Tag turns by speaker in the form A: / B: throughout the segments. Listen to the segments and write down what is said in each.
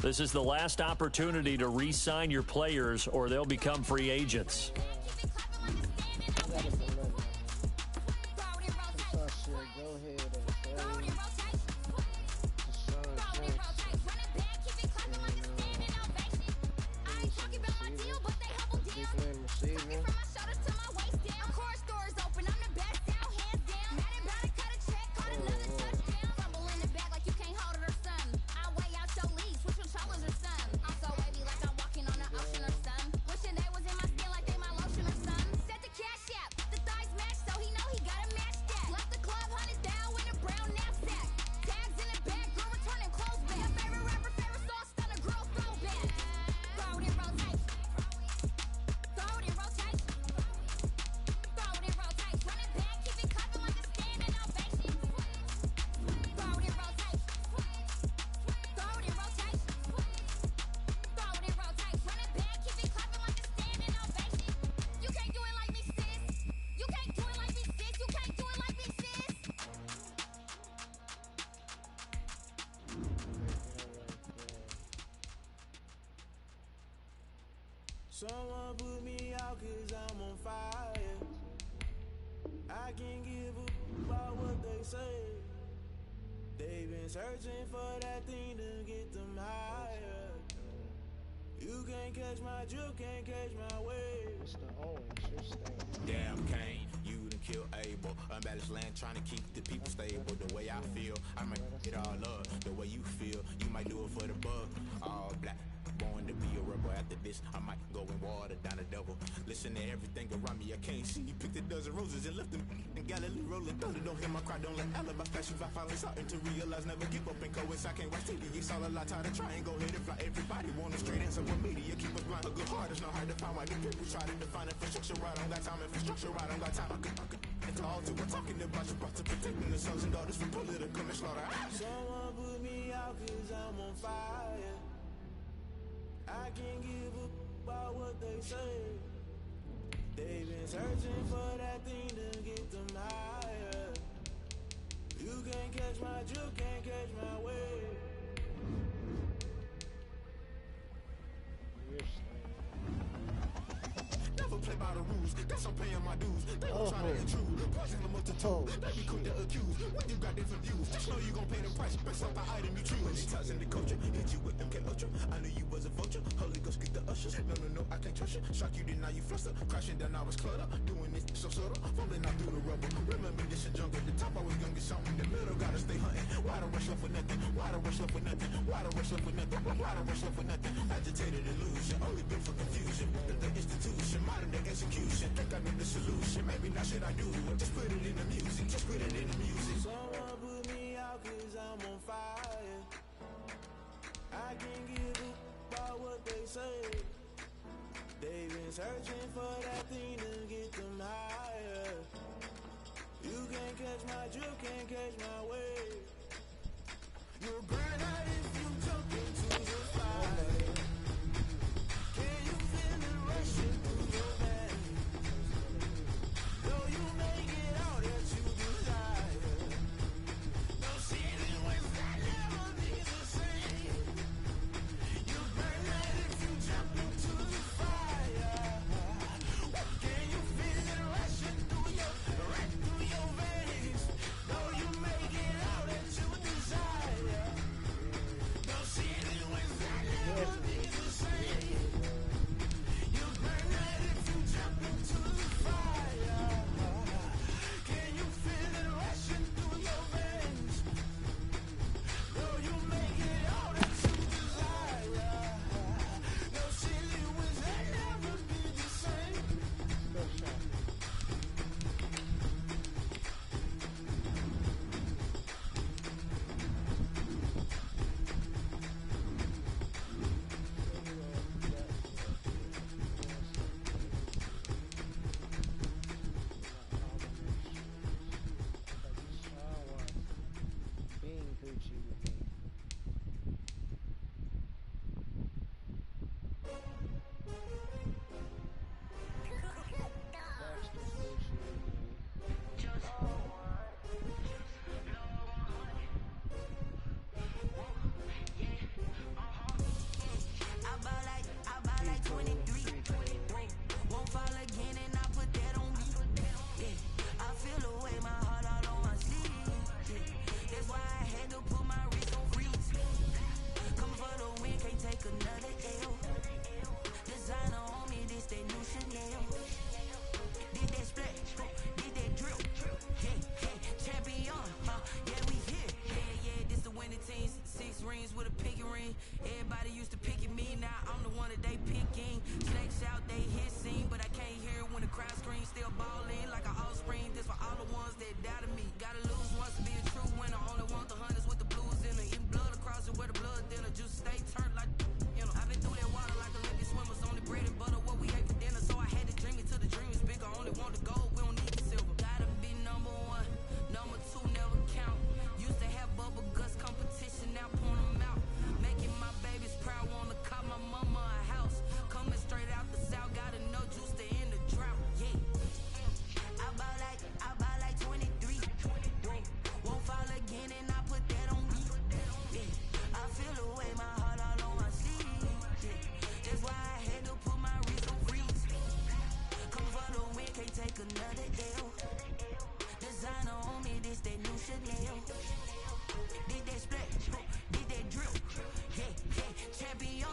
A: This is the last opportunity to re-sign your players or they'll become free agents.
B: Someone put me out cause I'm on fire. I can't give a about what they say. They've been searching for that thing to get them higher. You can't catch my drift, can't catch my wave.
C: It's the orange, you're staying.
D: Damn Kane, you done kill Abel. Unbalanced land trying to keep the people stable. The way I feel, I might it all up. The way you feel, you might do it for the bug. All black. Born to be a rebel. After this, I might go and water down the double. Listen to everything around me, I can't see. Picked a dozen roses and left them in Galilee rolling thunder. Don't hear my cry, don't let alibi flashes. I finally starting to realize, never give up and coincide. I can't watch TV, it's all a lot. Tired of trying, go ahead and fly. Everybody want a straight answer with media. Keep us blind, a good heart is not hard to find. Why the people try to define infrastructure right? I don't got time, infrastructure right, I don't got time. I could it's all to we're talking about you, about to protecting the sons and daughters from political and slaughter.
B: Someone put me out cause I'm on fire. I can't give a about what they say. They've been searching for that thing to get them higher. You can't catch my drift, can't catch my wave.
D: Never play by the rules, guess I'm paying my dues. They gon' try to intrude, poison the multitude. They be quick to accuse, when you got different views. Just know you gon' pay the price, based off the item you choose. When they tossing the culture, hit you with MK Ultra. I knew you was a vulture, Holy Ghost get the ushers. No, I can't trust you. Shock you, then now you fluster. Crashing down, I was cluttered. Doing this so subtle, fumbling out through the rubble. Remember this a jungle, the top always gonna get something. The middle gotta stay hunting. Why the rush left with nothing? Why the rush left with nothing? Why the rush left with nothing? Why the rush left with nothing? Agitated illusion, only built for confusion. The institution, modern day execution. Think I need the solution. Maybe not should I do it? Just put it in the music. Just put it in the music.
B: Someone put me out cause I'm on fire. I can't give a about what they say. They've been searching for that thing to get them higher. You can't catch my drift, can't catch my wave. You'll burn out if you jump into the fire. Can you feel it rushing through your veins? Though you make it out that you desire. No ceiling when that never be the same. You burn out if you jump into the fire. Can you feel it rushing through your veins? Though you make it out that you desire. No ceiling when that never be the same. You burn out.
C: take another L. Designer on me, this that new Chanel. Did that splash, did that drill. Yeah, yeah, champion,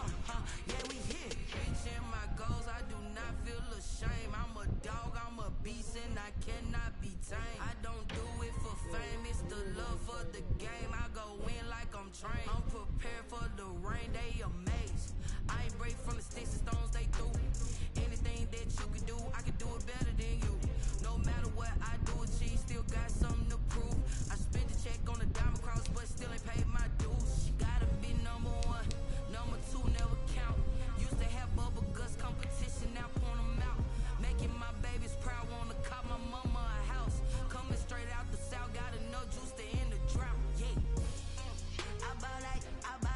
C: yeah, we here. Reaching my goals, I do not feel ashamed. I'm a dog, I'm a beast, and I cannot be tamed. I don't do it for fame, it's the love for the game. I go in like I'm trained. I'm prepared for the rain, they amazed. I ain't break from the sticks and stones, they through. Anything that you can do, I can do it better than you. No matter what I do, achieve, still got something to prove. I spent the check on the diamond cross, but still ain't paid my dues. Gotta be number one, number two never count. Used to have bubble guts competition, now point them out. Making my babies proud, wanna cop my mama a house. Coming straight out the south, got enough juice to end the drought. Yeah, I buy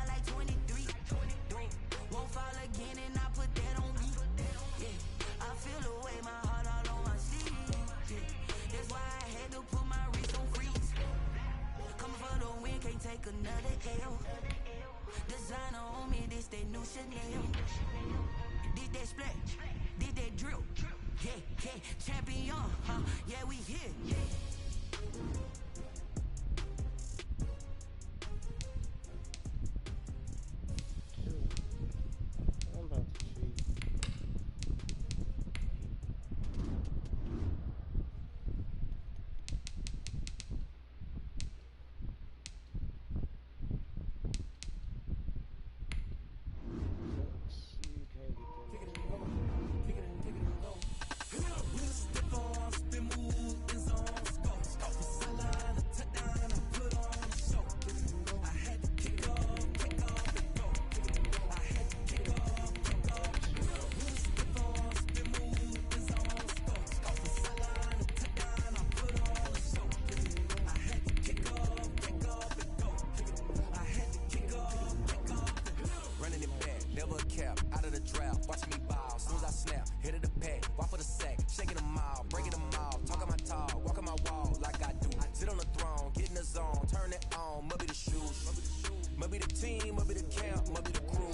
C: like 23. Won't fall again, and I put that on me. Yeah, I feel the way, my heart all on my sleeve. Yeah, that's why I had to put my wrist on freeze. Coming for the win, can't take another L. Designer on me, this that new Chanel. Did that splash, did that drill. Yeah, yeah, champion, yeah, we here.
E: I'm about to cheat. You can't get
F: Running it back, never a cap, out of the drought, watching me ball, soon as I snap, hit of the pack, walk for the sack, shaking them all, breaking them all, talking my talk, walking my wall like I do, sit on the throne, get in the zone, turn it on, must be the shoes, must be the team, must be the camp, must be the crew,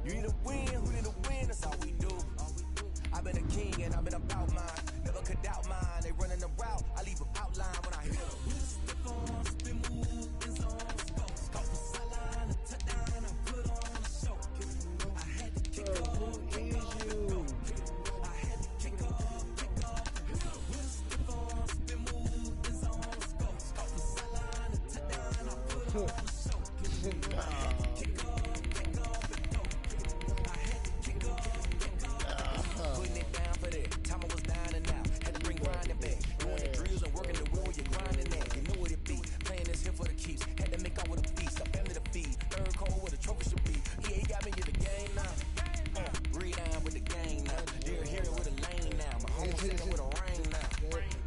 F: you need to win, who need to win, that's all we do, I've been a king and I've been about mine, never could doubt mine, they running the route, I leave an outline when I hit them. Putting it down for that. Time I was dying and out. Had to bring grinding back. Doing the drills and working the wheel, you're grinding that. You know what it be. Playing this here for the keeps. Had to make out with a feast. A family to feed. Third cold with a trophy should be. Yeah, he got me in the game now. Read down with the game now. Dear hero with a lane now. My home singing with a rain now.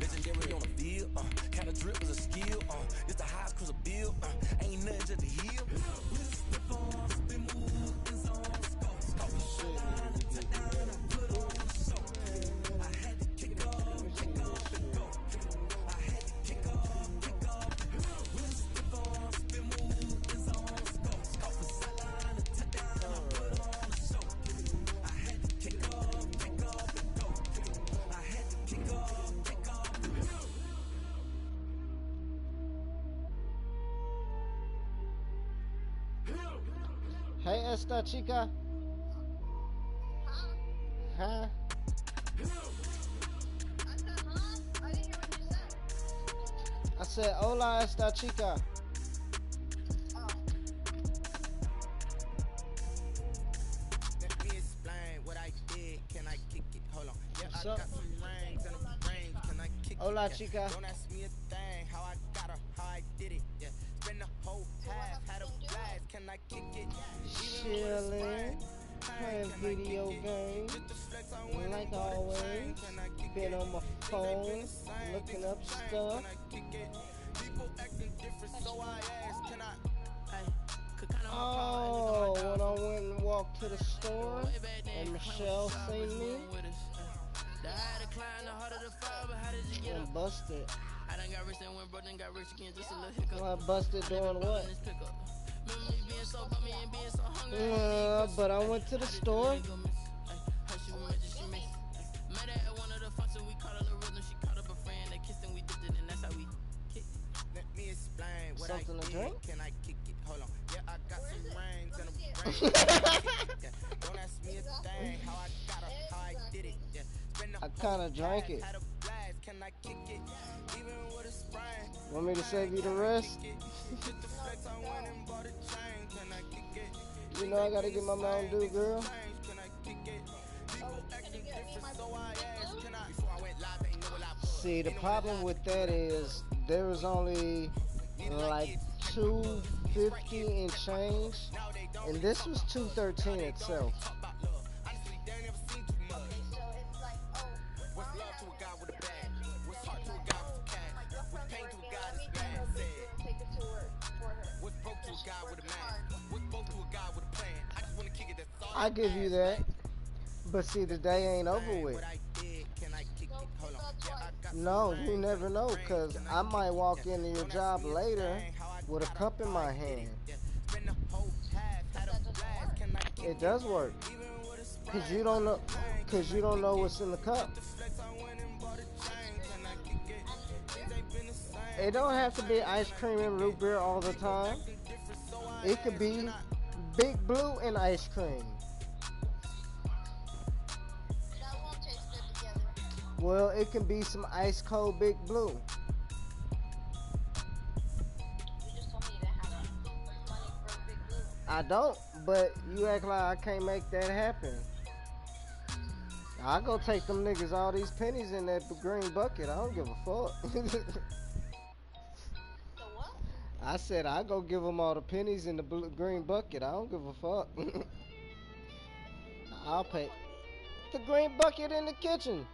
F: Legendary on the field. Kind of drip was a skill. It's the highest cruiser bill. Ain't nothing just to heal.
E: Hey, esta chica. Huh?
G: I said, huh? I didn't hear what you said.
E: I said, hola, esta chica.
G: Oh.
H: Let me explain what I did. Can I kick it? Hold on. Yeah,
E: What's
H: I
E: up?
H: got some rings and a range. Can I kick
E: Hola,
H: it?
E: chica.
H: Don't ask me a thing. How I got her, how I did it. Yeah, spend the whole half, had a blast. Can I kick it?
E: Chillin', playing video games, like always. Been on my phone, looking up stuff.
H: People acting different, so I asked, can I?
E: Oh, when I went and walked to the store, and Michelle seen me, and busted.
I: I done got rich and went broke, then got rich again, just a little hiccup.
E: Well, I busted doing what?
I: Remember me being so bummy and being so hungry.
E: But I went to the store.
I: Met her at one of the functions, we caught a little
E: drink?
H: Can I kick it? Hold on. Yeah, I got some rings and a ring. Don't ask me a thing. How I got it, how I did it. Yeah.
E: I kind of drank it.
H: Had a blast. Can I kick it? Even with a sprain.
E: Want me to save you the rest?
H: Hit the flex, I went and bought a chain. Can I kick it?
E: You know I gotta get my Mountain Dew, girl.
H: Can I kick it? People acting different, so I asked. Can I? Before I went live, ain't know what I was.
E: See, the problem with that is there was only like 250 and change, and this was 213 itself.
H: What's love to a guy with a bag? What's heart to a guy with cash? What's pain to a guy that's bad? What's broke to a guy with a mask? What's broke to a guy with a plan? I just wanna kick it, that's all.
E: I give you that, but see, the day ain't over with.
H: What I did, can I kick it? Hold on. Yeah, I got
E: No, you never know, because I might walk into your job later with a cup in my hand.
H: spend the whole half, had a blast. Can I kick
E: It does work, because you don't know what's in the cup. It don't have to be ice cream and root beer all the time. It could be Big Blue and ice cream.
G: That won't taste good together.
E: Well, it can be some ice cold Big Blue.
G: You just told me you didn't have money for a Big Blue.
E: I don't, but you act like I can't make that happen. I go take them niggas all these pennies in that green bucket. I don't give a fuck.
G: So what?
E: I said I go give them all the pennies in the green bucket. I don't give a fuck. I'll pay. The green bucket in the kitchen.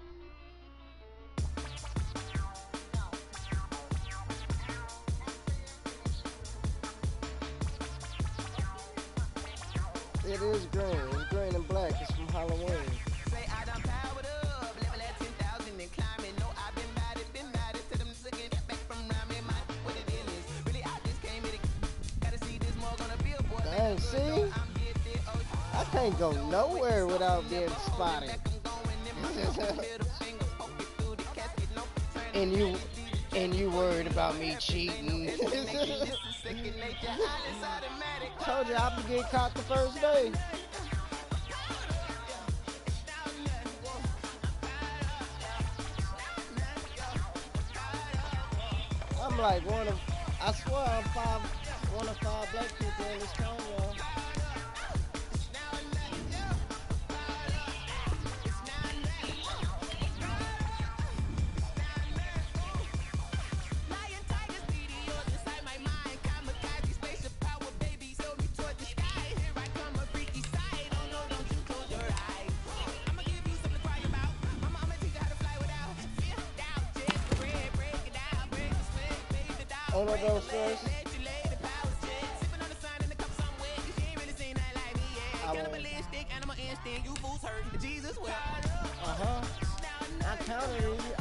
E: It is green. It's green and black. It's from Halloween.
H: Say I done powered up, level at 10,000 and climbing. No, I've been bad it to them looking back from around me. My what it is. Really, I just came here to gotta see this more gonna be a boy.
E: Dang, see? I can't go nowhere without being spotted. and you worried about me cheating. Told you I would get caught the first day. I'm like I swear I'm one of five black people in this town, y'all. One of those first.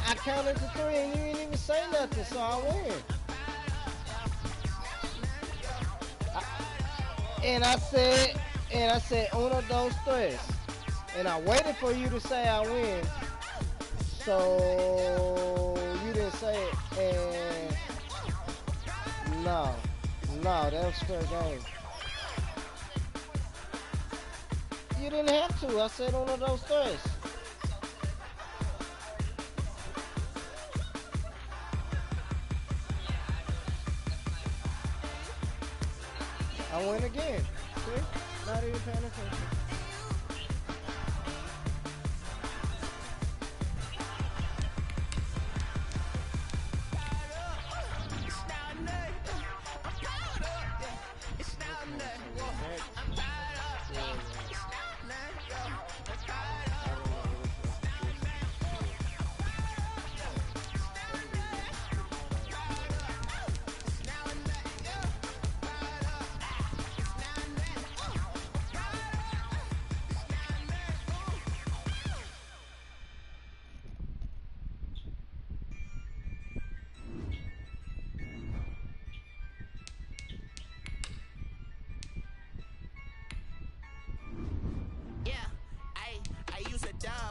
E: I counted to 3 and you didn't even say nothing, so I win. And I said uno, dos, tres. And I waited for you to say I win. So you didn't say it, and no, that was fair game. You didn't have to. I said uno, dos, tres. I win again. See? Not even paying attention.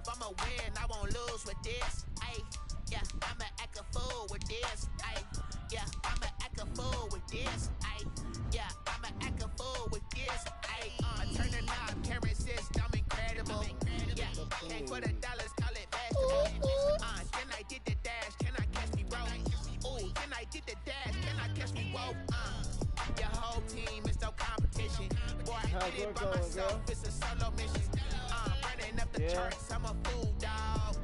H: I'ma win, I won't lose with this. Ay, yeah, I'ma act a fool with this. Ay, yeah, I'ma act a fool with this. Ay,
E: How's
H: did it
E: work
H: by
E: going,
H: myself.
E: girl?
H: It's a solo mission. Running up the
E: Yeah.
H: charts. I'm a fool dog.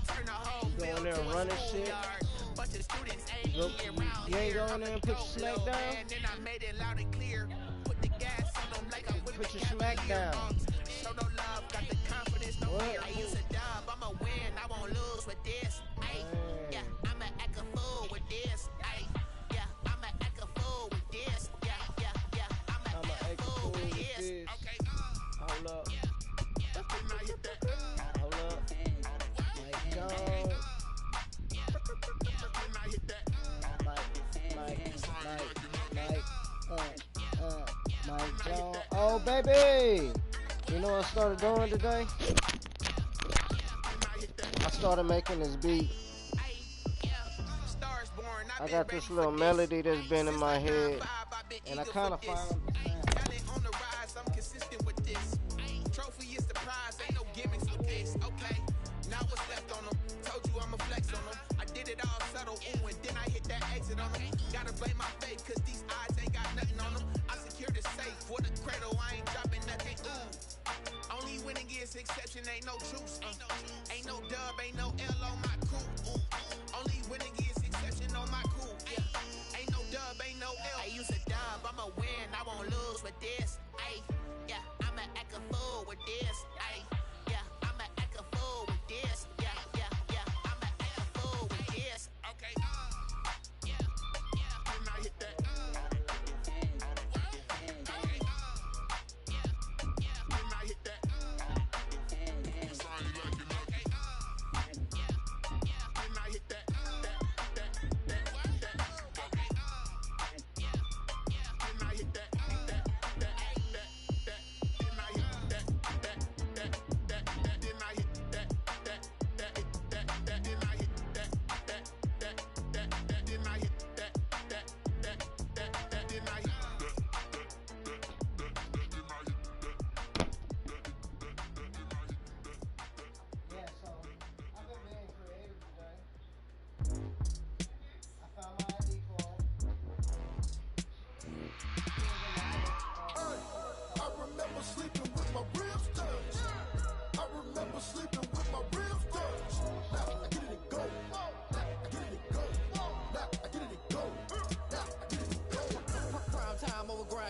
H: Turn the whole
E: You
H: field
E: going there
H: to
E: and
H: a
E: running shit?
H: schoolyard. Bunch of students ain't
E: You
H: around
E: ain't
H: here.
E: going
H: I'm
E: there
H: the
E: and put your
H: dope
E: smack
H: little
E: down?
H: man, and I made it loud and clear. Put the gas on them like I whipped
E: Put
H: the
E: your smack
H: Cavalier.
E: down.
H: Show no love, got the confidence, no
E: What?
H: fear. I use a dub, I'ma win, I won't lose with this. Ay, yeah, I'ma act a fool with this. Ay, yeah, I'ma act a fool with this. Yeah, yeah, yeah, I'ma act a fool with this. Okay,
E: Hold up. Hold up. Mike Jones. Mike Jones. Oh, baby. You know what I started doing today? I started making this beat. I got this little melody that's been in my head, and I kind of found
H: on the rise, I'm consistent with this. Trophy is the prize, ain't no gimmicks with this. Okay, now what's left on them? Told you I'ma flex on them. I did it all subtle, ooh, and then I hit that exit on them. Gotta blame my faith, cause these eyes ain't got nothing on them. I secured the safe for the cradle, I ain't dropping nothing, ooh. Only winning is exception, ain't no truce. Ain't no dub, ain't no L on my crew. Ooh. Only winning is exception on my crew. Yeah. Ain't no dub, ain't no L. I use a dub, I'ma win, I won't lose with this. Ay, yeah, I'ma act a fool with this. Ay, yeah, I'ma act a fool with this. Yeah, yeah, yeah, I'ma act a fool with this. Okay. Yeah, yeah. And I hit that.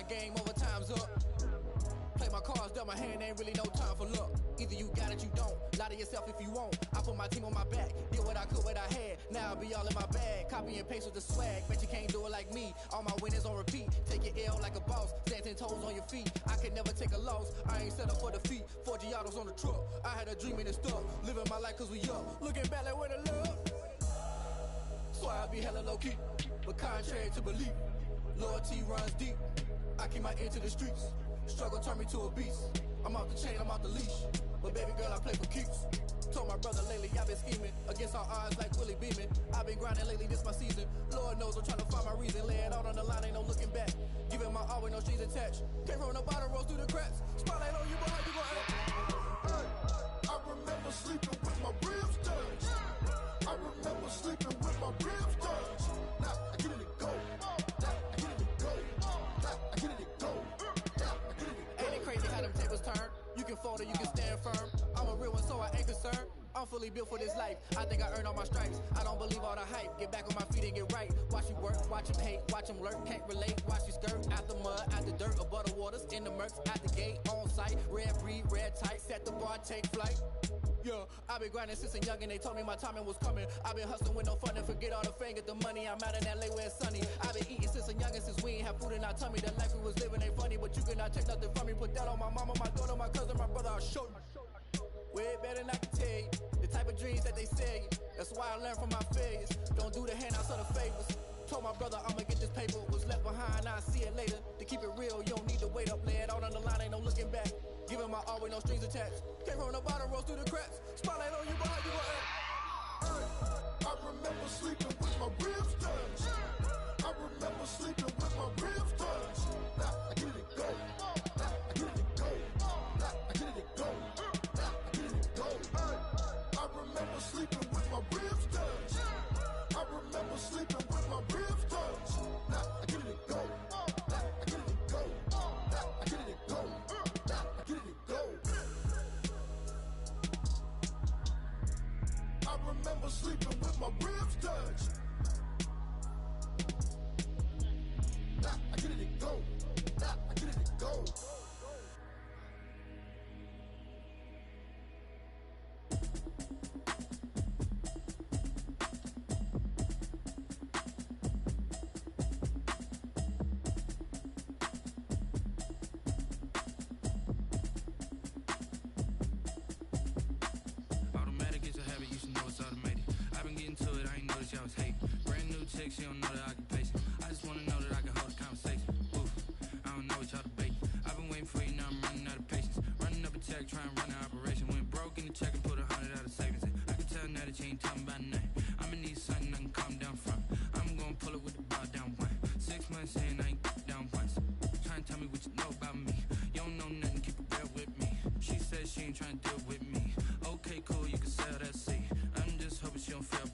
H: Game over, time's up. Play my cards, dealt my hand, ain't really no time for luck. Either you got it, you don't. Lie to yourself if you won't. I put my team on my back, did what I could, what I had. Now I'll be all in my bag. Copy and paste with the swag. Bet you can't do it like me. All my winners on repeat. Take your L like a boss. Stand 10 toes on your feet. I can never take a loss. I ain't set up for defeat. 4 Giottos on the truck. I had a dream and it's stuck. Living my life cause we up. Looking back like where the love. So I be hella low key. But contrary to belief, loyalty runs deep. I keep my ear to the streets. Struggle turned me to a beast. I'm off the chain, I'm off the leash. But baby girl, I play for keeps. Told my brother lately, I've been scheming against all odds like Willie Beeman. I've been grinding lately, this my season. Lord knows I'm trying to find my reason. Lay it out on the line, ain't no looking back. Giving my all with no strings attached. Came from the bottom, rose through the cracks. Spotlight on you, but how you gon' act?
D: I remember sleeping with my ribs touched. I remember sleeping with my ribs touched. Now I get it to go. Now I get it to go. Now I get it to go. Now I get it to go.
H: Ain't it crazy how them tables turn? You can fold or you can stand firm. I'm a real one, so I ain't concerned. I'm fully built for this life. I think I earned all my stripes. I don't believe all the hype. Get back on my feet and get right. Watch you work, watch him hate, watch him lurk. Can't relate, watch you skirt. Out the mud, out the dirt, above the waters, in the murks, out the gate, on site. Red breed, red tight, set the bar, take flight. Yeah, I've been grinding since a young and they told me my timing was coming. I've been hustling with no fun and forget all the fame, get the money. I'm out in LA where it's sunny. I've been eating since a young and since we ain't have food in our tummy. The life we was living ain't funny, but you cannot take nothing from me. Put that on my mama, my daughter, my cousin, my brother, I'll show you. Way better than I can tell you. The type of dreams that they sell you. That's why I learned from my failures. Don't do the handouts or the favors. Told my brother I'ma get this paper. Was left behind, I'll see it later. To keep it real, you don't need to wait up. Lay it out on the line, ain't no looking back. Giving my all with no strings attached. Came from the bottom, rose through the cracks. Spotlight on you, but how you gon' act?
D: I remember sleeping with my ribs touched. I remember sleeping with my ribs touched. Now I get it to go. Now I get it to go. Now I get it to go. Now I get it to go. I remember sleeping with my ribs touched. I remember sleeping with my ribs touched. Now I get it to go. Now I get it to go. Now I get it to go. sleeping with my ribs touch. Nah, I get it and go. Nah, I get it and go.
H: Automatic is a habit, you should know it's automated. I've been getting to it, I ain't noticed y'all was hating. Brand new chick, she don't know the occupation. I just wanna know that I can hold a conversation. Oof, I don't know what y'all debating. I've been waiting for you, now I'm running out of patience. Running up a check, trying to run an operation. Went broke in the check and put 100 out of savings in. I can tell now that you ain't talking about nothing. I'ma need something I can calm down from. I'm gonna pull it with the bar down one. 6 months in, I ain't down once. Trying to tell me what you know about me. You don't know nothing, keep it real with me. She said she ain't trying to deal with me. Okay, cool, you can sell that seat. I'm just hoping she don't fail.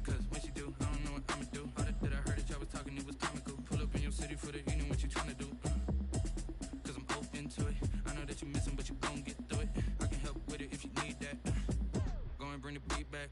H: Cause when she do, I don't know what I'ma do. All that I heard that y'all was talking, it was comical. Pull up in your city for the evening, what you trying to do? Cause I'm open to it. I know that you missing, but you gon' get through it. I can help with it if you need that. Go and bring the beat back.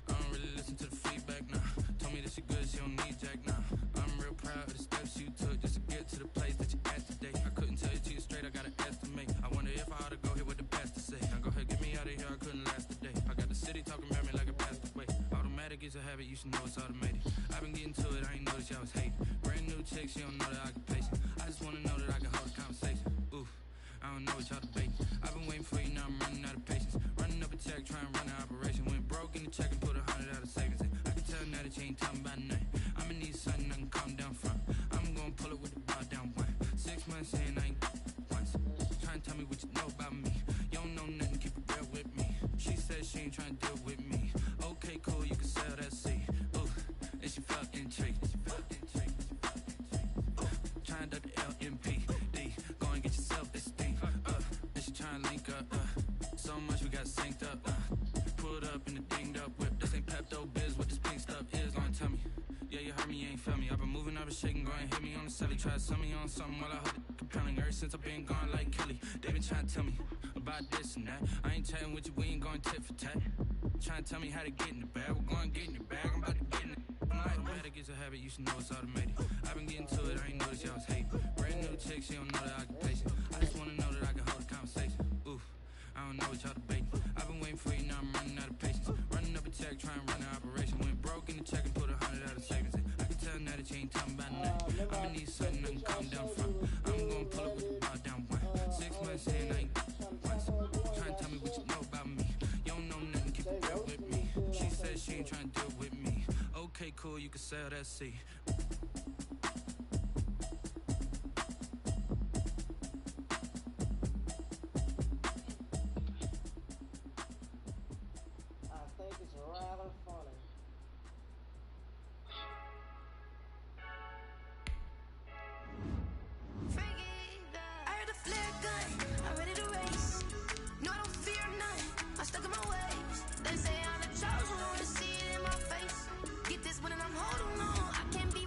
H: I don't really listen to the feedback, nah. Told me that she good, she don't need jack, nah. I'm real proud of the steps you took just to get to the place that you at today. I couldn't tell you to you straight, I gotta estimate. I wonder if I ought to go here with the pastor say. Now go ahead, get me out of here, I couldn't last a day. I got the city talking about me like I passed away. Automatic is a habit, you should know it's automated. I've been getting to it, I ain't noticed y'all was hating. Brand new chick, she don't know the occupation. I just wanna know that I can hold a conversation. Oof, I don't know what y'all debating. I've been waiting for you, now I'm running out of patience. Running up a check, trying to run an operation. Went broke in the check and put 100 out of savings in. I can tell now that you ain't talking about nothing. I'ma need something I can calm down from. I'm gonna pull it with the bar down one. 6 months in, I ain't once. Trying to tell me what you know about me. You don't know nothing, keep it real with me. She said she ain't trying to deal with me. Okay, cool, you can sell that seat. Ooh, and she felt intrigued. Trying to duck the LMPD. Go and get your self-esteem. And she trying to link up. So much we got synced up. Pulled up in the dinged up whip. This ain't Pepto Biz, what this pink stuff is. Gonna tell me. Yeah, you heard me, you ain't felt me. I've been moving, I've been shaking, go and hit me on the celly. Try to sell me on something while I hold it compelling. Ever since I've been gone like Kelly, they been trying to tell me about this and that. I ain't chatting with you, we ain't going tit for tat. Trying to tell me how to get in the bag, we're going to get in the bag, I'm about to get in it. Automatic is a habit, you should know it's automated. I've been getting to it, I ain't noticed y'all was hating. Brand new chick, she don't know the occupation. I just wanna know that I can hold a conversation. Oof, I don't know what y'all debating. I've been waiting for you, now I'm running out of patience. Running up a check, trying to run an operation. Went broke in the check and put 100 out of savings in. I can tell now that you ain't talking about nothing. I'ma need something I can calm down from. I'm gonna pull it with the bar down one. 6 months in, I ain't once. Trying to tell me what you know about me. You don't know nothing, keep it real with me. She said she ain't trying to deal with me. Okay, cool, you can sell that seat.
E: I think it's rather funny.
C: I heard the flare gun, I'm ready to race. No, I don't fear none, I'm stuck in my ways. They say I'm the chosen one, to see it in my face. Get this one and I'm holding on, I can't be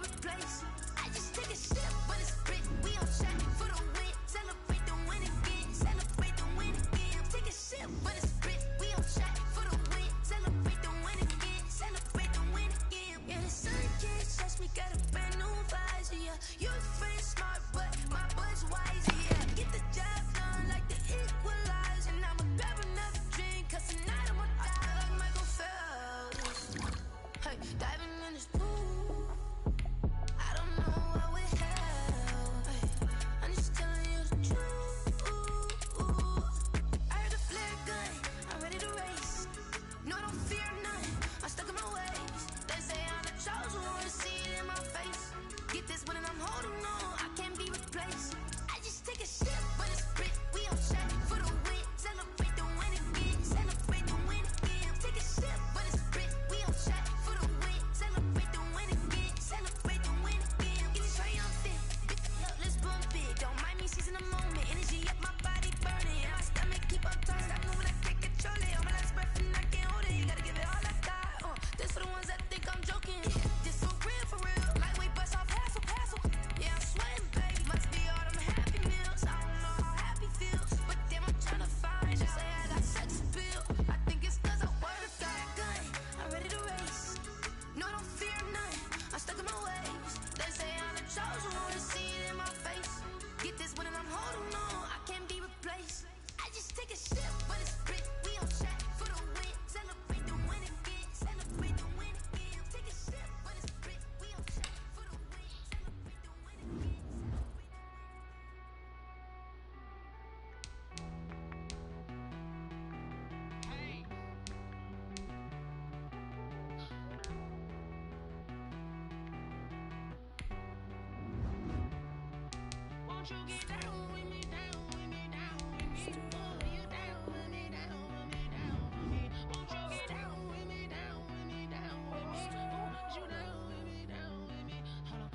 I: Won't you get down with me, down with me, down with me? Oh, you down with me, down with me, down with me. Won't you get down with me, down with me, down with me? Oh, you down with me, down with me? Hold on.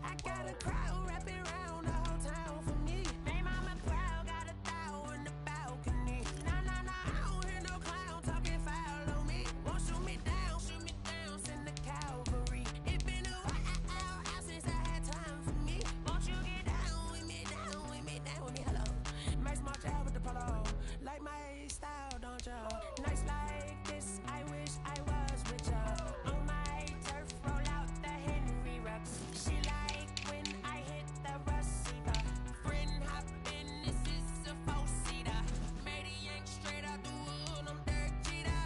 I: I got a crowd wrapping around the whole town for me. Hey, mama proud, got a thou in the balcony. Nah, nah, nah, I don't hear no clown talking foul on me. Won't shoot me down, send the cavalry. It been a while since I had time for me. Won't you get down with me, down with me, down with me? Hello. Max March out with the polo. Like my style, don't you? Nights like this, I wish I was with ya. On my turf, roll out the Henry Rux. She like when I hit the receiver. Friend hop in, this is a four-seater. Made a yank straight out the wood, I'm Derek Jeter.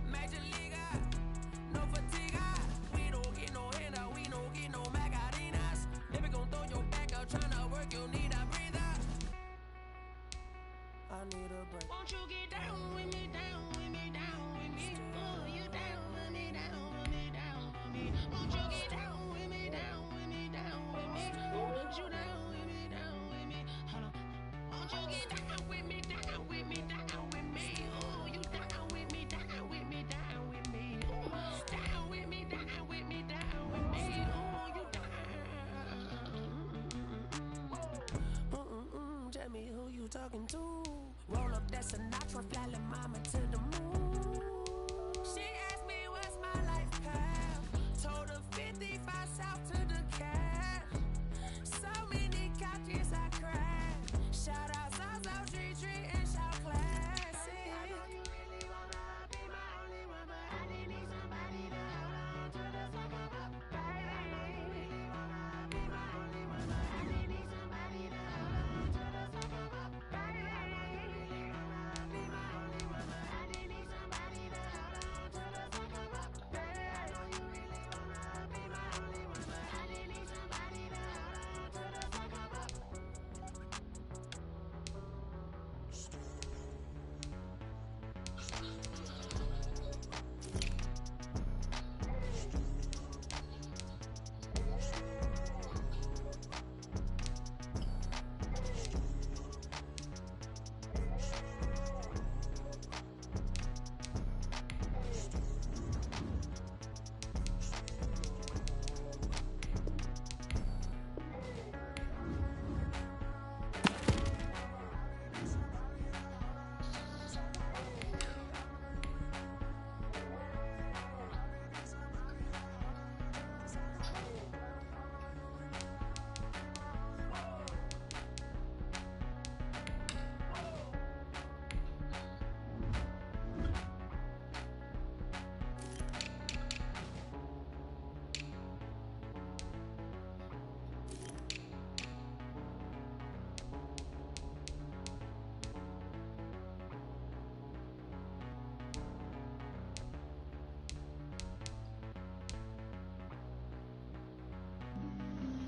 I: Major leaguer, no fatigue. We don't get no handout, we don't get no Magarinas. Never gon' throw your back out, tryna work, you'll need a breather. I need a break. Won't you get down with me, down with me, down with me? Oh, you down with me, down with me, down with me? Won't you get down with me, down with me, down with me? Oh, you down with me, down with me? Hold on. Won't you get down with me, down with me, down with me? Oh, you down with me, down with me, down with me? Oh, down with me, down with me, down with me? Oh, you down. Tell me who you talking to. Roll up that Sinatra, flying mama to the moon. She asked me what's my life path. Told her 55 south to the cash. So many couches I crashed. Shout out South Tree and shout classic. I know you really wanna be my only one, but I didn't need somebody to hold on to the second up, baby. I know you really wanna be my only one, but I didn't need somebody to hold on to the second up, baby. I know you really wanna be my only one, but I didn't need somebody to hold on to the second up, baby. I know you really wanna be my only one, but I didn't need somebody to hold on to the second up.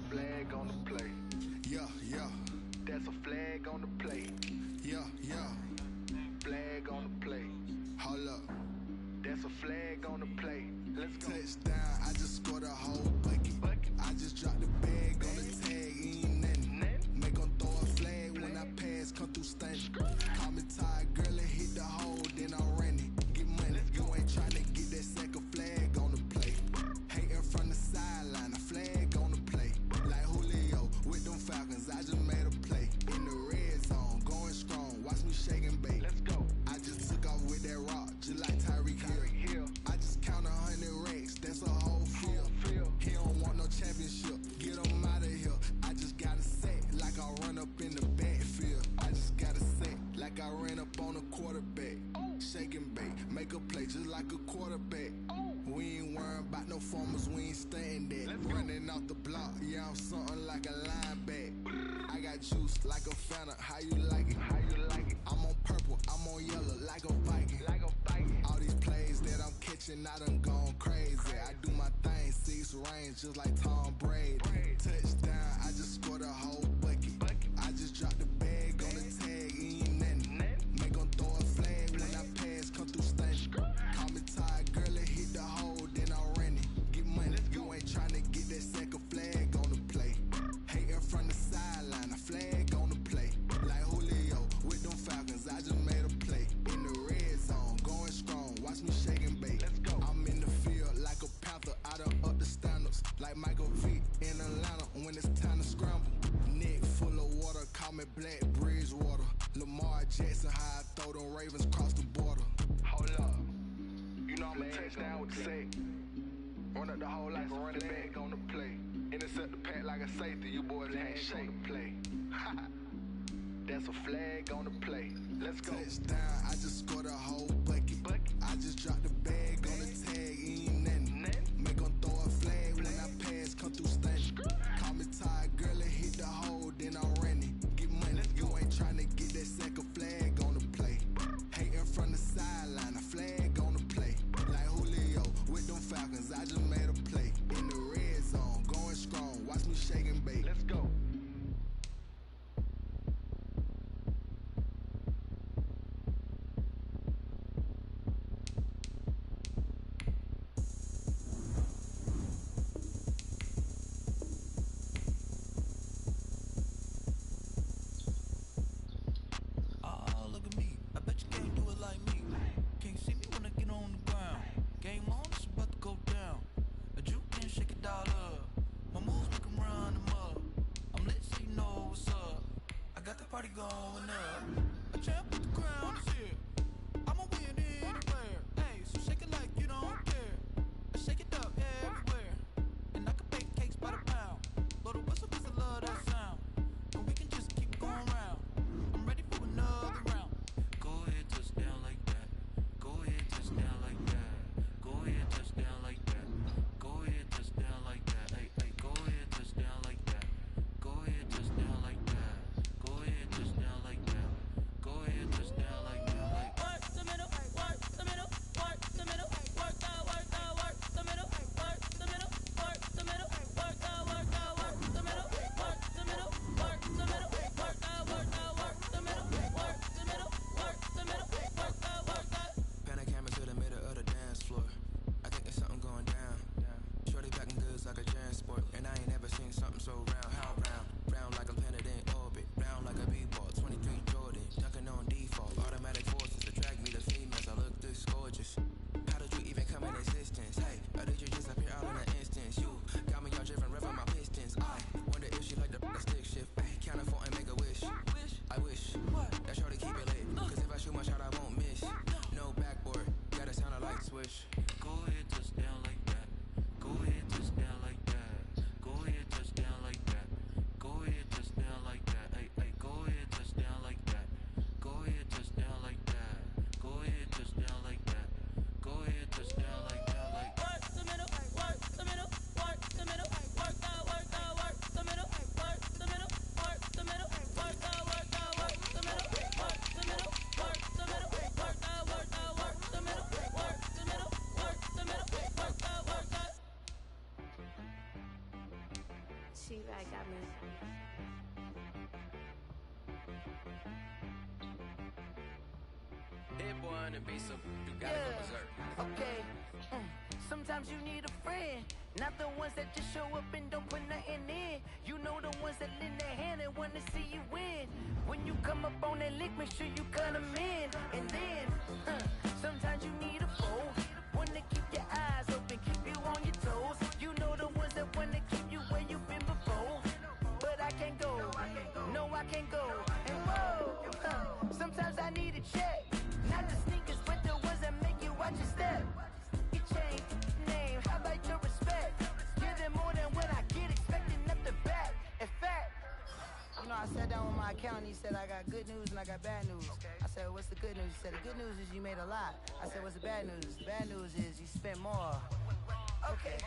D: Flag on the play. Yeah, yeah. That's a flag on the play. Yeah, yeah. Flag on the play. Hold up. That's a flag on the play. Let's go. Touchdown, I just scored a whole bucket. I just dropped the bag on the tag, ain't nothing. Make 'em throw a flag when I pass, come through stunning. Call me tired, girl, and hit the hole, then I'm running. Get money, you ain't tryna get that second flag on the play. Hating from the sideline, a flag on the play. Like Julio with them Falcons, I just made a play. In the red zone, going strong, watch me shake and bake. Let's go. I just took off with that rock, just like Tyreek Hill. I just count 100 racks, that's a whole field. He don't want no championship, get him out of here. I just gotta set like I run up in the backfield. I just gotta set like I ran up on a quarterback. Shake and bake, make a play just like a quarterback. We ain't worrying about no formers, we ain't staying that. Running off the block, yeah, I'm something like a lineback. I got juice like a Fanta, how you like it? How you like it? I'm on purple, I'm on yellow like a Viking. Like a Viking. All these plays that I'm catching, I done gone crazy. I do my thing, 6 range just like Tom Brady. Touchdown, I just scored a whole bucket. I just dropped the bag on the tag, ain't nothing. Make 'em throw a flag when I pass, come through stunning. Call me tired, girl, and hit the hole, then I'm running. Get money, you ain't tryna get that second flag on the play. Hating from the sideline, a flag Black Bridgewater, Lamar Jackson, how I throw them Ravens across the border.
J: Hold up. You know I'm a touchdown with the sack. Run up the whole like a running back on the play. Intercept the pack like a safety. You boys ain't shake the play. That's a flag on the play. Let's go.
D: Touchdown, I just scored a whole bucket. I just dropped the bag on the tag, ain't nothing. Make them throw a flag when I pass, come through stunning. Call me tired, girl, it hit the hole, then I'm running. Get money, you ain't trying to get that second flag on the play. Hating from the sideline, a flag on the play. Like Julio with them Falcons, I just made a play. In the red zone, going strong, watch me shake and bake.
J: Let's go.
K: T-Rag got me.
F: That boy on the beat, so you gotta go berserk.
C: Okay. Sometimes you need a friend, not the ones that just show up and don't put nothing in. You know the ones that lend their hand and wanna see you win. When you come up on that lick, make sure you cut them in. And then, sometimes you need a foe, one to keep your eyes open, keep you on your toes. You know the ones that wanna keep you where you've been before. But I can't go, no I can't go. And whoa, sometimes I need a check. Not the sneakers, but the ones that make you watch your step. Your chain, name, how about your respect? Give them more than what I get, expecting up the back. In fact, you know, I sat down with my accountant, he said I got good news and I got bad news. I said, what's the good news? He said, the good news is you made a lot. I said, what's the bad news? The bad news is you spent more. Okay,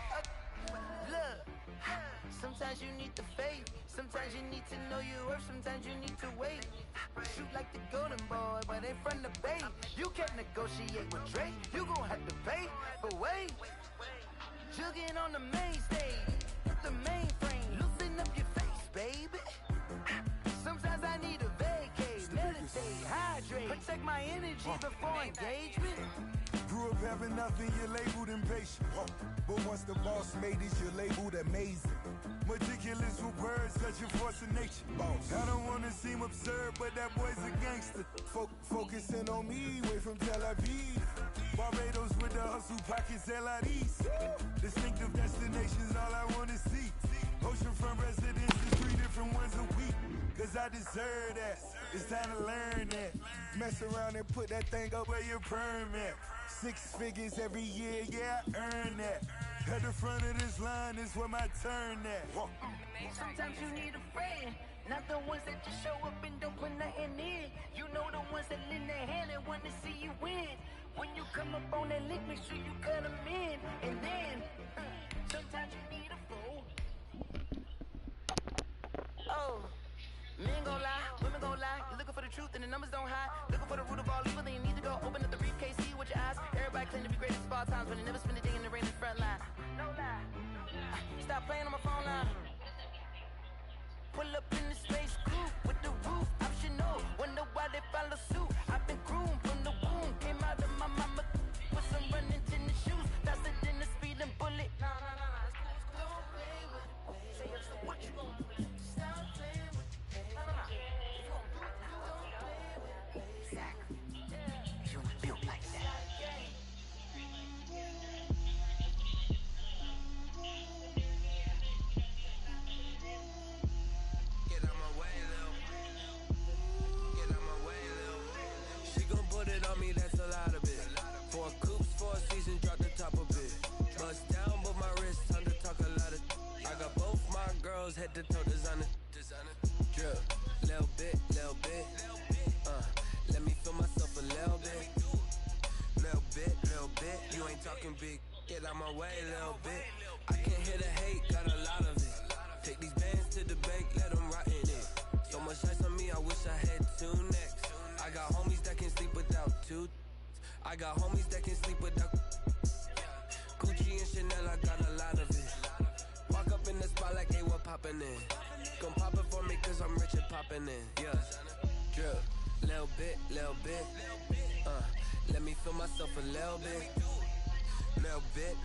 C: look, sometimes you need the faith. Sometimes you need to know your worth, sometimes you need to wait. Shoot like the golden boy, but ain't from the bay. You can't negotiate with Drake, you gon' have to pay. But wait, jugging on the main stage, the mainframe, loosen up your face, baby. Sometimes I need a vacate, meditate, hydrate, protect my energy before engagement.
D: Grew up having nothing, you're labeled impatient. But once the boss made it, you're labeled amazing. Meticulous with words, such a force of nature. I don't wanna seem absurd, but that boy's a gangster. Focusing on me, way from Tel Aviv. Barbados with the hustle pockets, LIDs. Distinctive destinations, all I wanna see. Oceanfront residences, 3 different ones a week. Cause I I deserve that. It's time to learn that. Mess around and put that thing up where your permit. 6 figures every year, yeah, I earn that. At the front of this line is where my turn at.
C: Sometimes you need a friend, not the ones that just show up and don't put nothing in. You know the ones that lend their hand and want to see you win. When you come up on that lick, make sure you cut them in. And then, sometimes you need a fool. Oh, men gon' lie, women gon' lie. You're looking for the truth and the numbers don't hide. Looking for the root of all evil, then you need to go open up the briefcase, see with your eyes. Everybody claim to be greatest of all times, but they never spend a day in the rain in the front line. No lie. Stop playing on my phone line. Pull up in the space coupe with the roof optional. Wonder why they follow suit. I've been groomed from the womb. Came out of my mama with some running tennis shoes. Faster than a speeding bullet. No. Don't play with it. Say so what you gon' do? Stop playing with it. No. You gon' do it now. Don't play with it. Exactly. You built like that.
F: On me, that's a lot of it. 4 coops, 4 seasons, drop the top of it. Bust down, but my wrist, time to talk a lot of. I got both my girls head to toe designer. Drip, little bit. Let me feel myself a little bit. Little bit. You ain't talking big. Get out my way, little bit. I can't hear the hate, got a lot of it. Take these bands to the bank, let them rot in it. So much ice on me, I wish I had 2 necks. I got homies that can sleep without 2. I got homies that can sleep without Gucci and Chanel, I got a lot of it. Walk up in the spot like, hey, what poppin' in? Gon' pop it for me cause I'm rich and poppin' in. Yeah, drip, little bit. Let me feel myself a little bit. Little bit.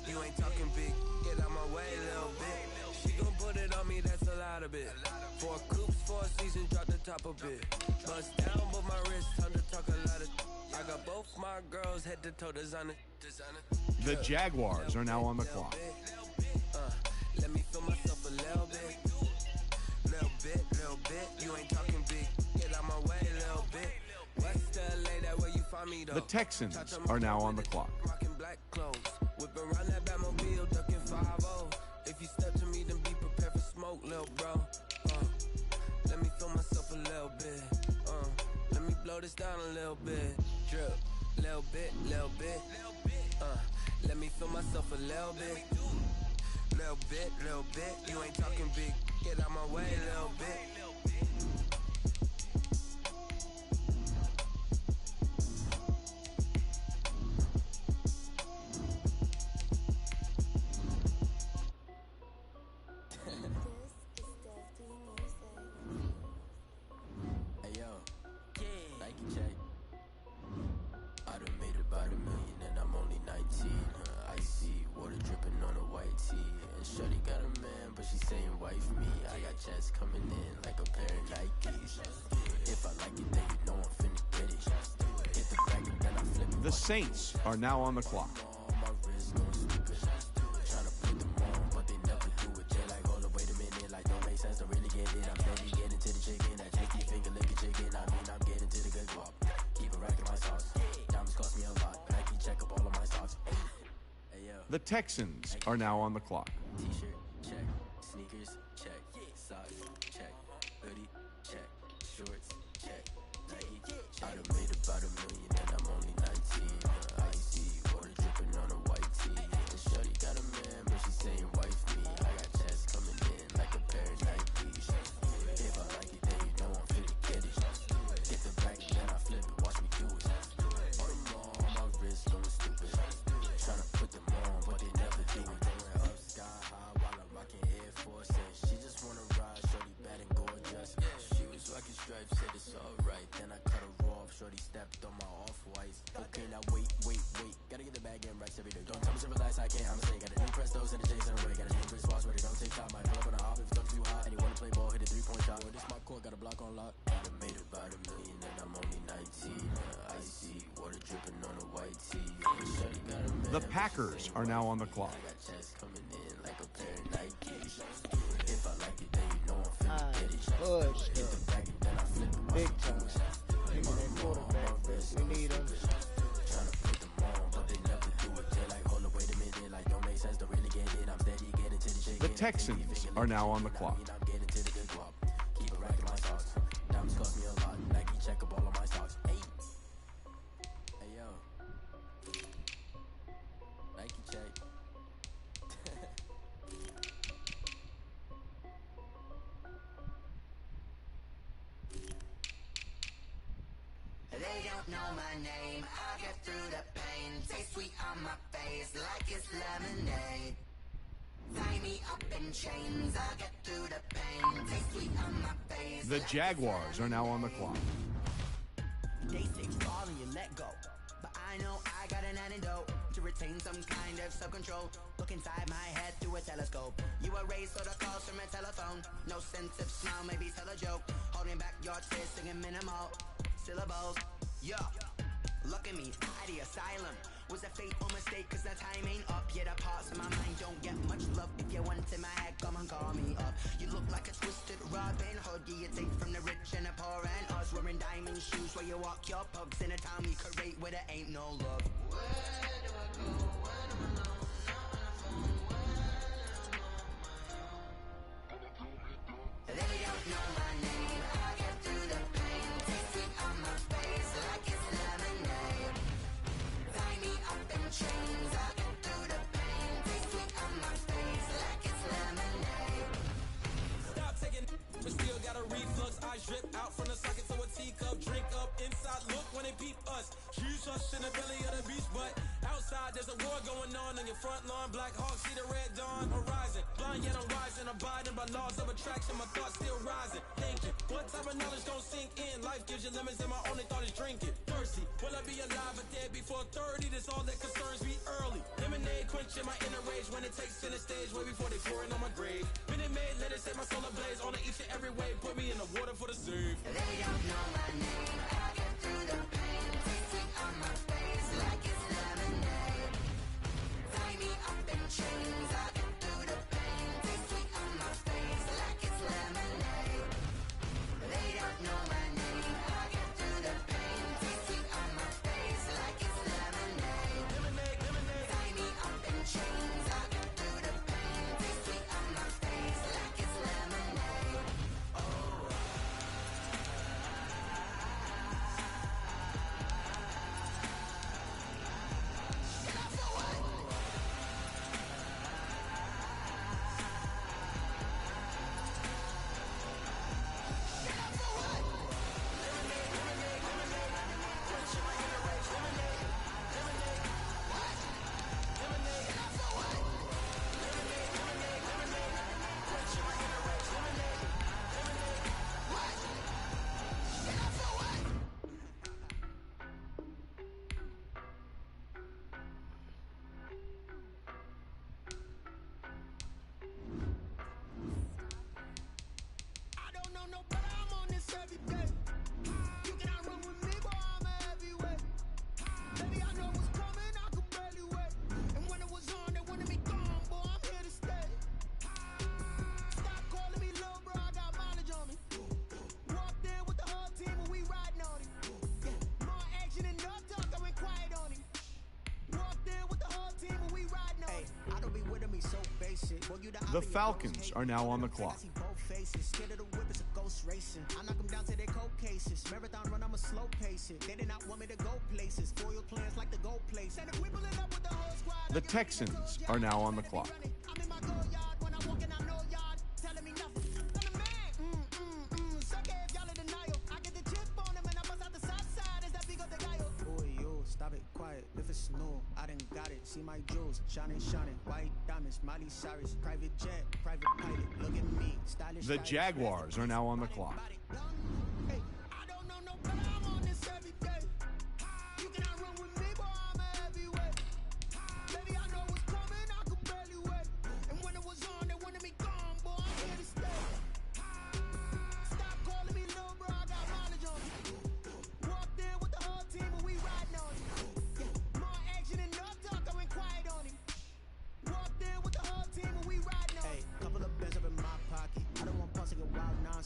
F: You ain't talking big. Get out my way, little bit. She gon' put it on me, that's a lot of it. 4 coops, 4 seasons, drop the top of it. Bust down, but my wrist, time to talk a lot of. I got both my girls head to toe designer.
L: The Jaguars are now on the clock.
F: Let me feel myself a little bit. Little bit. You ain't talking big. Get out my way, little bit. West LA, that where you find me though.
L: The Texans are now on the clock.
F: Rocking black clothes. Whip around that Batmobile, ducking 5-0. If you step to me, then be prepared for smoke, little bro. Let me feel myself a little bit. Let me blow this down a little bit. Drip, little bit. Let me feel myself a little bit. Little bit. You ain't talking big. Get out my way, little bit.
L: The Saints are now on the clock. The Texans are now on the clock.
F: T-shirt, check. Sneakers, check. Socks, check. Hoodie, check. Shorts, check. Nike, I done made about $1 million and I'm only 19. Icy, water dripping on a white tee. And shorty got a man, but she saying wife me. I got checks coming in like a pair of Nikes. If I like it, then you know I'm finna get it. Get the back, then I flip it, watch me do it. On my wrist going stupid. Tryna put them on, but they never do it. Going up sky high while I'm rocking Air Forces. She just wanna ride, shorty bad and gorgeous. She was rocking stripes, said it's alright. Then I cut her off, shorty stepped on my off-whites. Okay, now wait. Gotta get the bag and racks every day. Don't tell me to relax, I can't, I'm saying. Got a new Prestos and a Jason away. Got a new Chris Boss ready, don't take time. Might pull up on a hop if it's talking too hot. And you wanna play ball, hit a 3-point shot. This my court, got a block on lock. I done made about $1 million and I'm only 19. Icy, water dripping on a white tee. Shorty got a man.
L: The Packers are now on the clock.
F: I got checks coming in like a pair of Nikes. If I like it, then you know I'm finna
E: line, budged up, big time. People that quarterback, we need them.
L: The Texans are now on the clock.
C: They don't know my name, I get through the pain. Taste sweet on my face like it's lemonade. Tie me up in chains, I get through the pain. Taste sweet on my face.
L: The Jaguars are now on the clock.
C: They say fall and you let go, but I know I got an antidote to retain some kind of self-control. Look inside my head through a telescope. You erase all the calls from a telephone. No sense of smile, maybe tell a joke. Holding back your tears, singing minimal syllables. Yeah, look at me, at the asylum. Was a fate or mistake, cause the time ain't up. Yet the parts of my mind don't get much love. If you want in my head, come and call me up. You look like a twisted Robin Hood. You take from the rich and the poor and us. Wearing diamond shoes where you walk your pugs in a town we create where there ain't no love. Where do I go when I'm alone? Not on the phone, when I'm on my own. They don't know my name, I get through the pain. Taste sweet on my face like it's lemonade. Tie me up in chains, I get through the pain. Taste sweet on my face like it's lemonade.
M: Stop taking, but still got a reflux. Eyes drip out from the socket to a teacup. Drink up inside, look when they peep us. Huge us in the belly of the beach, but outside there's a war going on your front lawn. Black Hawk, see the red dawn horizon. Blind yet I'm rising, abiding by laws of attraction. My thoughts still rising. Thinking, what type of knowledge gon' sink in? Life gives you lemons and my only thought is drinking. Thirsty, will I be alive or dead before 30? That's all that concerns me early. Lemonade quenching my inner rage when it takes center stage way before they pour it on my grave. Minute Maid, let it set my soul ablaze. On each and every way, put me in the water for the save.
C: They don't know my name, I get through the pain. Taste sweet on my face like it's lemonade. Tie me up in chains, I get through the pain. Taste sweet on my face like it's lemonade. They don't know my name, I get through the pain. Taste sweet on my face like it's lemonade. Tie me up in chains, I get through the pain. Taste sweet on my face like it's lemonade.
D: I don't know no better, I'm on this every day. You cannot run with me, boy, I'm a heavyweight. Baby, I know what's coming, I could barely wait. And when it was on, they wanted me gone, boy, I'm here to stay. Stop calling me little bro, I got mileage on me. Walked in with the whole team and we riding on it. Yeah, more action and no talk, I went quiet on it. Walked in with the whole team and we riding on it.
C: I don't be with me so basic. Boy, you
L: The Falcons are now on the clock.
C: I see both faces. Scared of the whip, it's a ghost racing. I knock them down to their cold cases. Marathon run, I'ma slow pace it. They did not want me to go places. Foil plans like the gold place.
D: And if we pulling up with the whole squad,
L: The Texans are now on the clock.
D: I'm in my go yard when I walk in, I know yard. Telling me nothing. I'm the man. Suck it if y'all in denial. I get the chip on them and I bust out the south side. Is that big of the guy?
C: Boy, yo, stop it, quiet. If it's snow, I done got it. See my jewels, shining, shining. White diamonds, Miley Cyrus. Private jet, private pilot. Look at me, stylish.
L: The Jaguars are now on the clock.
D: Hey, I don't know no better, I'm on this every day. You cannot run with me, boy, I'm a heavyweight. Baby, I know what's coming, I could barely wait. And when it was on, they wanted me gone, boy, I'm here to stay. Stop calling me little bro, I got mileage on me. Walked in with the whole team and we riding on it. Yeah, more action and no talk, I went quiet on it. Walked in with the whole team and we riding on it.
C: Hey, couple of bands up in my pocket. I don't want pause to get wild now.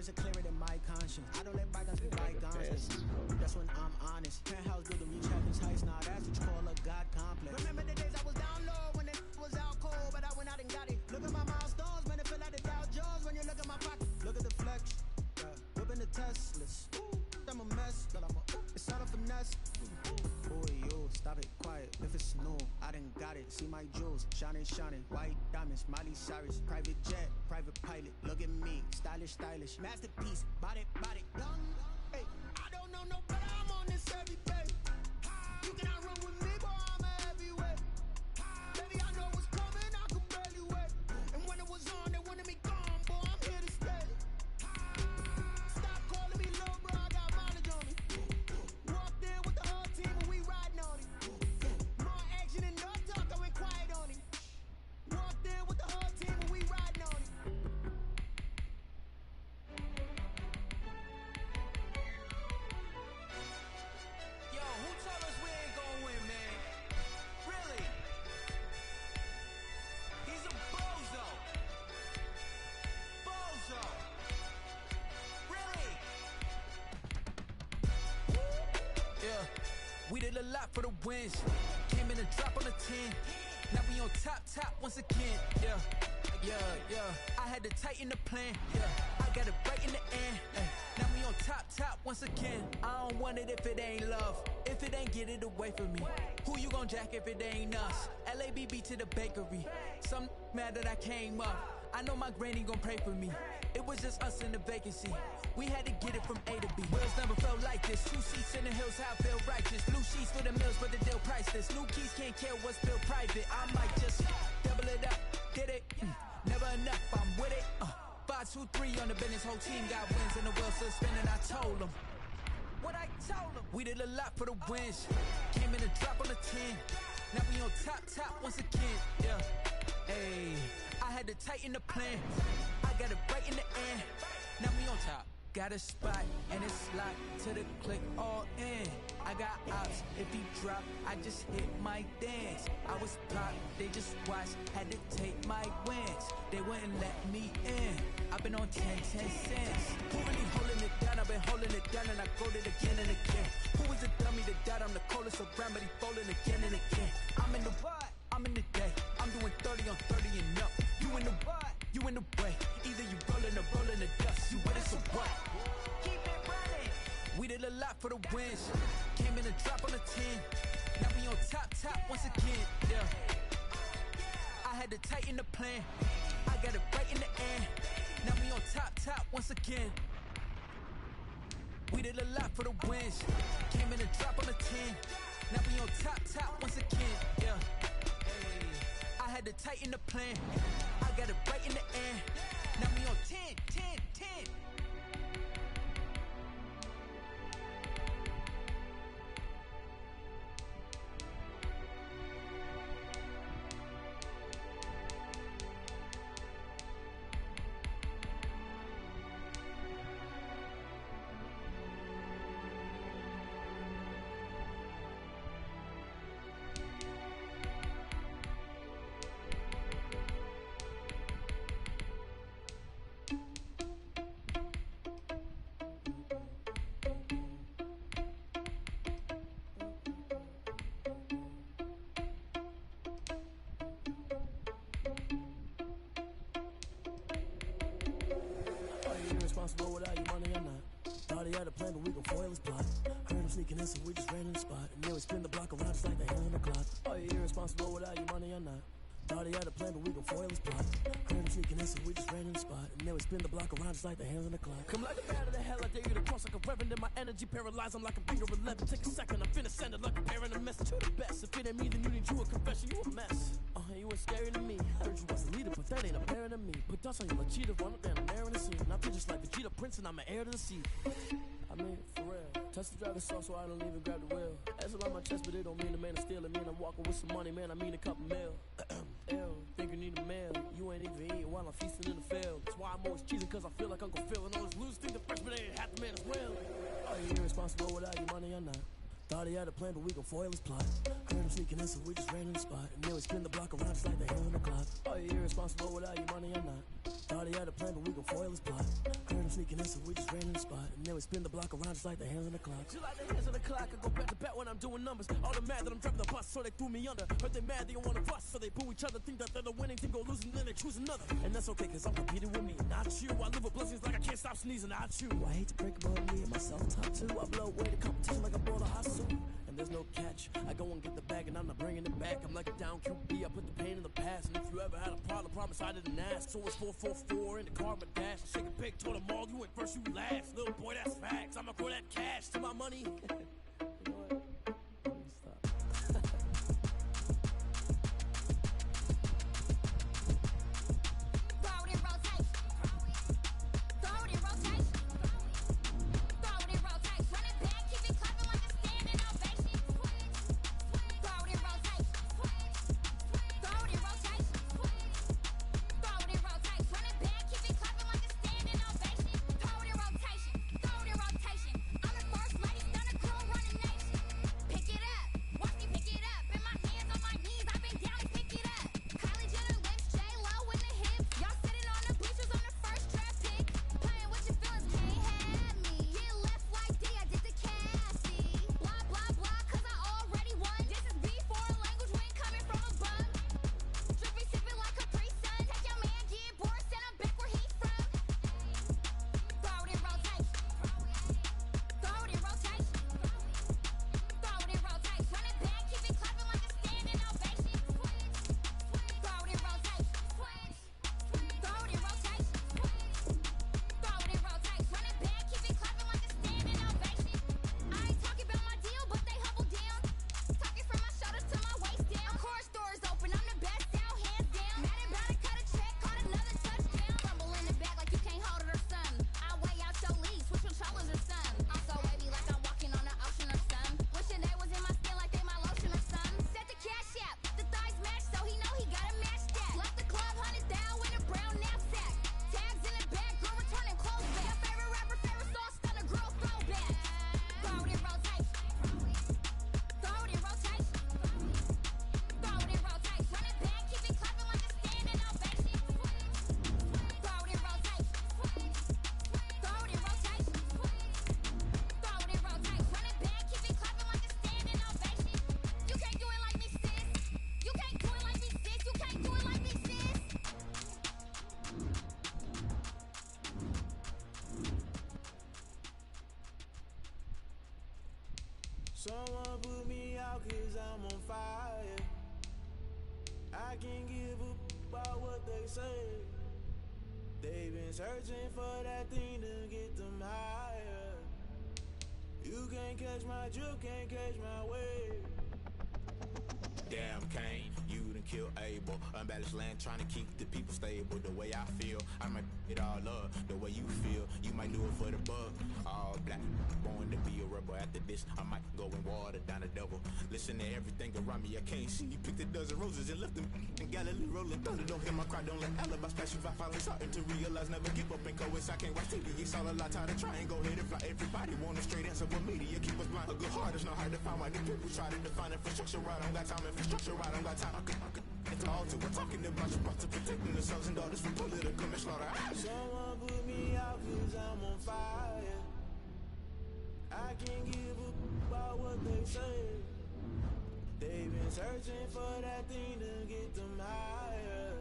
H: promise to clear it in my conscience. I don't let bygones be bygones. That's when I'm honest. Penthouse building, reach heaven's heights. Now that's what you call a God complex. Remember the days I was down low when it was out cold, but I went out and got it. Look at my milestones, man, it feel like the Dow Jones when you look at my pocket. Look at the flex, whipping the Teslas. I'm a mess, but it's not a finesse. Boy, yo, stop it, quiet. If it's new, I done got it. See my jewels, shining, shining. White diamonds, Miley Cyrus. Private jet, private pilot. Look at me, stylish, stylish. Masterpiece, body, body. Young, hey, I don't know no better. I'm on this every day. You cannot run with me, boy, I'm a heavyweight. Baby, I know what's coming, I can barely wait. And when it was on, they wanted me gone, boy, I'm here to stay. Stop calling me little bro, I got mileage on me. Walked in with the whole team and we riding on it. More action and no talk, I went quiet on it. Walked in with the whole team and we riding on it. Yo, who told us we ain't gonna win, man? Really? He's a bozo. Bozo. Really? Yeah, we did a lot for the wins. Came in and drop on the 10. Now we on top once again. Yeah. I had to tighten the plan. Yeah, I got it right in the end. Now we on top once again. I don't want it if it ain't love. If it ain't, get it away from me. Who you gon' jack if it ain't us? LABB to the bakery. Some mad that I came up. I know my granny gon' pray for me. It was just us in the vacancy. We had to get it from A to B. Wheels never felt like this. 2 seats in the hills, how I feel righteous. Blue sheets for the mills, but the deal priceless. New keys can't care what's built private. I might just double it up, get it. Never enough, I'm with it. 5, 2, 3 on the business. Whole team got wins and the wheels still spinning. I told them what I told them. We did a lot for the wins. Came in and drop on the 10. Now we on top once again. Yeah. Hey, I had to tighten the plan. I got it right in the end. Now we on top. Got a spot and it's locked to the click all in. I got ops, if he drop, I just hit my dance. I was pop, they just watched, had to take my wins. They wouldn't let me in. I've been on 10 cents. Who really holding it down? I've been holding it down and I go it again and again. Who is a dummy that died? I'm the coldest around, but he folding again and again. I'm in the what? I'm in the day. I'm doing 30 on 30 and up. You in the what? You in the way. Either you rolling or rolling the dust. You with us or what? Keep it running. We did a lot for the wins. Came in and drop on the 10. Now we on top once again. Yeah. I had to tighten the plan. I got it right in the end. Now we on top once again. We did a lot for the wins. Came in and drop on the 10. Now we on top once again. Yeah. I had to tighten the plan. I got it right in the end. Now we on 10.
B: Responsible without your money or not. Thought he had a plan, but we gon' foil his plot. Heard him sneaking in, so we just ran in the spot. And then we spin the block around just like the hand on the clock. Are you irresponsible without your money or not? Thought he had a plan, but we gon' foil his plot. Heard him sneaking in, so we just ran in the spot. And then we spin the block around just like the hands on the clock. Come like a bat of the hell, I dare you to cross like a reverend. And my energy paralyzed, I'm like a finger 11. Take a second, I'm finna send it like a parent a message. You the best, if it ain't me, then you need you a confession. You a mess. You ain't scary to me. Heard you was a leader, but that ain't apparent to me. Put dust on you like cheetah, run up down the air in the scene. I feel just like Vegeta Prince, and I'm an heir to the sea. I mean, for real. Touch the driver's sauce, so I don't even grab the wheel. That's on my chest, but it don't mean the man is stealing. Mean I'm walking with some money, man. I mean a couple mil. Ew, think you need a meal. You ain't even eating while I'm feasting in the field. That's why I'm always cheesing, cause I feel like Uncle Phil. And all those losers think the freshman ain't half the man as well. Are you irresponsible without your money or not? Thought he had a plan, but we gon' foil his plot. Heard him sneaking in, so we just ran in the spot. And then we spin the block around just like the hand on the clock. Are you irresponsible without your money or not? Thought he had a plan, but we gon' foil his plot. Heard him sneaking
N: weekend, so we just ran in the spot. And then we spin the block around just like the hands on the clock. Just like the hands on the clock, I go back to back when I'm doing numbers. All the mad that I'm driving the bus, so they threw me under. Heard they mad, they don't wanna bust, so they boo each other. Think that they're the winning team, go losing, then they choose another. And that's okay, cause I'm competing with me, not you. I live with blessings like I can't stop sneezing, not you. I hate to break it, but me and myself top two. I blow away the competition like a ball of hot soup. And there's no catch, I go and get the bag and I'm not bringing it back. I'm like a down QB, I put the pain in the past. And if you ever had a problem, promise I didn't ask. So it's 444 in the car, my dash. Shake a pig, told them all, you went first, you last. Little boy, that's facts, I'ma throw that cash to my money.
B: Someone put me out cause I'm on fire. I can't give a about what they say. They've been searching for that thing to get them higher. You can't catch my drift, can't catch my wave.
D: Damn Kane, you done killed Abel. Unbalanced land trying to keep the people stable. The way I feel, I might it all up. The way you feel, you might do it for the bug. All black, born to be a rebel. After this, I might go and water down the double. Listen to everything around me, I can't see. Picked a dozen roses and left them in Galilee rolling thunder. Don't hear my cry, don't let alibis pass you by. Finally starting to realize, never give up and coincide. I can't watch TV, it's all a lot. Time to try and go ahead and fly. Everybody want a straight answer, but media keep us blind. A good heart is not hard to find. Why the people try to define infrastructure right? I don't got time. Infrastructure right, I don't got time. It's all to we're talking about you, about to protecting the sons and daughters from political and slaughter.
B: Someone put me out cause I'm on fire. I can't give a about what they say. They've been searching for that thing to get them higher.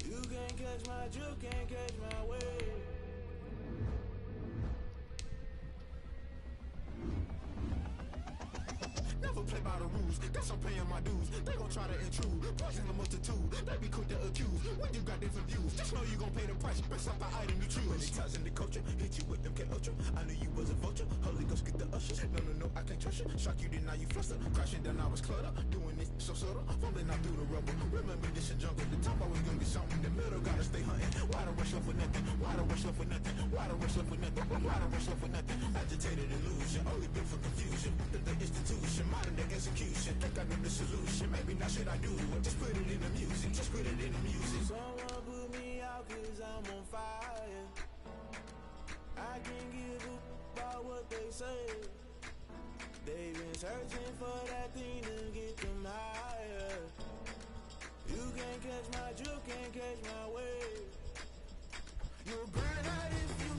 B: You can't catch my drift, can't catch my wave.
D: Never play by the rules, guess I'm paying my dues. They gon' try to intrude, poison the multitude. They be quick to accuse, when you got different views. Just know you gon' pay the price, based off the item you choose. When they ties in the culture, hit you with MK Ultra. I knew you was a vulture, Holy Ghost get the ushers. No, I can't trust you. Shock you, then now you fluster. Crashing down, I was cluttered. Doing this so subtle, fumbling out through the rubble. Remember this a jungle, the top always gonna be something. The middle gotta stay hunting. Why the rush left with nothing? Why the rush left with nothing? Why the rush left with nothing? Why the rush left with nothing? Agitated illusion, only built for confusion. The institution, modern day execution. Think I know the solution. Maybe not should I do it? Just put it in the music. Just put it in the music.
B: Someone put me out cause I'm on fire. I can't give a about what they say. They've been searching for that thing to get them higher. You can't catch my drift, can't catch my wave.
D: You'll burn out if you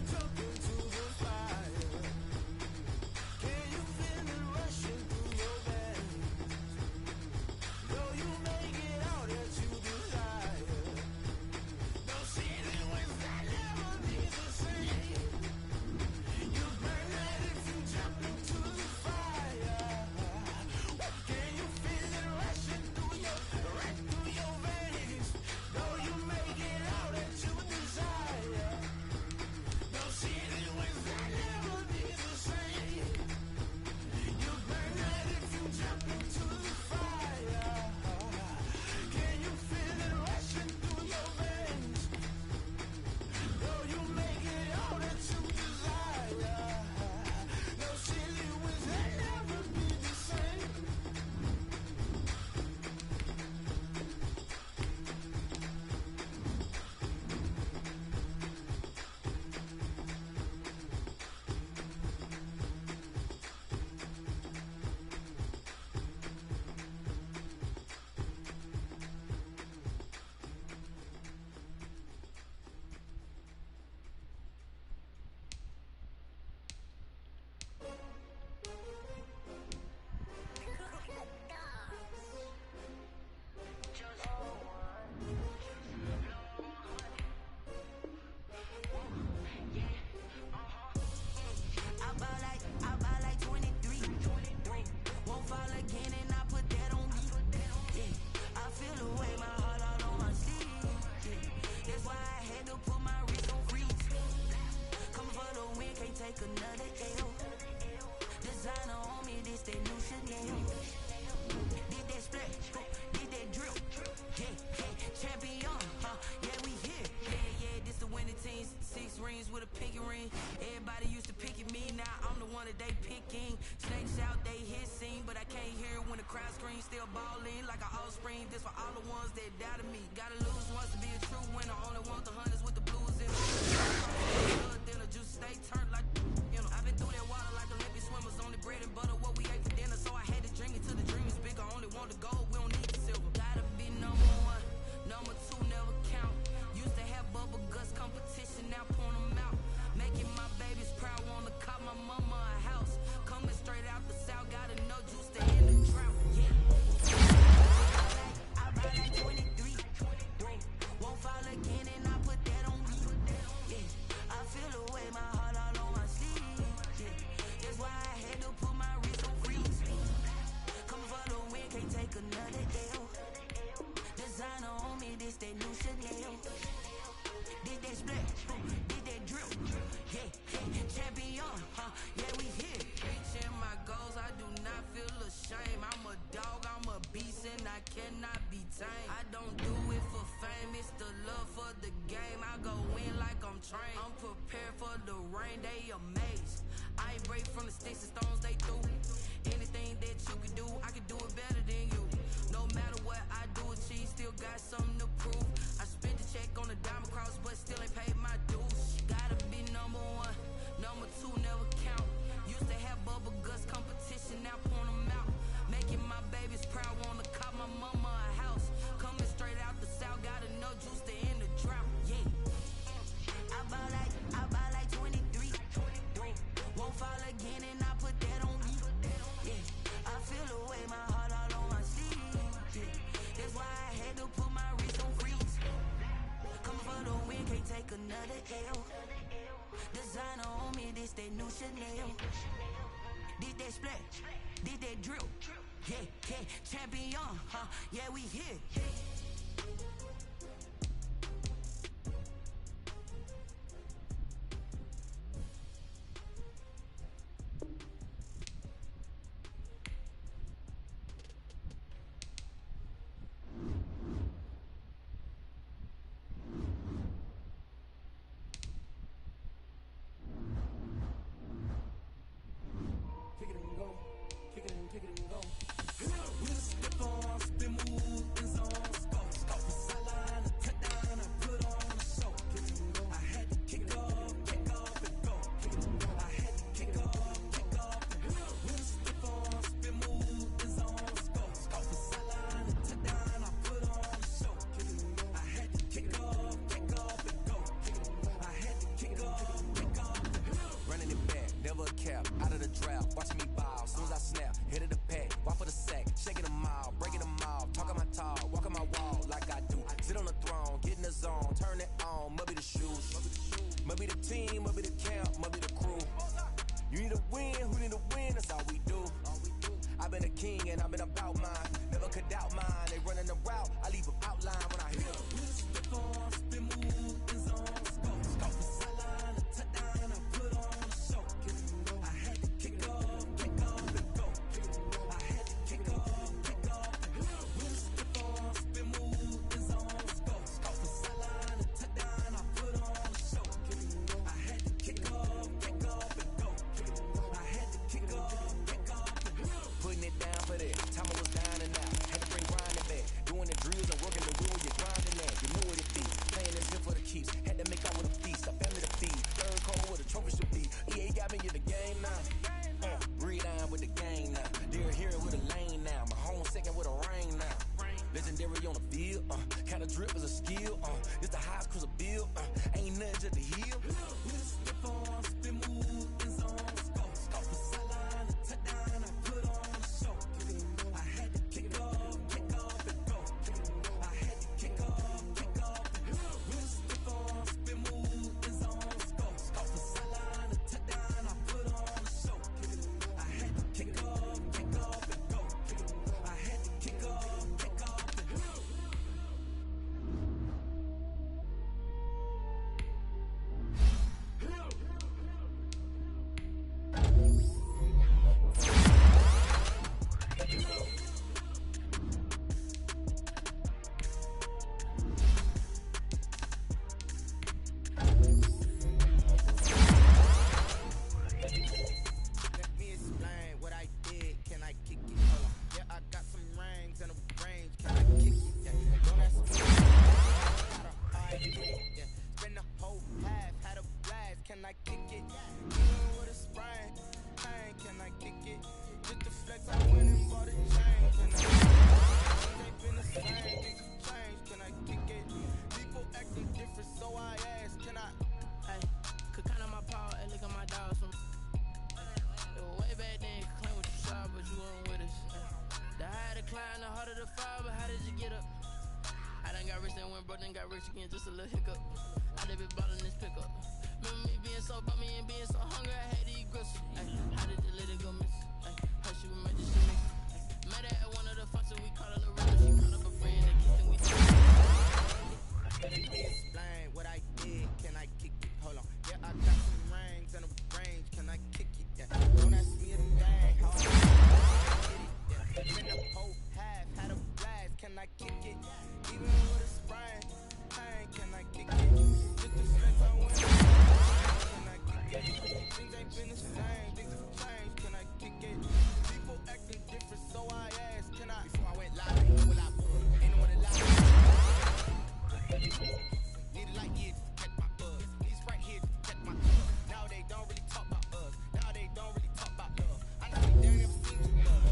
C: for all the ones that doubted me. Gotta lose once to be a true winner. Only want the hunters with the blues in them. Then the juice stay turned like, you know. I've been through that water like Olympic swimmers. Only bread and butter, what we ate for dinner. So I had to dream it till the dream is bigger. Only want the gold, we don't need the silver. Gotta be number one, number two never count. Used to have bubble guts competition, now point them out. Making my babies proud, wanna cop my mama a house. Coming straight out the south, gotta know juice to end the drought. Yeah. I buy like 23. Won't fall again and I put that on me. Yeah. I feel the way, my heart all on my sleeve. Yeah. That's why I had to put my wrist on freeze. Come for the win, can't take another L. Designer on me, this that new Chanel. Did that splash, did that drill. Yeah, yeah, champion, yeah, we here. Reaching my goals, I do not feel ashamed. I'm a dog, I'm a beast, and I cannot be tamed. I don't do it for fame, it's the love for the game. I go in like I'm trained. I'm prepared for the rain, they amazed. I ain't break from the sticks and stones they threw. Anything that you can do, I can do it better than you. No matter what I do, achieve, still got something to prove. I spent the check on the diamond cross, but still ain't paid my dues. Gotta be number one, number two never count. Used to have bubble guts competition, now point them out. Making my babies proud, wanna cop my mama a house. Coming straight out the south, gotta know juice to end the drought. Yeah. I buy like 23. Won't fall again and I put that on me. Yeah. I feel the way, my heart all on my sleeve. Yeah. That's why I had to put my wrist on freeze. Come for the win, can't take another L. Designer on me, this that new Chanel. Did that splash, did that drill. Yeah, yeah, champion, yeah, we here.
N: again, got rich again, just a little hiccup. I did be ballin' this pickup. Remember me being so bummy and being so hungry, I had to eat gristle. Ay, how did the lady go miss? Ay, how she would make this shit miss? Met her at one of the functions, we called her Loretta. She called up a friend, they kissed and we
O: Let me explain what I did. Can I kick it? Hold on. Yeah, I got some rings and a range. Can I kick it? Yeah. Don't ask me a thing. How I did it? Yeah. Been the whole half, had a blast. Can I kick it? Even with a sprain, pain. Can I kick it? Just the flex I went. Can I kick it? Things ain't been the same. Things have changed. Can I kick it? People acting different, so I asked. Can I? Before I went live, ain't no one live. Ain't no one alive. Need a light here to catch my buzz. These right here to catch my buzz. Now they don't really talk about us. Now they don't really talk about love. I know they never seen you love.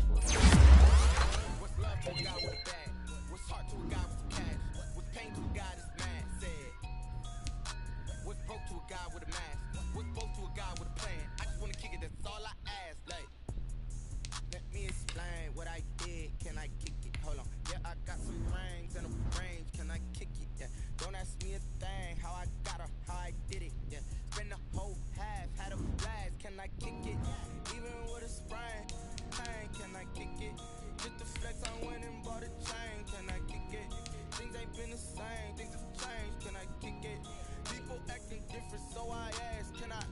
O: What's love to a guy with a bag? What's heart to a guy with some cash? What's pain to a guy that's mad? Said. What's broke to a guy with a mask? What's broke to a guy with a plan? I just wanna kick it, that's all I ask. Like, let me explain what I did. Can I kick it? Hold on. Yeah, I got some rings and a range. Can I kick it? Yeah. Don't ask me a thing. How I got her, how I did it. Yeah. Spend the whole half, had a blast. Can I kick it? Even with a sprain, pain. Can I kick it? Just the flex, I went and bought a chain. Can I kick it? Things ain't been the same. Things have changed. Can I kick it? People acting different, so I ask. Can I?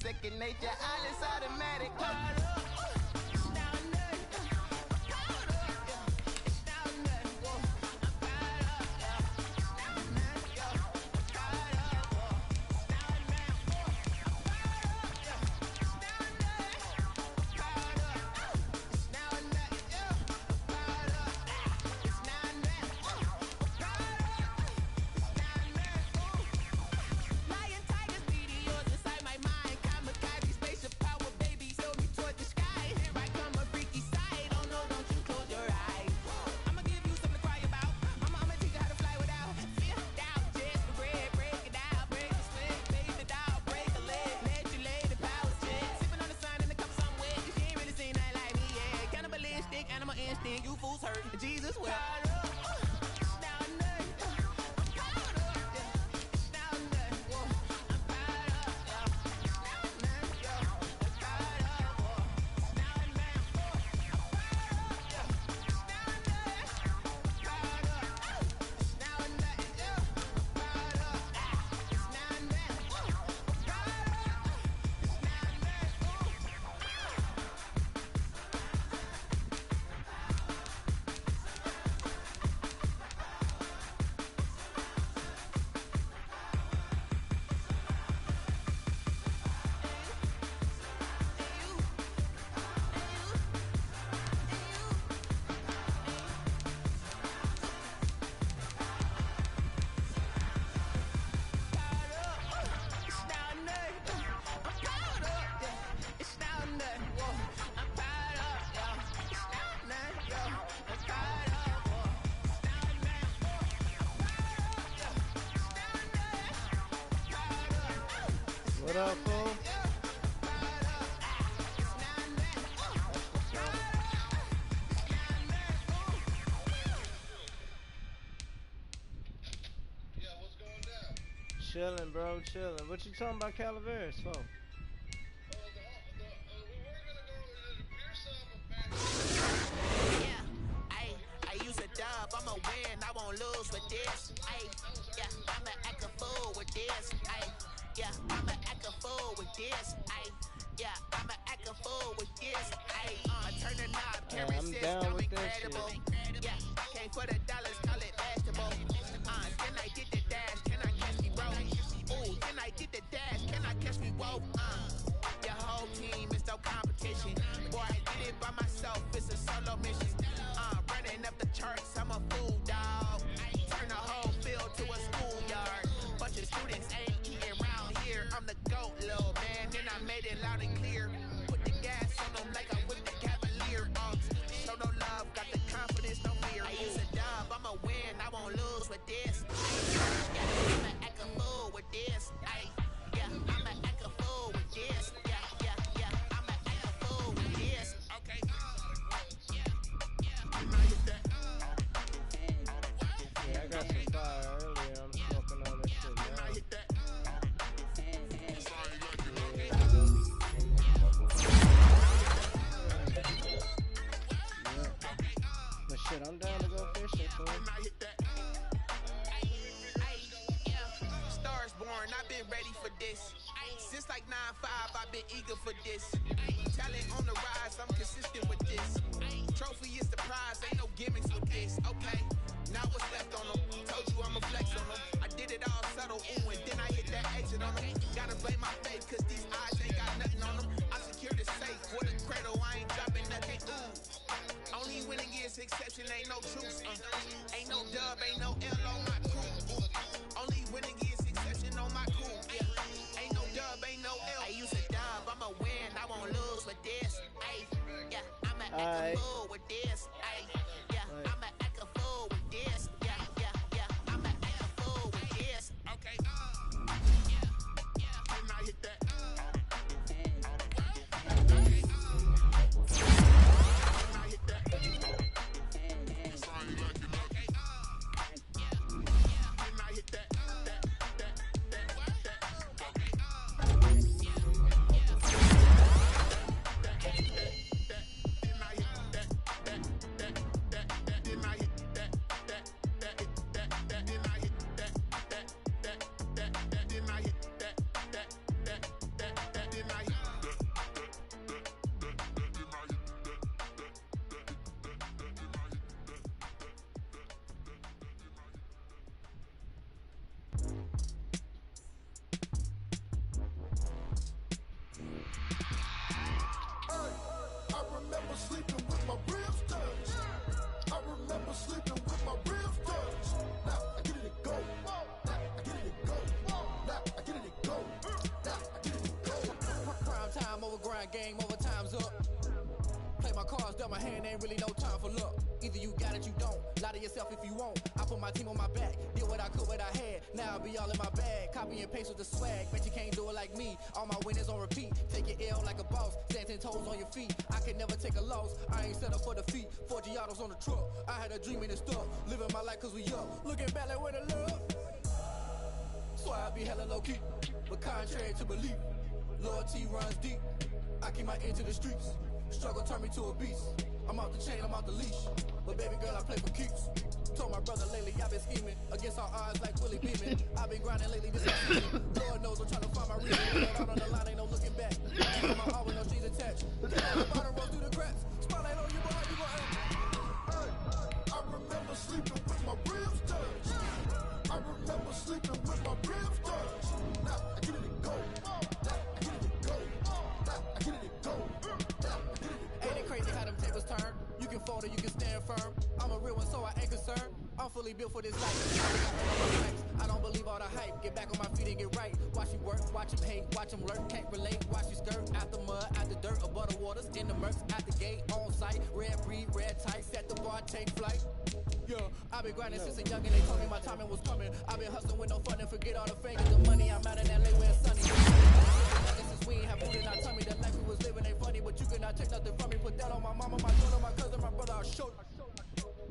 O: Second nature, all is automatic. You fools hurt. Jesus will.
E: What up, fool? Chilling, bro, chilling. What you talking about Calaveras for?
O: I use a dub, I'ma win, I won't lose with this. I'ma act a fool with this. I'ma act a fool with this. I'ma act a fool with this. I turn the knob, carry
E: I'm down with that shit.
O: Came for the dollars, call it vegetable. Can I get the dash? Can I catch me, bro? Ooh, can I get the dash? Can I catch me, whoa? Your whole team is no competition. Boy, I did it by myself, it's a solo mission. Running up the charts, I'm a fool, dog. Turn the whole field to a schoolyard. Bunch of students ain't eating around here. I'm the GOAT, little man, and I made it loud and clear. Put the gas on them like I whipped the Cavalier. Show no love, got the confidence, no fear. I use a dub, I'ma win, I won't lose with this. I'ma act a fool with this. I'ma act a fool with this. I'ma act a fool with this. Okay.
E: Yeah, I got some fire earlier. I'm smoking on this shit now. But shit, I'm down to go fishing, fool.
O: Stars born, I've been ready for this. Since like 9-5, I've been eager for this. Talent on the rise, I'm consistent with this. Trophy is the prize, ain't no gimmicks with this. Okay, now what's left on them? Told you I'ma flex on them. I did it all subtle, ooh, and then I hit that exit on them. Gotta blame my faith, cause these eyes ain't got nothing on them. I secured the safe, with a cradle, I ain't dropping nothing, ooh. Only winning is exception, ain't no truce. Ain't no dub, ain't no L on my crew. Only winning is exception on my crew. Ain't no dub, ain't no L. I use a dub, I'ma win, I won't lose with this. I'ma act a fool with this. I'ma act a fool with this. I'ma act a fool with this. Okay. Can I hit that?
D: Sleeping with my ribs touched. I remember sleeping with my ribs touched. Now I get it to go. Now I get it to go. Now I get it to go. Now I get it to go.
H: Prime time over grind game, over time's up. Play my cards, dealt my hand, ain't really no time for luck. Either you got it, you don't. Lie to yourself if you won't. I put my team on my back, did what I could, what I had. Now I'll be all in my bag, copy and paste with the swag. Bet you can't do it like me. All my winners on repeat. Take your L like a boss, stand 10 toes on your feet. I can never take a loss. I ain't set up for defeat. 4 Giottos on the truck. I had a dream and it's stuck. Living my life cause we up. Looking back like where the love. So I be hella low key, but contrary to belief, loyalty runs deep. I keep my ear to the streets. Struggle turned me to a beast. I'm out the chain, I'm out the leash. But baby girl, I play for keeps. Told my brother lately, I've been scheming against all odds like Willie Beeman. I've been grinding lately, this is season. Lord knows I'm trying to find my reason. But out on the line, ain't no looking back. I'm my heart with no strings attached. Get on the bottom, roll through the cracks. Spotlight on you, boy, how you gon' act?
D: I remember sleeping with my ribs touched. I remember sleeping with my ribs touched. Now I get it to go. Now I get it to go. Now I get it to go. Now I get it to go.
H: Ain't it crazy how them tables turn? You can fold or you can stand firm. I'm a real one, so I ain't concerned. I'm fully built for this life. I don't believe all the hype. Get back on my feet and get right. Watch you work, watch him hate, watch him lurk. Can't relate, watch you skirt. Out the mud, out the dirt, above the waters, in the murks, out the gate, on site. Red breed, red tight, set the bar, take flight. Yeah, I've been grinding since a youngin'. They told me my timing was coming. I've been hustling with no fun and forget all the fingers. The money I'm out in LA where it's sunny. Since we ain't have food in our tummy, the life we was living ain't funny, but you cannot take nothing from me. Put that on my mama, my daughter, my cousin, my brother. I'll show you.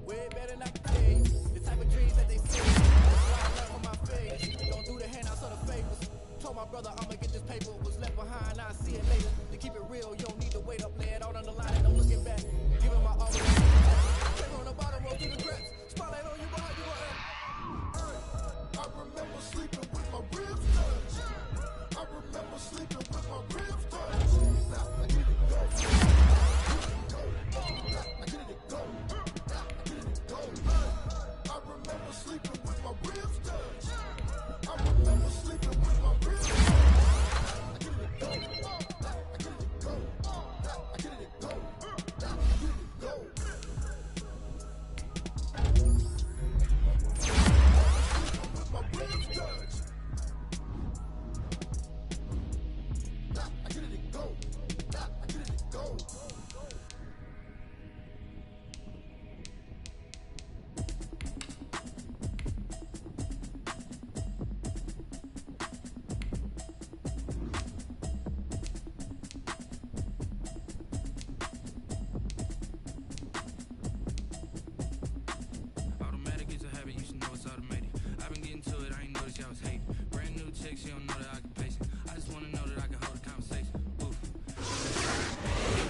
H: Way better than I can tell you. The type of dreams that they say. That's why I love on my face. Don't do the hand out, so the paper was left behind, I'll see it later. To keep it real, you don't need to wait up, lay it out on the line, and I'm looking back. Giving my all. Take on the bottom, roll through the cracks. Spotlight on you, behind you,
D: I remember sleeping with my ribs touched. I remember sleeping with my ribs touched. I get it go. I get it go. I get it go. I remember sleeping with my ribs touched. I remember sleeping with my ribs touched. I get it go. I get it go. I get it go. I get it go. My ribs touched. I get it go. I get it go.
P: Automatic is a habit, you should know it's automated. I've been getting to it, I ain't noticed y'all was hating. Brand new chick, she don't know the occupation. I just wanna know that I can hold a conversation. Oof.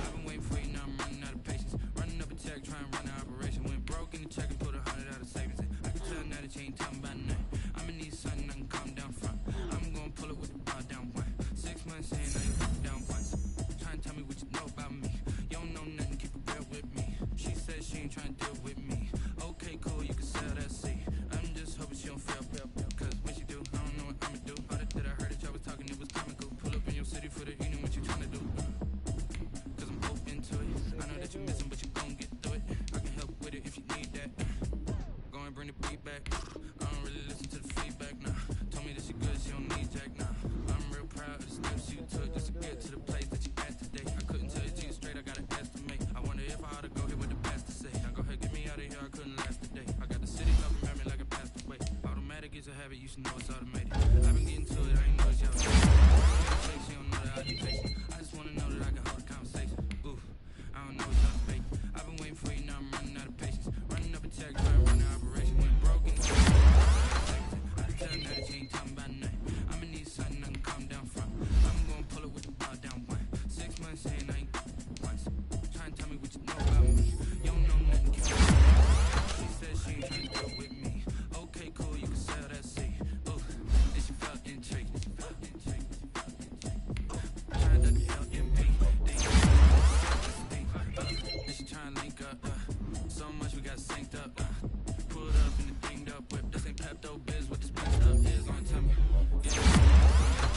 P: I've been waiting for you, now I'm running out of patience. Running up a check, trying to run an operation. Went broke in the check and put 100 out of savings in. I can tell now that you ain't talking about nothing. I'ma need something I can calm down from. I'm gonna pull it with the bar down one. 6 months in, I ain't put down once. Trying to tell me what you know about me. You don't know nothing, keep it real with me. She said she ain't trying to deal with me. Okay, cool, you can sell that seat. I'm just hoping she don't fail. Cause when she do, I don't know what I'ma do. All that I heard that y'all was talking, it was comical. Pull up in your city for the evening, what you trying to do? Cause I'm open to it. I know that you're missing, but you gon' get through it. I can help with it if you need that. Go and bring the beat back. I don't really listen to the feedback now. Told me that she good, she don't need Jack now. I'm real proud of the steps you took just to get to the place that you at today. I couldn't tell it to you straight, I gotta estimate. I wonder if I ought to go here with the pastor say. Now go ahead, get me out of here, I couldn't last a day. I got the city up and me like I passed away. Automatic is a habit, you should know it's automated. I've been getting to it, I ain't noticed y'all. She don't know the occupation. I just wanna know that I can hold a conversation. Oof, I don't know what y'all debate. I've been waiting for you, now I'm running out of patience. Running up a check, trying to run an operation. Went broke in the check. I can tell now that you ain't talking about nothing. I'ma need something I can calm down from. I'm gonna pull it with the bar down one. 6 months in, I ain't once. Trying to tell me what you know about me. You don't know nothing, keep it real. She said she ain't trying to deal with me. Okay, cool, you can sell that seat. Ooh, and she felt intrigued. Trying to the LMP. And she trying to link up. So much we got synced up. Pulled up in the dinged up whip. This ain't Pepto Biz, what this big stuff is. On tell me. Yeah.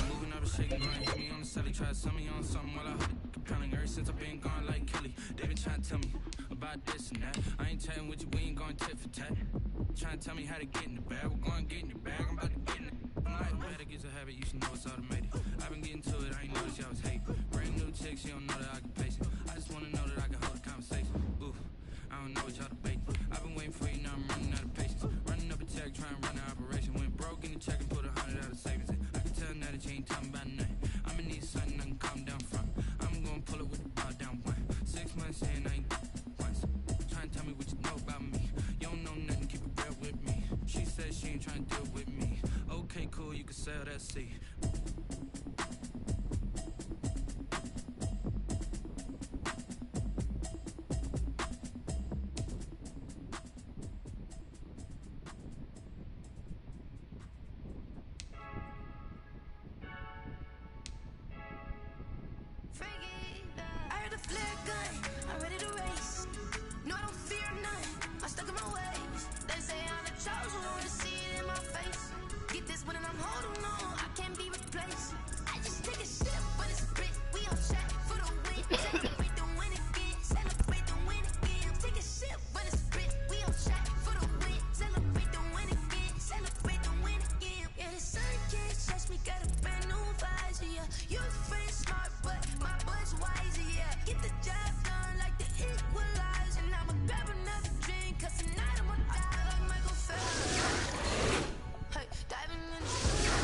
P: Moving up and shaking, going hit me on the celly. Try to sell me on something while I hold it compelling. Ever since I've been gone like Kelly. They been trying to tell me about this and that. I ain't chatting with you, we ain't going tit for tat. Trying to tell me how to get in the bag. We're going to get in your bag, I'm about to get in it. Automatic is a habit, you should know it's automated. I've been getting to it, I ain't noticed y'all was hate. Brand new chick, she don't know the occupation. I just wanna know that I can hold a conversation. Oof, I don't know what y'all debate. I've been waiting for you, now I'm running out of patience. Running up a check, trying to run an operation. Went broke in the check and put 100 out of savings in. I can tell now that you ain't talking about nothing. I'ma need something I can calm down from. I'm gonna pull it with the bar down one. 6 months in, I ain't once. Trying to tell me what you know about me. You don't know nothing, keep it real with me. She said she ain't trying to deal with me. Okay, cool, you can sell that seat.
C: I heard the flare gun, I'm ready to race. No, I don't fear none, I'm stuck in my ways. They say I'm the chosen one, to see it in my face. Get this one and I'm holding on, I can't be replaced. I just take a sip, but it's split, we on track for the win. Celebrate the win again, celebrate the win again. Take a sip, but it's split, we on track for the win. Celebrate the win again, celebrate the win again. Yeah, the sun can't touch me, got a brand new visor, yeah. You friend smart, but my bud's wiser, yeah. Get the job done like the equalizer. And I'ma grab another drink, cause tonight I'ma die like Michael Phelps. Hey, diving in.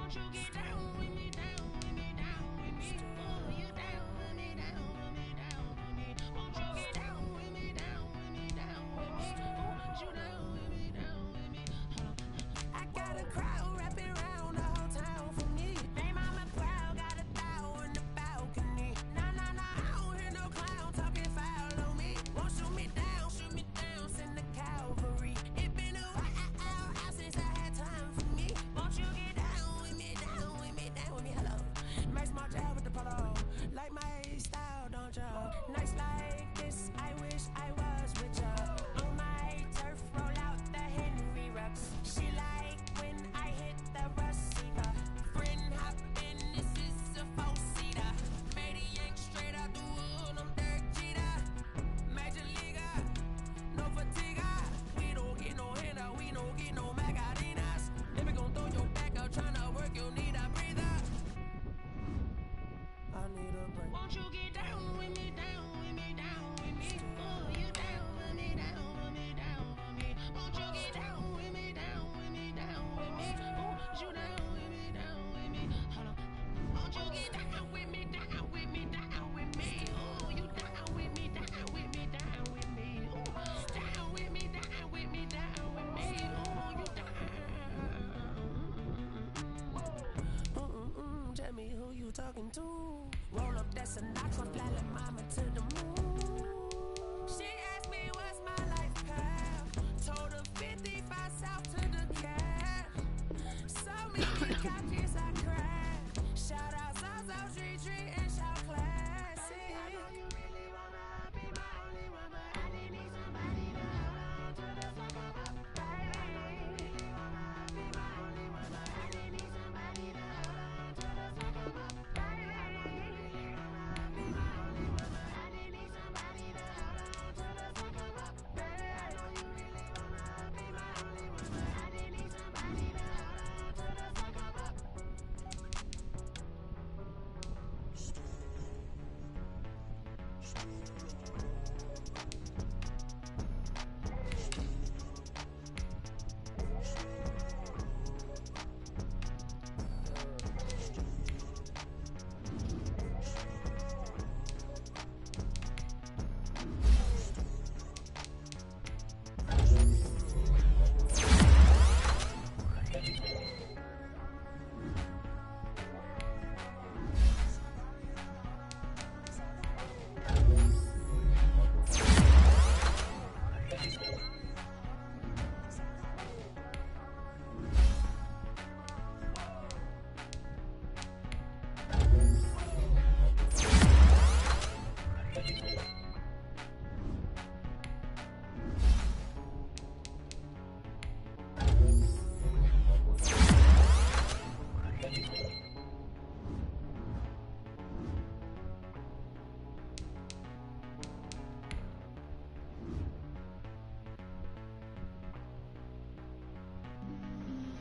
I: Won't you get down with me, down with me, down with me? Oh, you down with me, down with me, down with me? Won't you get down with me, down with me, down with me? Oh, you down with me, down with me? Hold on. I got a crowd wrapping around the whole town for me. They mama proud, got a thou in the balcony. Nah, nah, nah, I don't hear no clown talking foul on me. Won't shoot me down, send the cavalry. It been a while since I had time for me. Won't you get down with me, down with me, down with me? Hello. Max my job with the polo. Like my style, don't y'all? Nights like this, I wish I was with y'all. On my turf, roll out the Henry Rux. She like when I hit the receiver. Friend hop in, this is a four-seater. Maniac straight out the wood, I'm Derek Jeter. Major leaguer, no fatigue. We don't get no handout, we don't get no Macarinas. Never gon' throw your back out, tryna work, you need a breather. I need a break. Won't you get down with me, down with me, down with me? Oh, you down with me, down with me, down with me? Won't you get down with me, down with me, down with me? Oh, you down with me, down with me? Hold on. Won't you get down with me, down with me, down with me? Oh, you down with me, down with me, down with me? Oh, down with me, down with me, down with me? Oh, you down. Tell me who you talking to. Roll up that Sinatra, fly like mama to the moon. She asked me what's my life path. Told her 55 south to the cat. So many couches I cried. Shout out South Street and shout classic. I know you really wanna be my only one, but I didn't need somebody to hold on to the sucker up, baby. I know you really wanna be my only one, but I didn't need somebody to hold on to the sucker up, baby. I know you really wanna be my only one, but I didn't need somebody to hold on to the sucker up, baby. I know you really wanna be my only one, but I didn't need somebody to hold on to the sucker up.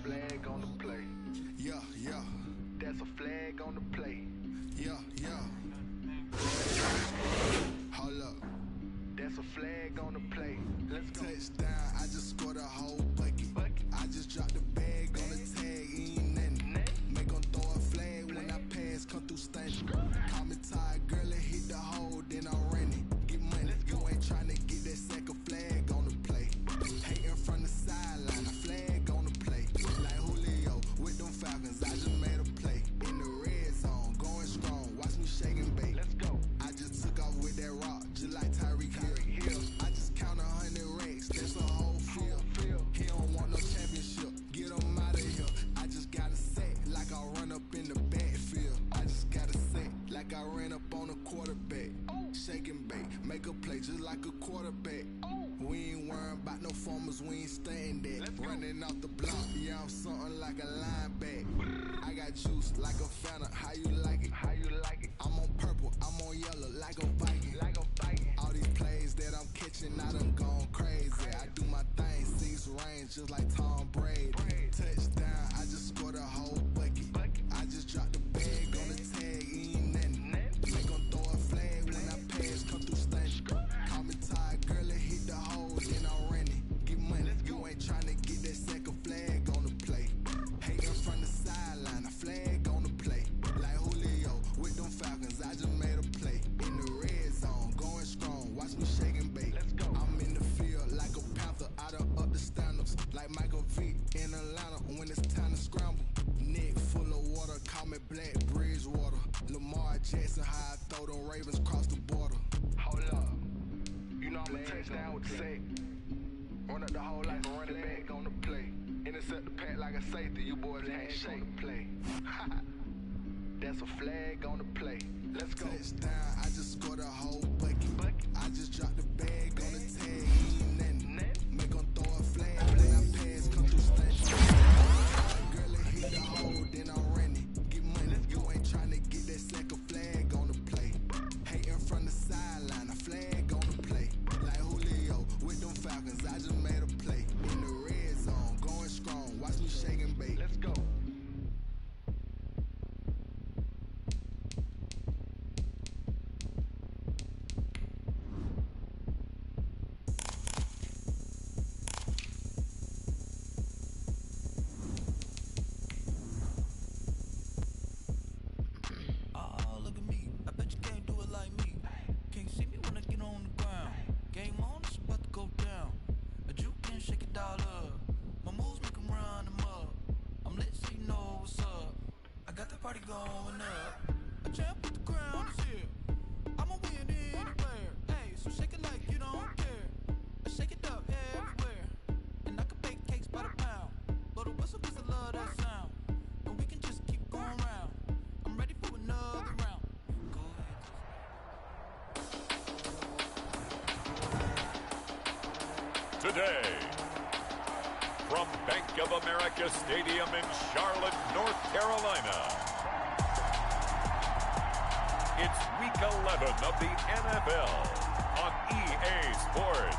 J: Flag on the play.
D: Yeah, yeah.
J: That's a flag on the play.
D: Yeah, yeah. Hold up.
J: That's a flag on the play. Let's go.
D: Touchdown, I just scored a whole bucket. I just dropped the bag on the tag, ain't nothing. Make 'em throw a flag when I pass, come through stunning. Call me tired, girl, and hit the hole, then I'm running. Get money, you ain't tryna get that second flag on the play. Hating from the sideline, a flag on the play. Like Julio with them Falcons, I just made a play. In the red zone, going strong, watch me shake and bake.
J: Let's go.
D: I just took off with that rock, just like Tyreek Hill. I just count 100 racks, that's a whole field. He don't want no championship, get him out of here. I just got a set, like I run up in the backfield. I just got a set, like I ran up on a quarterback. Shake and bake, make a play just like a quarterback. We ain't worrying about no formers, we ain't staying there. Running off the block, yeah, I'm something like a lineback. I got juice like a Fanta, how you like it?
J: How you like it?
D: I'm on purple, I'm on yellow, like a Viking.
J: Like a Viking.
D: All these plays that I'm catching, I done gone crazy. I do my thing, 6 range, just like Tom Brady. Touchdown, I just scored a whole bucket. I just dropped the bag on the tag, ain't nothing. Make 'em throw a flag when I pass, come through stunning. Call me tired, girl, and hit the hole, then I'm running. Get money, you ain't tryna get that second flag on the play. Hating from the sideline, a flag like Michael Vick in Atlanta when it's time to scramble. Neck full of water, call me Black Bridgewater. Lamar Jackson, how I throw them Ravens cross the border.
J: Hold up. You know I'm a touchdown with the sack. Run up the whole like a running back on the play. Intercept the pack like a safety. You boys ain't shake play. That's a flag on the play. Let's go.
D: Touchdown, I just scored a whole bucket. I just dropped the bag on the tag. He ain't nothing. Make him throw a flag. Play I pass, come through station. Girl, it hit the hole, then I'm running. Get money. You ain't trying to get that second flag on the play. Hating from the sideline, a flag on the play. Like Julio with them Falcons, I just made a play. In the red zone, going strong. Watch me shake and bake.
J: Let's go.
Q: Today, from Bank of America Stadium in Charlotte, North Carolina, it's Week 11 of the NFL on EA Sports.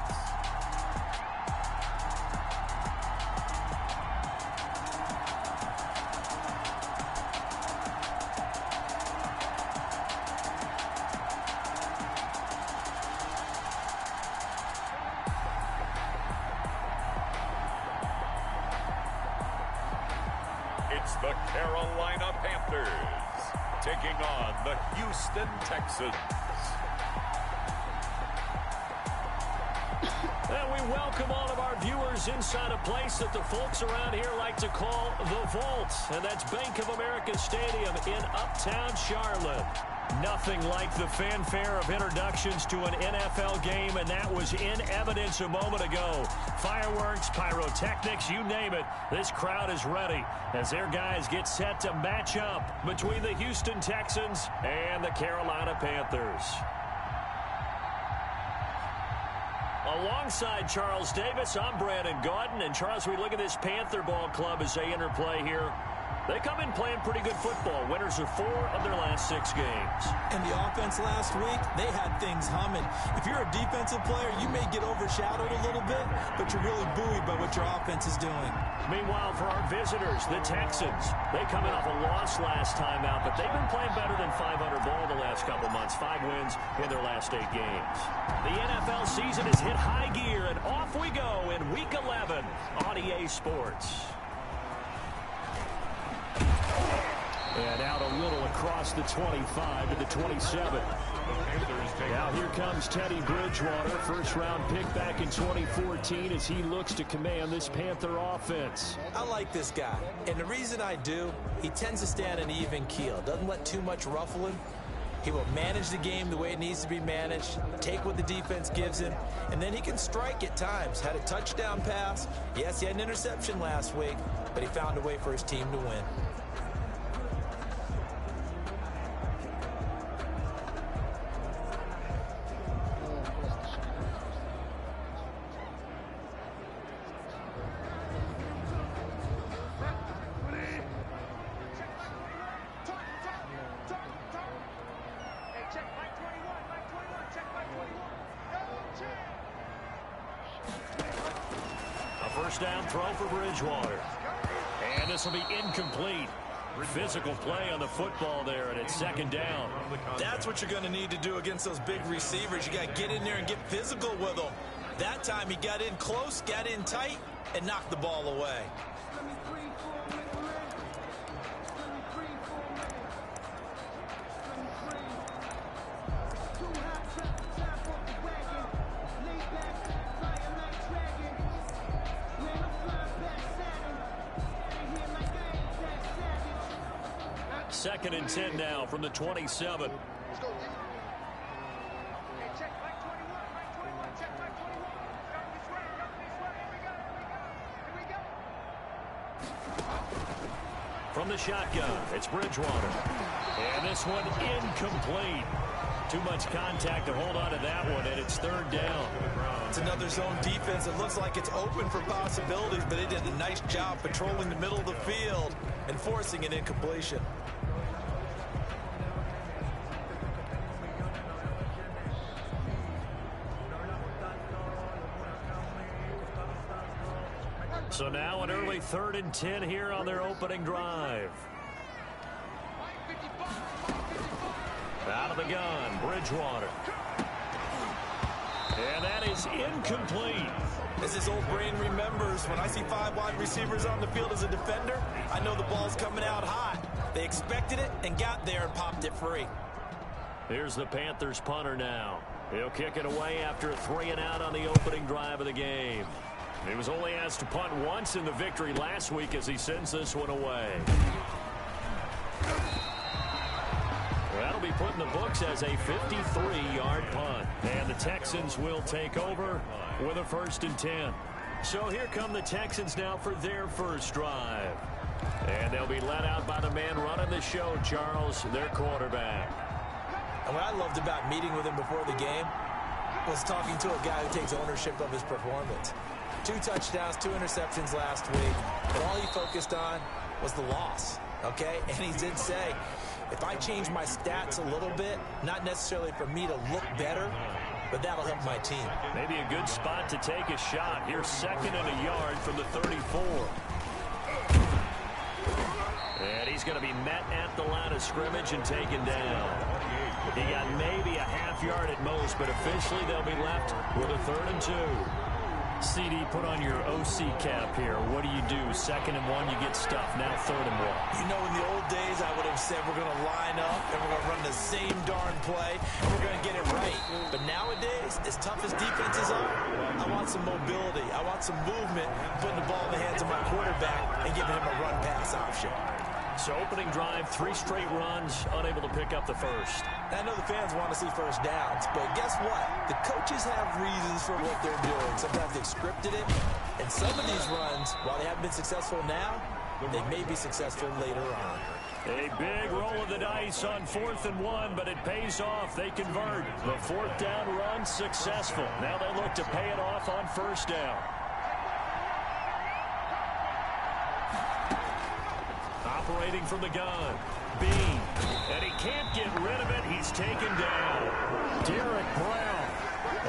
Q: It's the Carolina Panthers taking on the Houston Texans.
A: And we welcome all of our viewers inside a place that the folks around here like to call the Vault. And that's Bank of America Stadium in Uptown Charlotte. Nothing like the fanfare of introductions to an NFL game, and that was in evidence a moment ago. Fireworks, pyrotechnics, you name it. This crowd is ready as their guys get set to match up between the Houston Texans and the Carolina Panthers. Alongside Charles Davis, I'm Brandon Gaudin. And Charles, we look at this Panther ball club as they interplay here. They come in playing pretty good football. Winners of 4 of their last 6 games.
R: And the offense last week, they had things humming. If you're a defensive player, you may get overshadowed a little bit, but you're really buoyed by what your offense is doing.
A: Meanwhile, for our visitors, the Texans, they come in off a loss last time out, but they've been playing better than 500 ball the last couple months. 5 wins in their last 8 games. The NFL season has hit high gear, and off we go in Week 11 on EA Sports. And out a little across the 25 to the 27. Now here comes Teddy Bridgewater, first-round pick back in 2014 as he looks to command this Panther offense.
R: I like this guy, and the reason I do, he tends to stand an even keel, doesn't let too much ruffle him. He will manage the game the way it needs to be managed, take what the defense gives him, and then he can strike at times. Had a touchdown pass. Yes, he had an interception last week, but he found a way for his team to win.
A: First down throw for Bridgewater. And this will be incomplete. Physical play on the football there, and it's second down.
R: That's what you're going to need to do against those big receivers. You got to get in there and get physical with them. That time he got in close, got in tight, and knocked the ball away.
A: 2nd and 10 now from the 27. From the shotgun, it's Bridgewater. And this one incomplete. Too much contact to hold on to that one, and it's 3rd down.
R: It's another zone defense. It looks like it's open for possibilities, but they did a nice job patrolling the middle of the field and forcing an incompletion.
A: So now an early 3rd and 10 here on their opening drive. Out of the gun, Bridgewater. And that is incomplete.
R: As his old brain remembers, when I see 5 wide receivers on the field as a defender, I know the ball's coming out hot. They expected it and got there and popped it free.
A: Here's the Panthers punter now. He'll kick it away after a 3-and-out on the opening drive of the game. He was only asked to punt once in the victory last week as he sends this one away. That'll be put in the books as a 53-yard punt. And the Texans will take over with a 1st and 10. So here come the Texans now for their first drive. And they'll be led out by the man running the show, Charles, their quarterback.
R: And what I loved about meeting with him before the game was talking to a guy who takes ownership of his performance. 2 touchdowns, 2 interceptions last week, but all he focused on was the loss, okay? And he did say, if I change my stats a little bit, not necessarily for me to look better, but that'll help my team.
A: Maybe a good spot to take a shot. Here's 2nd and a yard from the 34. And he's going to be met at the line of scrimmage and taken down. He got maybe a half yard at most, but officially they'll be left with a 3rd and 2. CD, put on your OC cap here. What do you do? 2nd and 1, you get stuffed. Now 3rd and 1.
R: You know, in the old days, I would have said we're going to line up and we're going to run the same darn play and we're going to get it right. But nowadays, as tough as defenses are, I want some mobility. I want some movement, putting the ball in the hands of my quarterback and giving him a run-pass option.
A: So opening drive, 3 straight runs, unable to pick up the first.
R: I know the fans want to see first downs, but guess what? The coaches have reasons for what they're doing. Sometimes they've scripted it, and some of these runs, while they haven't been successful now, they may be successful later on.
A: A big roll of the dice on 4th and 1, but it pays off. They convert. The 4th down run successful. Now they look to pay it off on 1st down. Operating from the gun, Bean, and he can't get rid of it. He's taken down. Derek Brown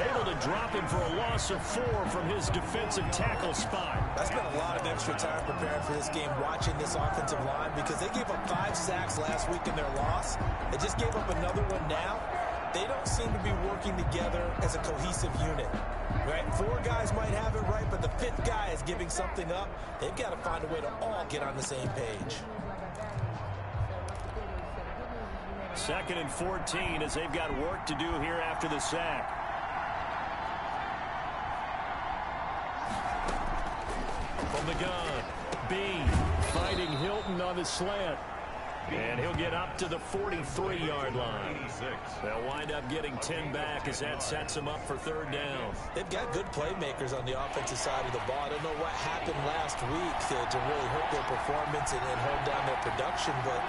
A: able to drop him for a loss of 4 from his defensive tackle spot.
R: I spent a lot of extra time preparing for this game, watching this offensive line, because they gave up 5 sacks last week in their loss. They just gave up another one now. They don't seem to be working together as a cohesive unit. Right? 4 guys might have it right, but the 5th guy is giving something up. They've got to find a way to all get on the same page.
A: 2nd and 14 as they've got work to do here after the sack. From the gun, Bean fighting Hilton on the slant. And he'll get up to the 43-yard line. They'll wind up getting 10 back as that sets them up for 3rd down.
R: They've got good playmakers on the offensive side of the ball. I don't know what happened last week to really hurt their performance and hold down their production, but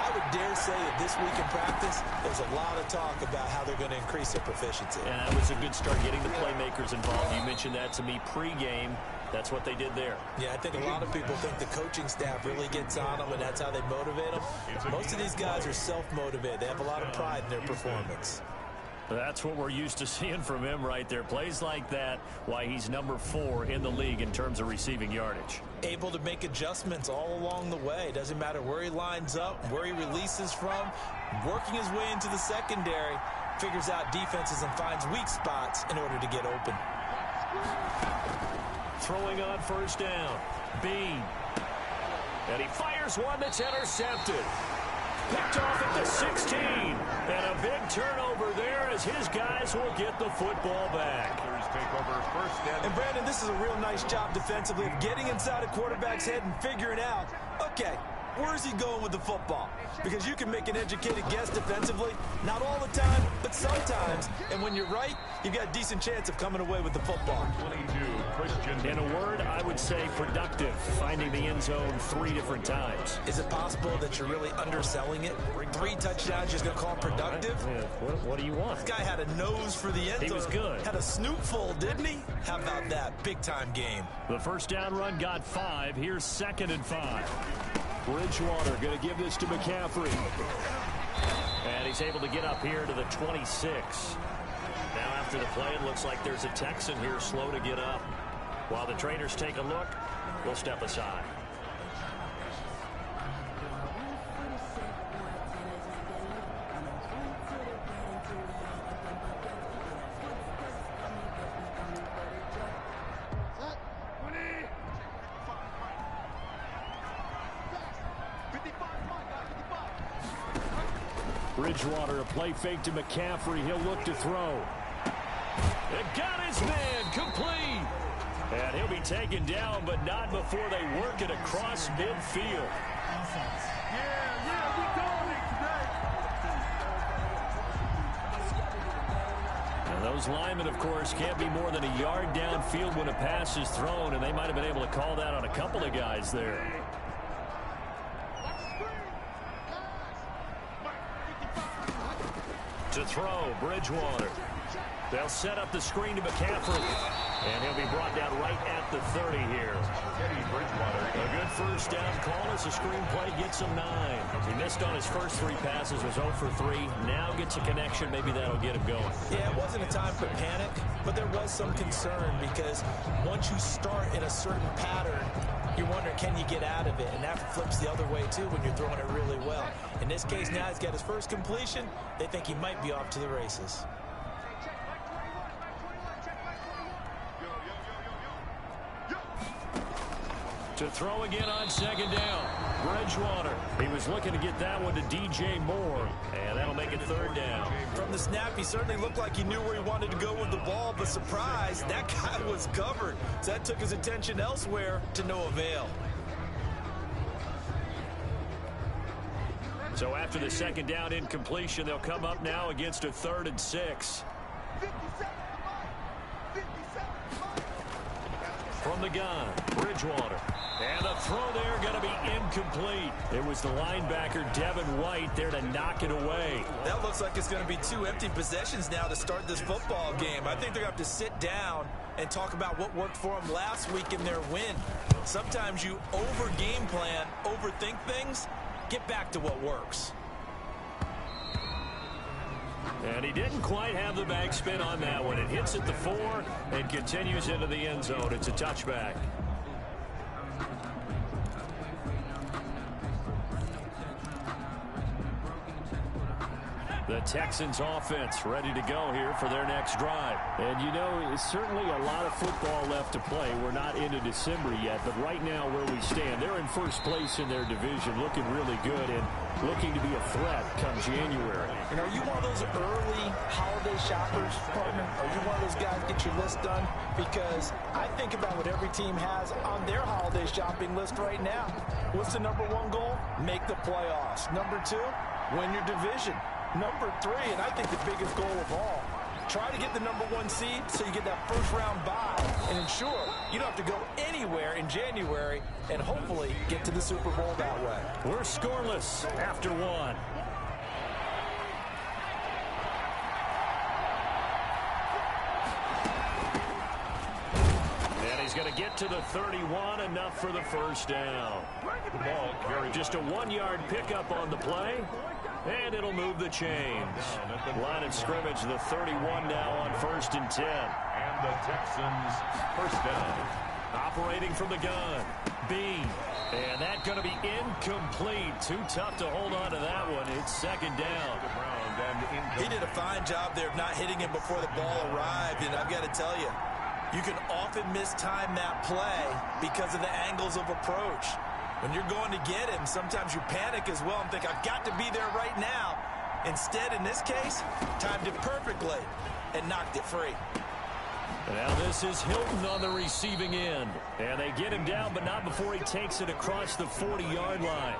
R: I would dare say that this week in practice, there's a lot of talk about how they're going to increase their proficiency.
A: And that was a good start, getting the playmakers involved. You mentioned that to me pregame. That's what they did there.
R: Yeah, I think a lot of people think the coaching staff really gets on them, and that's how they motivate them. Most of these guys are self-motivated. They have a lot of pride in their performance.
A: That's what we're used to seeing from him right there. Plays like that, why he's number 4 in the league in terms of receiving yardage.
R: Able to make adjustments all along the way. Doesn't matter where he lines up, where he releases from. Working his way into the secondary, figures out defenses and finds weak spots in order to get open.
A: Throwing on 1st down, Bean. And he fires one that's intercepted. Picked off at the 16. And a big turnover there as his guys will get the football back.
R: And Brandon, this is a real nice job defensively of getting inside a quarterback's head and figuring out, okay, Where's he going with the football? Because you can make an educated guess defensively. Not all the time, but sometimes. And when you're right, you've got a decent chance of coming away with the football.
A: In a word, I would say productive, finding the end zone 3 different times.
R: Is it possible that you're really underselling it? 3 touchdowns, just going to call it productive?
A: Yeah, what do you want?
R: This guy had a nose for the end zone.
A: He was good.
R: Had a snootful, didn't he? How about that? Big-time game.
A: The first down run got 5. Here's 2nd and 5. Bridgewater going to give this to McCaffrey. And he's able to get up here to the 26. Now after the play, it looks like there's a Texan here slow to get up. While the trainers take a look, we'll step aside. Bridgewater, a play fake to McCaffrey. He'll look to throw. It got his man complete. And he'll be taken down, but not before they work it across midfield. And those linemen, of course, can't be more than a yard downfield when a pass is thrown, and they might have been able to call that on a couple of guys there. To throw, Bridgewater. They'll set up the screen to McCaffrey. And he'll be brought down right at the 30 here. Bridgewater. A good first down call as the screen play gets him 9. He missed on his first 3 passes, was 0 for 3. Now gets a connection. Maybe that'll get him going.
R: Yeah, it wasn't a time for panic, but there was some concern because once you start in a certain pattern, you're wondering, can you get out of it? And that flips the other way, too, when you're throwing it really well. In this case, now he's got his first completion. They think he might be off to the races.
A: To throw again on 2nd down. Bridgewater. He was looking to get that one to DJ Moore. And that'll make it 3rd down.
R: From the snap, he certainly looked like he knew where he wanted to go with the ball, but surprise, that guy was covered. So that took his attention elsewhere to no avail.
A: So after the 2nd down incompletion, they'll come up now against a 3rd and 6. From the gun, Bridgewater. And the throw there going to be incomplete. It was the linebacker, Devin White, there to knock it away.
R: That looks like it's going to be 2 empty possessions now to start this football game. I think they're going to have to sit down and talk about what worked for them last week in their win. Sometimes you over-game plan, overthink things. Get back to what works.
A: And he didn't quite have the back spin on that one. It hits at the 4 and continues into the end zone. It's a touchback. The Texans offense ready to go here for their next drive. And, you know, it's certainly a lot of football left to play. We're not into December yet, but right now where we stand, they're in first place in their division, looking really good and looking to be a threat come January.
R: And are you one of those early holiday shoppers, partner? Are you one of those guys get your list done? Because I think about what every team has on their holiday shopping list right now. What's the number 1 goal? Make the playoffs. Number 2, win your division. Number 3, and I think the biggest goal of all, try to get the number 1 seed so you get that first-round bye and ensure you don't have to go anywhere in January and hopefully get to the Super Bowl that way.
A: We're scoreless after 1. And he's going to get to the 31, enough for the first down. The ball carried just a 1-yard pickup on the play. And it'll move the chains. Line of scrimmage, the 31 now on 1st and 10.
Q: And the Texans first down.
A: Operating from the gun. Bean. And that's going to be incomplete. Too tough to hold on to that one. It's 2nd down.
R: He did a fine job there of not hitting him before the ball arrived. And I've got to tell you, you can often mistime that play because of the angles of approach. When you're going to get him, sometimes you panic as well and think, I've got to be there right now. Instead, in this case, timed it perfectly and knocked it free.
A: And now this is Hilton on the receiving end. And they get him down, but not before he takes it across the 40-yard line.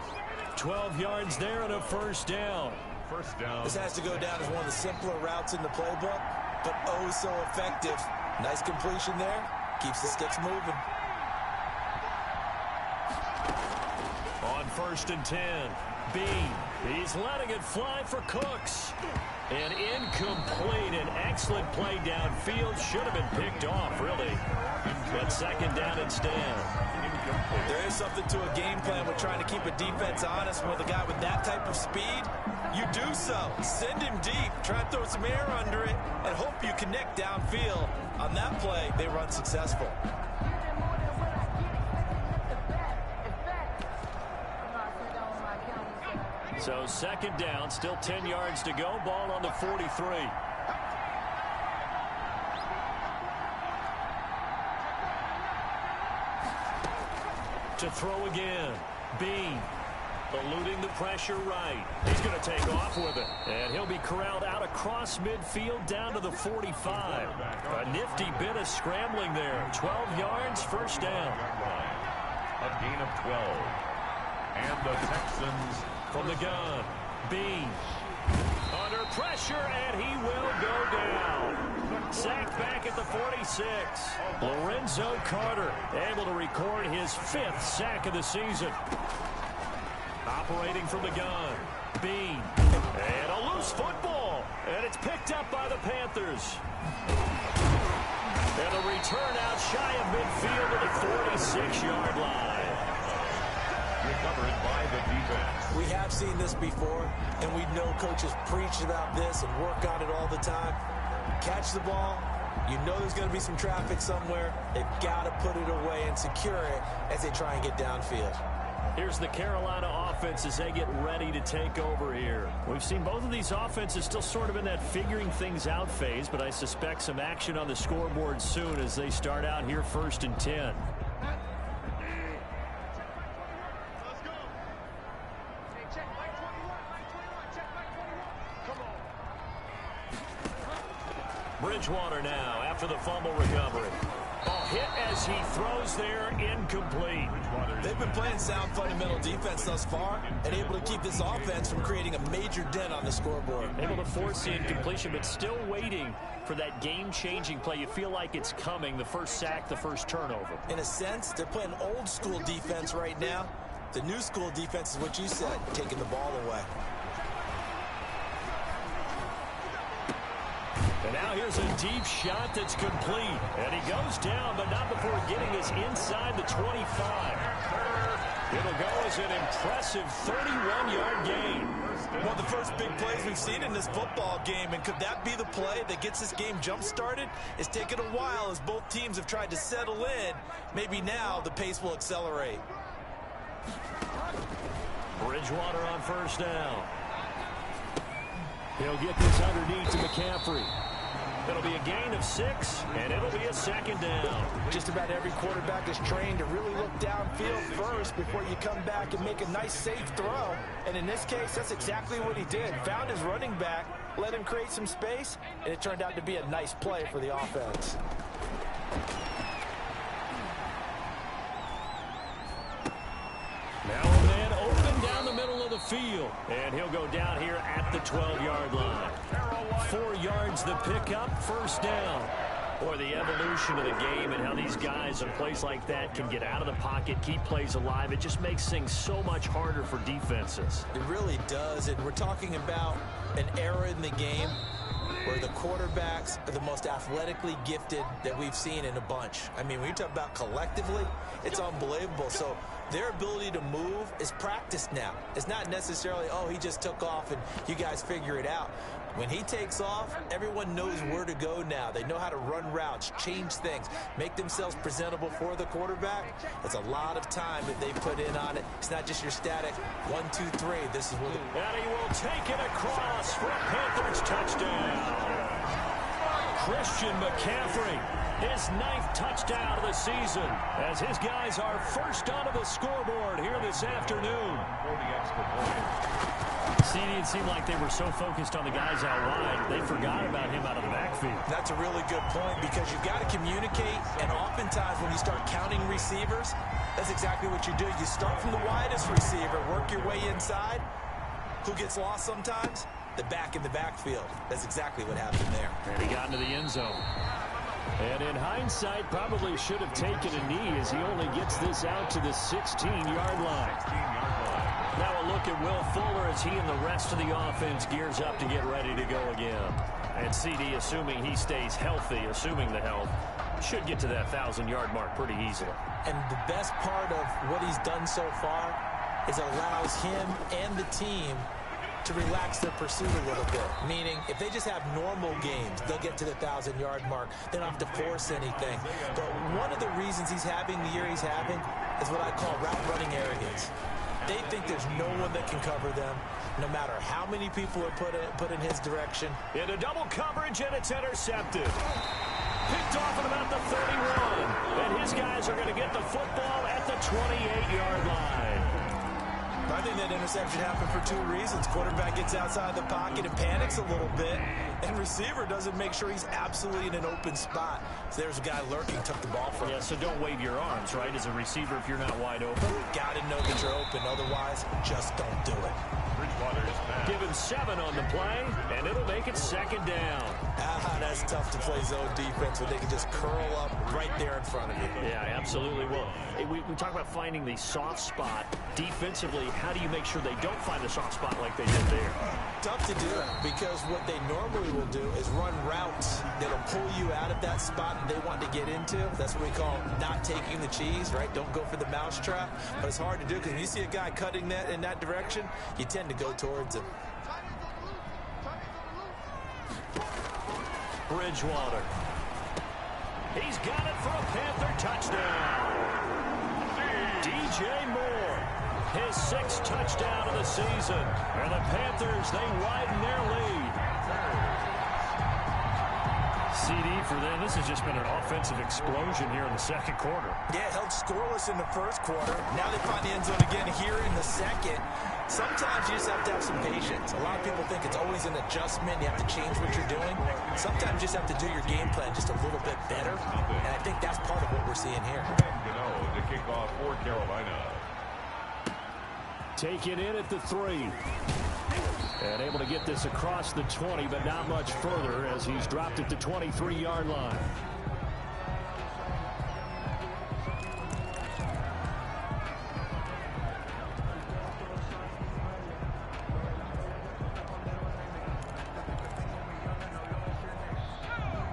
A: 12 yards there and a first down.
Q: First down.
R: This has to go down as one of the simpler routes in the playbook, but oh so effective. Nice completion there. Keeps the sticks moving.
A: On 1st and 10, Bean. He's letting it fly for Cooks. An incomplete, an excellent play downfield. Should have been picked off, really. But second down instead.
R: There is something to a game plan with trying to keep a defense honest with a guy with that type of speed. You do so. Send him deep. Try and throw some air under it and hope you connect downfield. On that play, they run successful.
A: So second down, still 10 yards to go. Ball on the 43. To throw again. Bean eluding the pressure right. He's going to take off with it. And he'll be corralled out across midfield down to the 45. A nifty bit of scrambling there. 12 yards, first down.
Q: A gain of 12. And the Texans
A: from the gun. Bean under pressure, and he will go down. Sacked back at the 46. Lorenzo Carter able to record his 5th sack of the season. Operating from the gun. Bean. And a loose football. And it's picked up by the Panthers. And a return out shy of midfield to the 46-yard line.
Q: Recovered by the defense.
R: We have seen this before, and we know coaches preach about this and work on it all the time. Catch the ball. You know there's going to be some traffic somewhere. They've got to put it away and secure it as they try and get downfield.
A: Here's the Carolina offense as they get ready to take over here. We've seen both of these offenses still sort of in that figuring things out phase, but I suspect some action on the scoreboard soon as they start out here 1st and 10. Bridgewater now after the fumble recovery. Oh, hit as he throws there, incomplete.
R: They've been playing sound fundamental defense thus far and able to keep this offense from creating a major dent on the scoreboard.
A: Able to force the incompletion, but still waiting for that game-changing play. You feel like it's coming, the first sack, the first turnover.
R: In a sense, they're playing old school defense right now. The new school defense is what you said, taking the ball away.
A: And now here's a deep shot that's complete. And he goes down, but not before getting us inside the 25. It'll go as an impressive 31-yard gain.
R: One of the first big plays we've seen in this football game, and could that be the play that gets this game jump-started? It's taken a while as both teams have tried to settle in. Maybe now the pace will accelerate.
A: Bridgewater on first down. He'll get this underneath to McCaffrey. It'll be a gain of 6, and it'll be a second down.
R: Just about every quarterback is trained to really look downfield first before you come back and make a nice, safe throw. And in this case, that's exactly what he did. Found his running back, let him create some space, and it turned out to be a nice play for the offense.
A: Now a man open down the middle of the field. And he'll go down here at the 12-yard line. 4 yards the pickup, first down. Boy, the evolution of the game and how these guys in a place like that can get out of the pocket, keep plays alive, it just makes things so much harder for defenses.
R: It really does, and we're talking about an era in the game where the quarterbacks are the most athletically gifted that we've seen in a bunch. I mean, when you talk about collectively, it's unbelievable. So their ability to move is practiced now. It's not necessarily, oh, he just took off and you guys figure it out. When he takes off, everyone knows where to go now. They know how to run routes, change things, make themselves presentable for the quarterback. It's a lot of time that they put in on it. It's not just your static 1, 2, 3. This is where
A: and he will take it across for a Panthers touchdown. Christian McCaffrey, his 9th touchdown of the season, as his guys are first onto the scoreboard here this afternoon. CD, it seemed like they were so focused on the guys out wide, they forgot about him out of the backfield.
R: That's a really good point, because you've got to communicate, and oftentimes when you start counting receivers, that's exactly what you do. You start from the widest receiver, work your way inside. Who gets lost sometimes? The back in the backfield. That's exactly what happened there.
A: And he got into the end zone. And in hindsight, probably should have taken a knee, as he only gets this out to the 16-yard line. Now a look at Will Fuller as he and the rest of the offense gears up to get ready to go again. And CD, assuming he stays healthy, assuming the health, should get to that 1,000-yard mark pretty easily.
R: And the best part of what he's done so far is it allows him and the team to relax their pursuit a little bit. Meaning, if they just have normal games, they'll get to the 1,000-yard mark. They don't have to force anything. But one of the reasons he's having the year he's having is what I call route running arrogance. They think there's no one that can cover them, no matter how many people are put in his direction.
A: Into double coverage, and it's intercepted. Picked off at about the 31. And his guys are going to get the football at the 28-yard line.
R: I think that interception happened for 2 reasons. Quarterback gets outside the pocket and panics a little bit, and receiver doesn't make sure he's absolutely in an open spot. So there's a guy lurking, took the ball from him.
A: Yeah, so don't wave your arms, right, as a receiver if you're not wide open.
R: Got to know that you're open. Otherwise, just don't do it.
A: Given 7 on the play, and it'll make it 2nd down.
R: That's tough to play zone defense when they can just curl up right there in front of you.
A: Yeah, absolutely. Well, we talk about finding the soft spot. Defensively, how do you make sure they don't find the soft spot like they did there?
R: Tough to do, because what they normally will do is run routes that'll pull you out of that spot and they want to get into. That's what we call not taking the cheese, right? Don't go for the mousetrap. But it's hard to do, because when you see a guy cutting that in that direction, you tend to go towards him.
A: Bridgewater. He's got it for a Panther touchdown. DJ Moore, his 6th touchdown of the season. And the Panthers, they widen their lead. CD for them, this has just been an offensive explosion here in the 2nd quarter.
R: Yeah, held scoreless in the 1st quarter. Now they find the end zone again here in the 2nd. Sometimes you just have to have some patience. A lot of people think it's always an adjustment. You have to change what you're doing. Sometimes you just have to do your game plan just a little bit better. And I think that's part of what we're seeing here.
Q: To kick off for Carolina.
A: Taken in at the 3. And able to get this across the 20, but not much further, as he's dropped at the 23-yard line.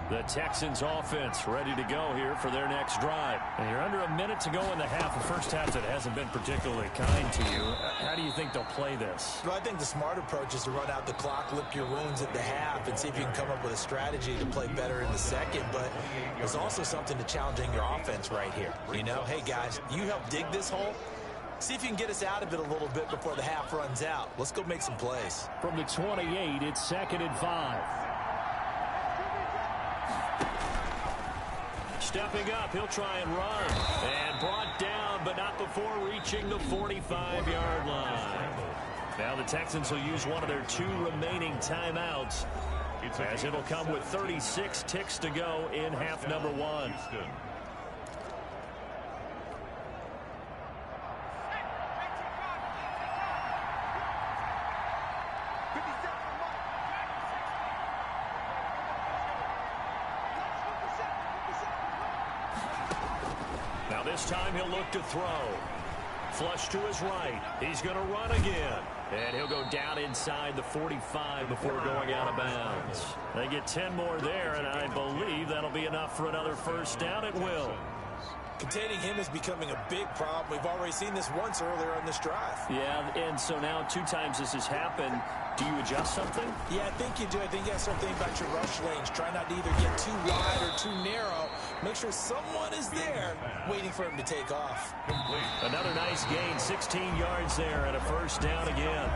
A: The Texans offense ready to go here for their next drive. And you're under a minute to go in the half. The first half that hasn't been particularly kind to you. How do you think they'll play this?
R: Well, I think the smart approach is to run out the clock, lick your wounds at the half, and see if you can come up with a strategy to play better in the 2nd. But there's also something to challenging your offense right here. You know, hey, guys, you help dig this hole. See if you can get us out of it a little bit before the half runs out. Let's go make some plays.
A: From the 28, it's 2nd and 5. Stepping up, he'll try and run. And brought down, but not before reaching the 45-yard line. Now the Texans will use one of their 2 remaining timeouts, as it'll come with 36 ticks to go in half number 1. Now this time he'll look to throw. Flush to his right. He's going to run again. And he'll go down inside the 45 before going out of bounds. They get 10 more there, and I believe that'll be enough for another first down. It will.
R: Containing him is becoming a big problem. We've already seen this once earlier on this drive.
A: Yeah, and so now 2 times this has happened. Do you adjust something?
R: Yeah, I think you do. I think you have to start thinking about your rush lanes. Try not to either get too wide or too narrow. Make sure someone is there waiting for him to take off.
A: Another nice gain, 16 yards there, and a first down again.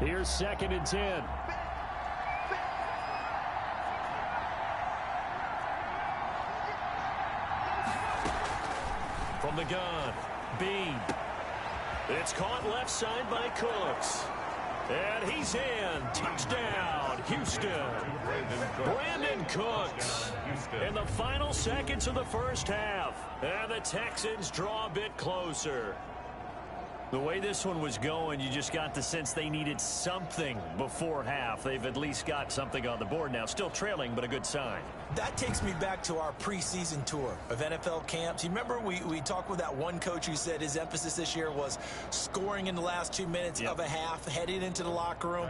A: Here's 2nd and 10. From the gun, Bean. It's caught left side by Cooks. And he's in. Touchdown, Houston. Brandon Cooks. In the final seconds of the first half. And the Texans draw a bit closer. The way this one was going, you just got the sense they needed something before half. They've at least got something on the board now. Still trailing, but a good sign.
R: That takes me back to our preseason tour of NFL camps. You remember we talked with that one coach who said his emphasis this year was scoring in the last 2 minutes of a half, heading into the locker room.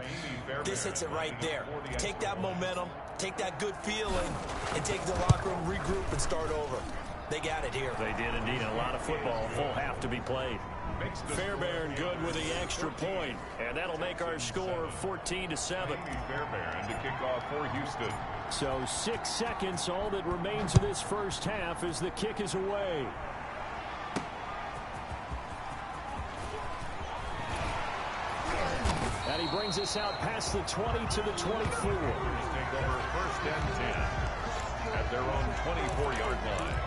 R: This hits it right there. Take that momentum, take that good feeling, and take the locker room, regroup, and start over. They got it here.
A: They did indeed. A lot of football, full half to be played. Fairbairn good with the extra point, and that'll make our score 14-7.
Q: Fairbairn to kick off for Houston.
A: So 6 seconds, all that remains of this first half as the kick is away. And he brings us out past the 20 to the 24.
Q: Take over 1st and 10 at their own 24-yard line.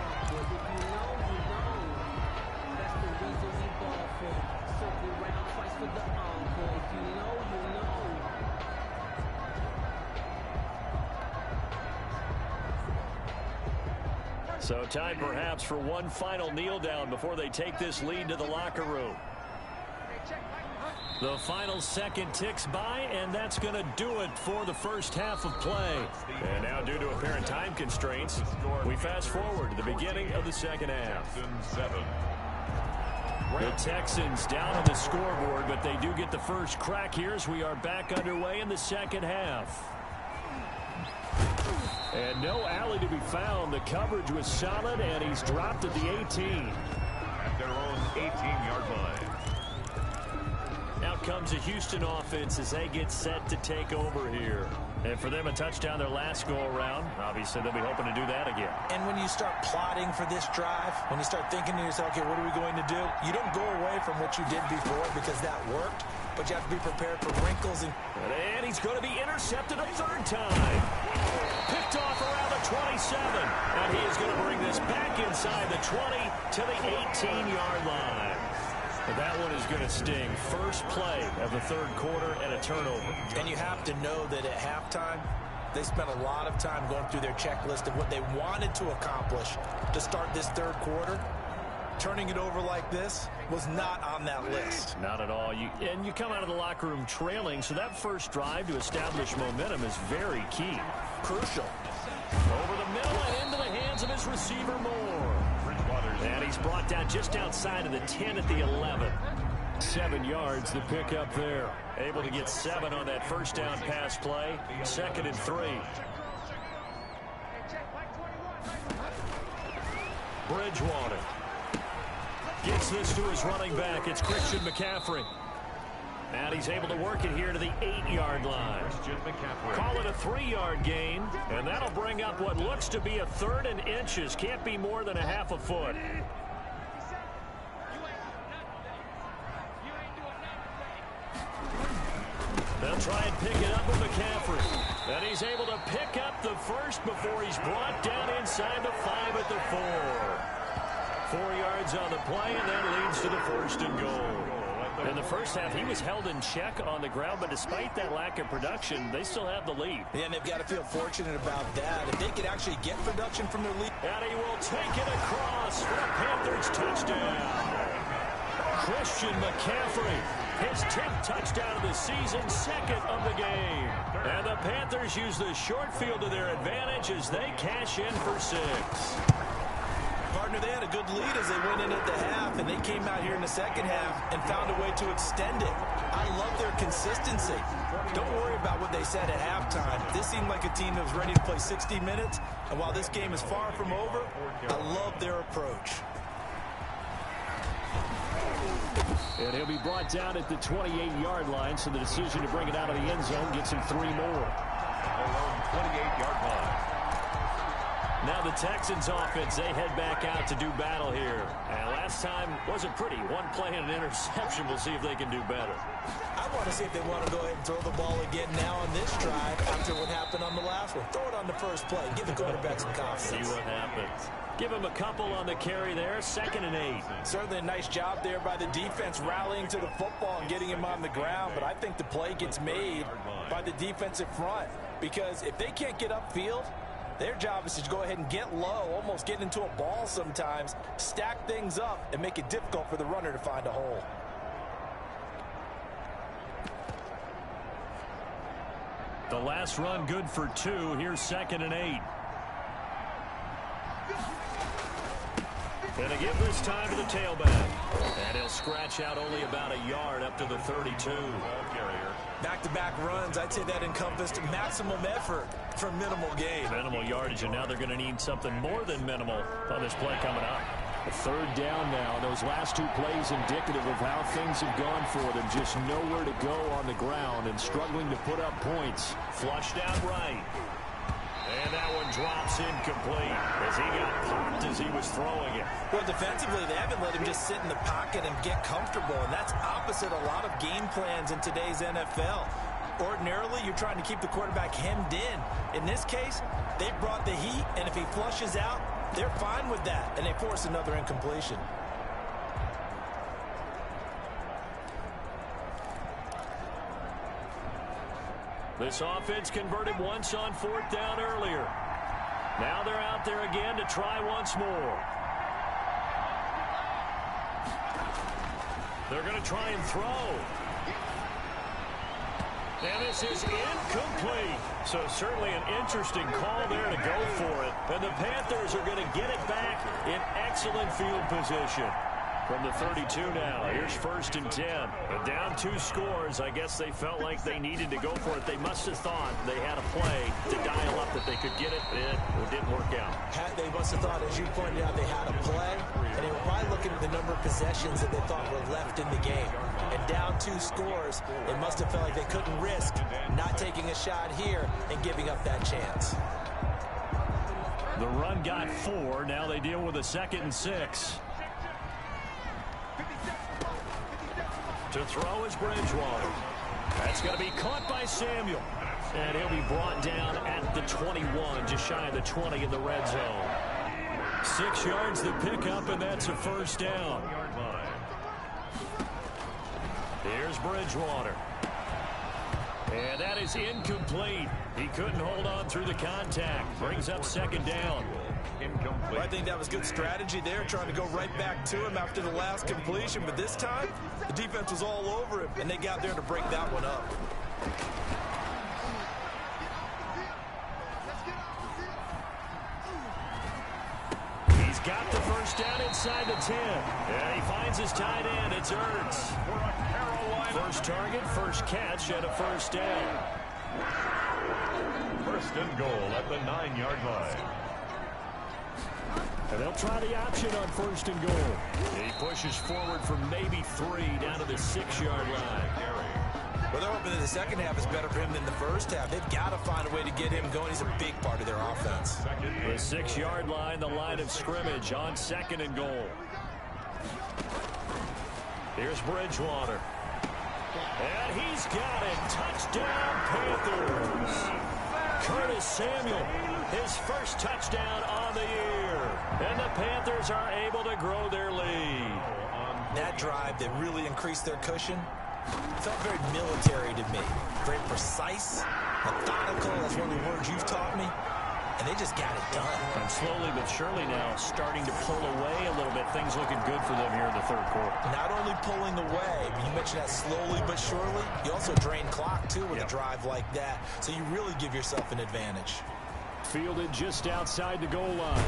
A: So time perhaps for one final kneel down before they take this lead to the locker room. The final second ticks by, and that's going to do it for the first half of play. And now, due to apparent time constraints, we fast forward to the beginning of the second half. The Texans down on the scoreboard, but they do get the first crack here as we are back underway in the second half. And no alley to be found. The coverage was solid, and he's dropped at the 18.
Q: At their own 18-yard line.
A: Now comes a Houston offense as they get set to take over here. And for them, a touchdown their last go-around. Obviously, they'll be hoping to do that again.
R: And when you start plotting for this drive, when you start thinking to yourself, okay, what are we going to do? You don't go away from what you did before because that worked, but you have to be prepared for wrinkles. And
A: he's going to be intercepted a third time. Picked off around the 27. And he is going to bring this back inside the 20 to the 18-yard line. But that one is going to sting. First play of the third quarter and a turnover.
R: And you have to know that at halftime, they spent a lot of time going through their checklist of what they wanted to accomplish to start this third quarter. Turning it over like this was not on that list.
A: Not at all. And you come out of the locker room trailing, so that first drive to establish momentum is very key.
R: Crucial.
A: Over the middle and into the hands of his receiver Moore. And he's brought down just outside of the 10 at the 11. 7 yards the pick up there. Able to get 7 on that first down pass play. 2nd and 3. Bridgewater gets this to his running back. It's Christian McCaffrey. And he's able to work it here to the 8-yard line. Call it a 3-yard gain, and that'll bring up what looks to be a 3rd and inches. Can't be more than a half a foot. They'll try and pick it up with McCaffrey. And he's able to pick up the first before he's brought down inside the 5 at the 4. 4 yards on the play, and that leads to the 1st and goal. In the first half, he was held in check on the ground, but despite that lack of production, they still have the lead.
R: Yeah, and they've got to feel fortunate about that. If they could actually get production from their lead.
A: And he will take it across for the Panthers touchdown. Christian McCaffrey, his 10th touchdown of the season, 2nd of the game. And the Panthers use the short field to their advantage as they cash in for 6.
R: Partner, they had a good lead as they went in at the half, and they came out here in the second half and found a way to extend it. I love their consistency. Don't worry about what they said at halftime. This seemed like a team that was ready to play 60 minutes, and while this game is far from over, I love their approach.
A: And he'll be brought down at the 28-yard line, so the decision to bring it out of the end zone gets him 3 more.
Q: Their own 28-yard line.
A: Now the Texans offense, they head back out to do battle here. And last time wasn't pretty. One play and an interception. We'll see if they can do better.
R: I want to see if they want to go ahead and throw the ball again now on this drive after what happened on the last one. Throw it on the first play. Give the quarterback some confidence.
A: See what happens. Give him a couple on the carry there. 2nd and 8.
R: Certainly a nice job there by the defense rallying to the football and getting him on the ground. But I think the play gets made by the defensive front. Because if they can't get upfield, their job is to go ahead and get low, almost get into a ball sometimes, stack things up, and make it difficult for the runner to find a hole.
A: The last run good for 2. Here's 2nd and 8. Gonna give this time to the tailback. And he'll scratch out only about a yard up to the 32.
R: Back-to-back runs, I'd say that encompassed maximum effort for minimal gain.
A: Minimal yardage, and now they're going to need something more than minimal on this play coming up. 3rd down now. Those last 2 plays indicative of how things have gone for them. Just nowhere to go on the ground and struggling to put up points. Flushed out right. And that one drops incomplete as he got popped as he was throwing it.
R: Well, defensively, they haven't let him just sit in the pocket and get comfortable, and that's opposite a lot of game plans in today's NFL. Ordinarily, you're trying to keep the quarterback hemmed in. In this case, they brought the heat, and if he flushes out, they're fine with that, and they force another incompletion.
A: This offense converted once on 4th down earlier. Now they're out there again to try once more. They're going to try and throw. And this is incomplete. So certainly an interesting call there to go for it. And the Panthers are going to get it back in excellent field position. From the 32 now, here's 1st and 10. But down 2 scores, I guess they felt like they needed to go for it. They must have thought they had a play to dial up that they could get it. It didn't work out.
R: They must have thought, as you pointed out, they had a play. And they were probably looking at the number of possessions that they thought were left in the game. And down 2 scores, they must have felt like they couldn't risk not taking a shot here and giving up that chance.
A: The run got 4. Now they deal with a 2nd and 6. To throw is Bridgewater. That's going to be caught by Samuel. And he'll be brought down at the 21, just shy of the 20 in the red zone. 6 yards the pickup, and that's a 1st down. Here's Bridgewater. And that is incomplete. He couldn't hold on through the contact. Brings up 2nd down.
R: Well, I think that was good strategy there, trying to go right back to him after the last completion. But this time, the defense was all over him, and they got there to break that one up.
A: He's got the 1st down inside the 10. And he finds his tight end. It's Ertz. First target, first catch, and a 1st down.
Q: 1st and goal at the 9-yard line.
A: And they'll try the option on 1st and goal. He pushes forward from maybe 3 down to the 6-yard line.
R: Well, they're hoping that the second half is better for him than the first half. They've got to find a way to get him going. He's a big part of their offense.
A: The 6-yard line, the line of scrimmage on 2nd and goal. Here's Bridgewater. And he's got it. Touchdown, Panthers. Curtis Samuel, his 1st touchdown on the year. And the Panthers are able to grow their lead.
R: That drive that really increased their cushion felt very military to me. Very precise, methodical. That's one of the words you've taught me. And they just got it done.
A: And slowly but surely now starting to pull away a little bit. Things looking good for them here in the 3rd quarter.
R: Not only pulling away, but you mentioned that slowly but surely. You also drain clock, too, with a drive like that. So you really give yourself an advantage.
A: Fielded just outside the goal line.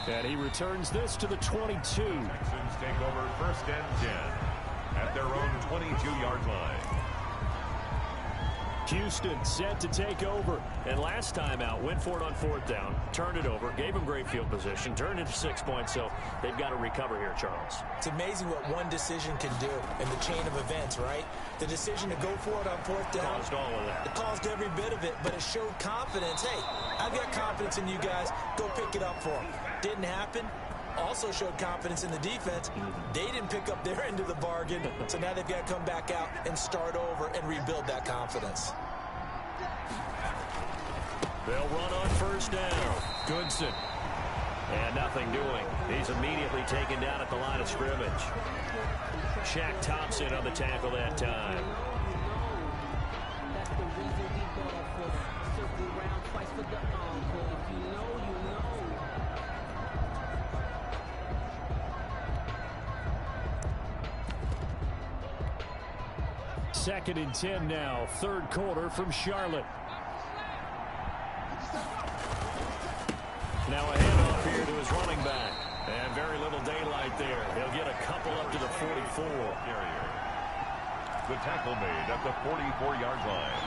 A: And he returns this to the 22.
Q: Texans take over 1st and 10 at their own 22-yard line.
A: Houston set to take over. And last time out, went for it on 4th down, turned it over, gave them great field position, turned it to 6 points, so they've got to recover here, Charles.
R: It's amazing what one decision can do in the chain of events, right? The decision to go for it on 4th down.
A: Caused all of that.
R: It caused every bit of it, but it showed confidence. Hey, I've got confidence in you guys. Go pick it up for them. Didn't happen. Also showed confidence in the defense. They didn't pick up their end of the bargain, so now they've got to come back out and start over and rebuild that confidence.
A: They'll run on 1st down. Goodson. And nothing doing. He's immediately taken down at the line of scrimmage. Shaq Thompson on the tackle that time. Second and 10 now, 3rd quarter from Charlotte. Now a handoff here to his running back. And very little daylight there. He'll get a couple up to the 44.
Q: The tackle made at the 44-yard line.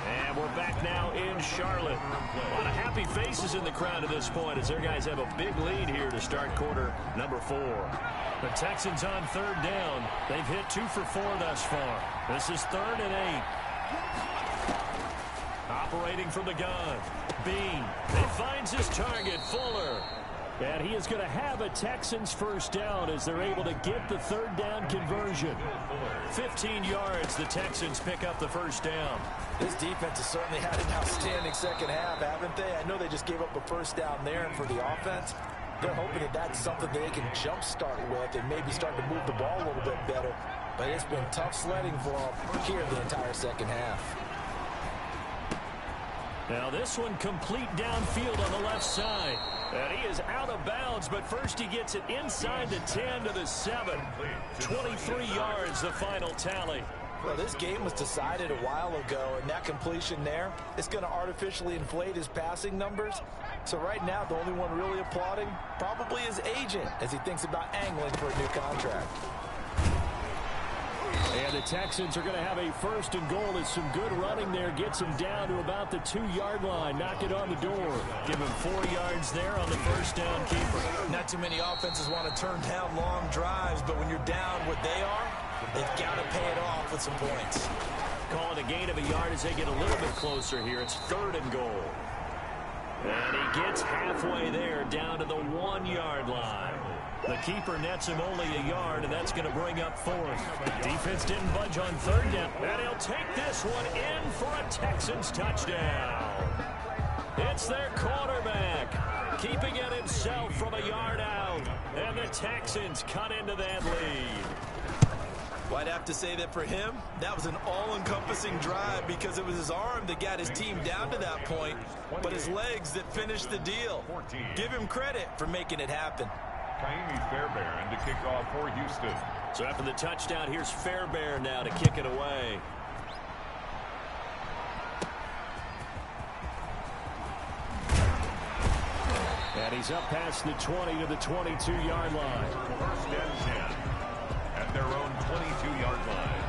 A: And we're back now in Charlotte. A lot of happy faces in the crowd at this point as their guys have a big lead here to start quarter number 4. The Texans on 3rd down. They've hit 2 for 4 thus far. This is 3rd and 8. Operating from the gun. Bean. He finds his target, Fuller. And he is going to have a Texans 1st down as they're able to get the 3rd down conversion. 15 yards, the Texans pick up the 1st down.
R: This defense has certainly had an outstanding second half, haven't they? I know they just gave up a 1st down there, and for the offense, they're hoping that that's something they can jumpstart with and maybe start to move the ball a little bit better. But it's been tough sledding for them here the entire second half.
A: Now this one complete downfield on the left side. And he is out of bounds, but first he gets it inside the 10 to the 7. 23 yards, the final tally.
R: Well, this game was decided a while ago, and that completion there is going to artificially inflate his passing numbers. So right now, the only one really applauding probably his agent as he thinks about angling for a new contract.
A: And the Texans are going to have a 1st and goal as some good running there gets him down to about the 2-yard line. Knock it on the door. Give him 4 yards there on the 1st down keeper.
R: Not too many offenses want to turn down long drives, but when you're down what they are, they've got to pay it off with some points.
A: Calling a gain of a yard as they get a little bit closer here. It's 3rd and goal. And he gets halfway there down to the 1-yard line. The keeper nets him only a yard, and that's going to bring up 4th. Defense didn't budge on 3rd down, and he'll take this one in for a Texans touchdown. It's their quarterback, keeping it himself from a yard out, and the Texans cut into that lead.
R: Well, I'd have to say that for him, that was an all-encompassing drive because it was his arm that got his team down to that point, but his legs that finished the deal. Give him credit for making it happen.
Q: Kaimi Fairbairn to kick off for Houston.
A: So after the touchdown, here's Fairbairn now to kick it away. And he's up past the 20 to the 22-yard line.
Q: 1st and 10 at their own 22-yard line.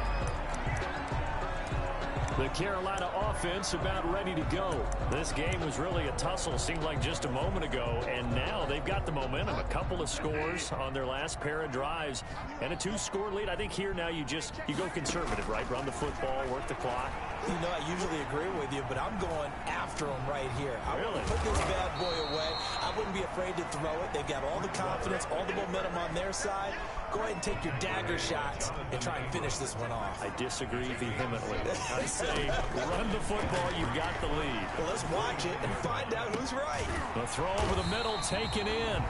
A: The Carolina offense about ready to go. This game was really a tussle, seemed like just a moment ago, and now they've got the momentum. A couple of scores on their last pair of drives and a 2-score lead. I think here now you go conservative, right? Run the football, work the clock.
R: You know, I usually agree with you, but I'm going after him right here. I
A: really
R: want to put this bad boy away. I wouldn't be afraid to throw it. They've got all the confidence, all the momentum on their side. Go ahead and take your dagger shots and try and finish this one off.
A: I disagree vehemently. I say run the football, you've got the lead.
R: Well, let's watch it and find out who's right.
A: The throw over the middle taken in.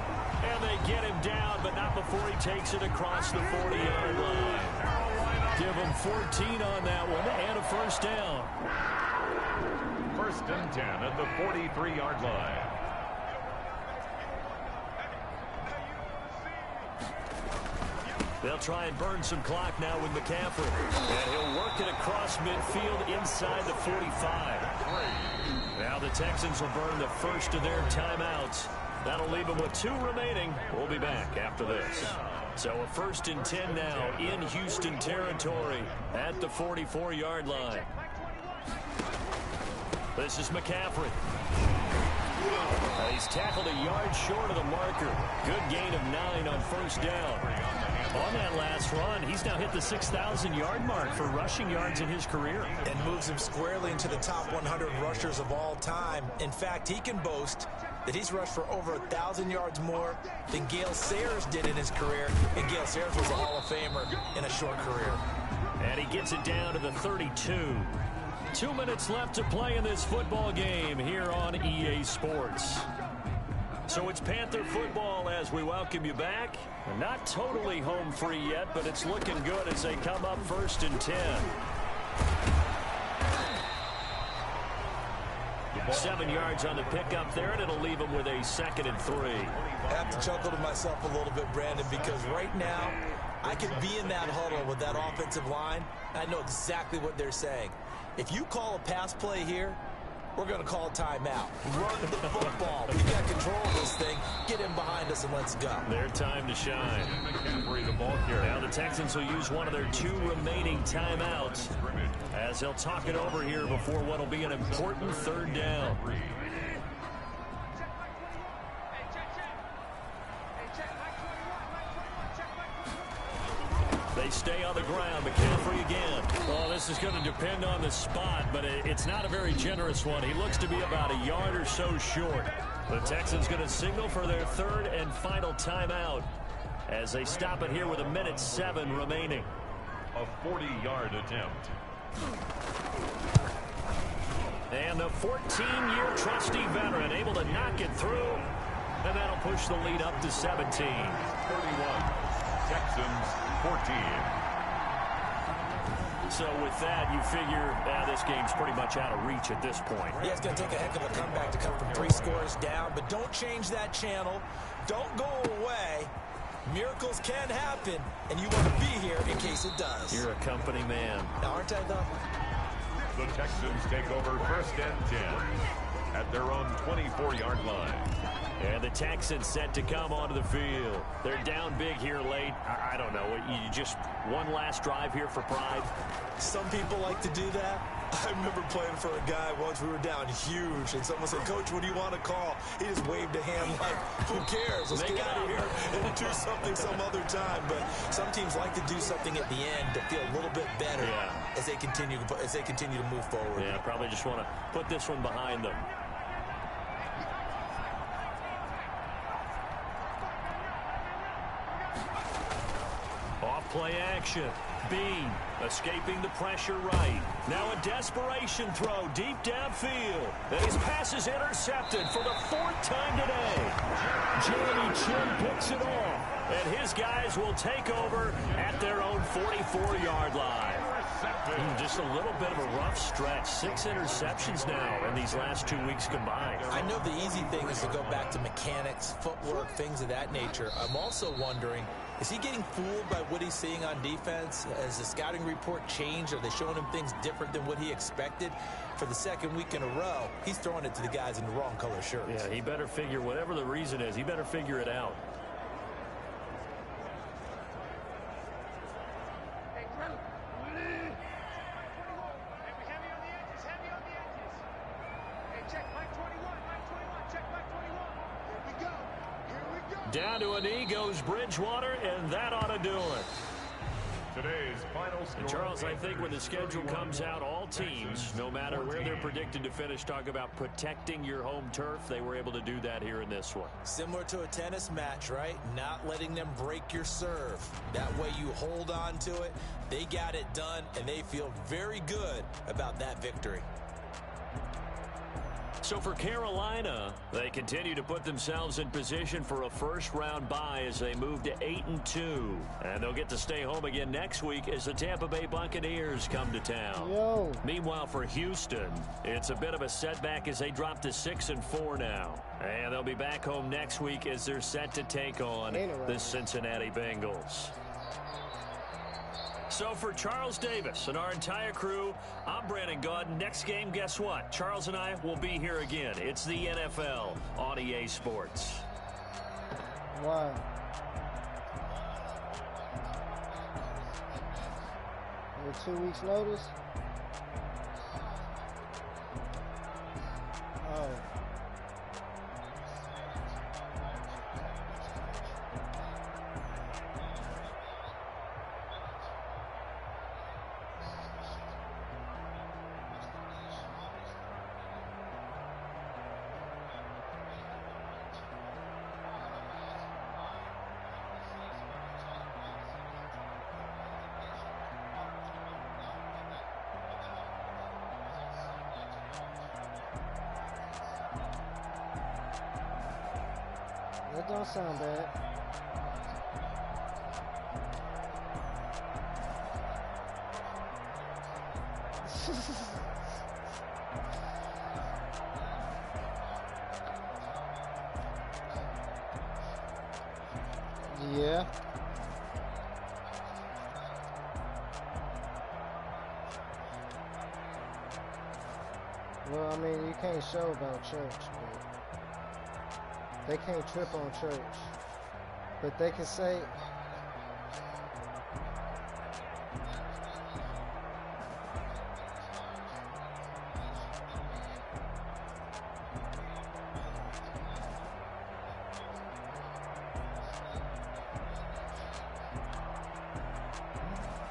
A: And they get him down, but not before he takes it across the 40-yard line. Give him 14 on that one and a 1st down.
Q: 1st and 10 at the 43-yard line.
A: They'll try and burn some clock now with McCaffrey. And he'll work it across midfield inside the 45. Now the Texans will burn the first of their timeouts. That'll leave them with 2 remaining. We'll be back after this. So a 1st and 10 now in Houston territory at the 44-yard line. This is McCaffrey. He's tackled a yard short of the marker. Good gain of 9 on first down. On that last run, he's now hit the 6,000-yard mark for rushing yards in his career.
R: And moves him squarely into the top 100 rushers of all time. In fact, he can boast that he's rushed for over 1,000 yards more than Gale Sayers did in his career. And Gale Sayers was a Hall of Famer in a short career.
A: And he gets it down to the 32. 2 minutes left to play in this football game here on EA Sports. So it's Panther football as we welcome you back. Not totally home free yet, but it's looking good as they come up 1st and 10. 7 yards on the pickup there, and it'll leave them with a 2nd and 3.
R: I have to chuckle to myself a little bit, Brandon, because right now I could be in that huddle with that offensive line. I know exactly what they're saying. If you call a pass play here, we're going to call a timeout. Run the football. We got control of this thing. Get in behind us and let's go.
A: Their time to shine. McCaffrey, the ball carrier. Now the Texans will use one of their 2 remaining timeouts as they'll talk it over here before what will be an important 3rd down. They stay on the ground. McCaffrey again. Well, this is going to depend on the spot, but it's not a very generous one. He looks to be about a yard or so short. The Texans going to signal for their 3rd and final timeout as they stop it here with 1:07 remaining.
Q: A 40-yard attempt.
A: And the 14-year trusty veteran able to knock it through, and that'll push the lead up to 17.
Q: 31. Texans 14.
A: So with that, you figure this game's pretty much out of reach at this point.
R: Yeah, it's going to take a heck of a comeback to come from 3 scores down, but don't change that channel. Don't go away. Miracles can happen, and you want to be here in case it does.
A: You're a company man.
R: Aren't I, though?
Q: The Texans take over 1st and 10 at their own 24-yard line.
A: And the Texans set to come onto the field. They're down big here late. I don't know. You just one last drive here for pride?
R: Some people like to do that. I remember playing for a guy once. We were down huge, and someone said, "Coach, what do you want to call?" He just waved a hand like, "Who cares? Let's get out of here and do something some other time." But some teams like to do something at the end to feel a little bit better as they continue to move forward.
A: Yeah, probably just want to put this one behind them. Off-play action. Bean escaping the pressure right. Now a desperation throw deep downfield. And his pass is intercepted for the 4th time today. Jeremy Chin picks it off. And his guys will take over at their own 44-yard line. Just a little bit of a rough stretch. 6 interceptions now in these last 2 weeks combined.
R: I know the easy thing is to go back to mechanics, footwork, things of that nature. I'm also wondering, is he getting fooled by what he's seeing on defense? Has the scouting report changed? Are they showing him things different than what he expected? For the 2nd week in a row, he's throwing it to the guys in the wrong color shirts.
A: Yeah, he better figure, whatever the reason is, he better figure it out. Down to a knee goes Bridgewater, and that ought to do it.
Q: Today's final score.
A: And Charles, I think when the schedule comes out, all teams, no matter where they're predicted to finish, talk about protecting your home turf. They were able to do that here in this one.
R: Similar to a tennis match, right? Not letting them break your serve. That way you hold on to it. They got it done, and they feel very good about that victory.
A: So for Carolina, they continue to put themselves in position for a first-round bye as they move to 8-2. And they'll get to stay home again next week as the Tampa Bay Buccaneers come to town. Meanwhile, for Houston, it's a bit of a setback as they drop to 6-4 now. And they'll be back home next week as they're set to take on the Cincinnati Bengals. So for Charles Davis and our entire crew, I'm Brandon Gaudin. Next game, guess what? Charles and I will be here again. It's the NFL on EA Sports.
E: Wow. With 2 weeks notice? That don't sound bad. Yeah. Well, I mean, you can't show about church, but they can't trip on church. But they can say,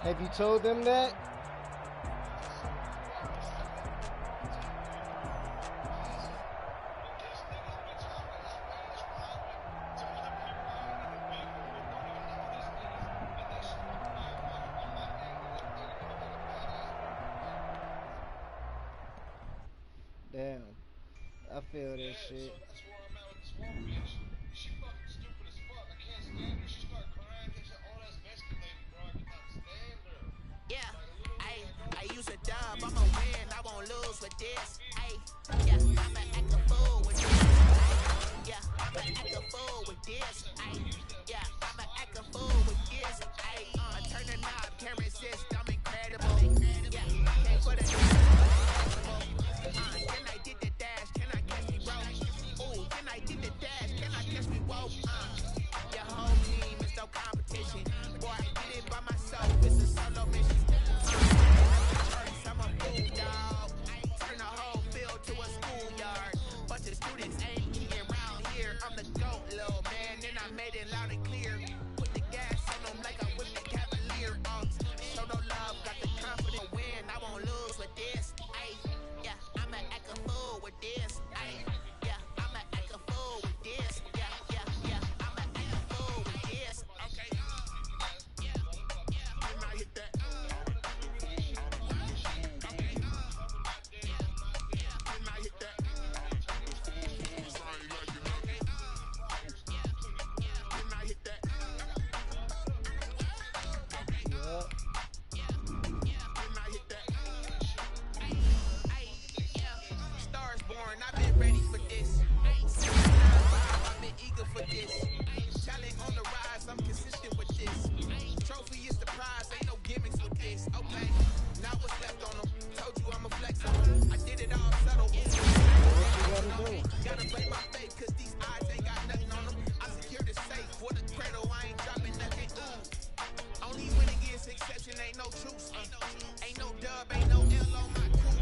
E: have you told them that? Damn, I feel that shit.
O: Yeah, I use a dub, I'ma win, I won't lose with this. Ayy, yeah, I'ma act a fool with this. Ayy, yeah, I'ma act a fool with this. Ayy, yeah, I'ma act a fool with this. Ayy, I turn the knob, can't resist, I'm incredible. Yeah, came for the can I did the dash, can I catch me roll? Ooh, can I did the dash, can I catch me woke? Your whole team is no competition. Boy, I did it by myself, it's a solo mission. I'm a fool, dog. Turn the whole field to a schoolyard. Bunch of students ain't eating around here. I'm the GOAT, little man, and I made it loud and clear. Put the gas on them like I whipped the Cavalier. Show no love, got the confidence. Win, I won't lose with this. Ayy, yeah, I'ma act a fool with this. Ayy, yeah, I'ma act a fool with this. Yeah, yeah, yeah, I'ma act a fool with this. Okay. And I hit that. Stars born, I've been ready for this. I've been eager for this. Talent on the rise, I'm consistent with this. Trophy is the prize, ain't no gimmicks with this. Okay, now what's left on them? Told you I'ma flex on them. I did it all subtle. Gotta play my faith, cause these eyes ain't got nothing on them. I secure the safe for the cradle, I ain't dropping nothing. Ooh. Only when it gets exception, ain't no truce. Ain't no dub, ain't no L on my crew.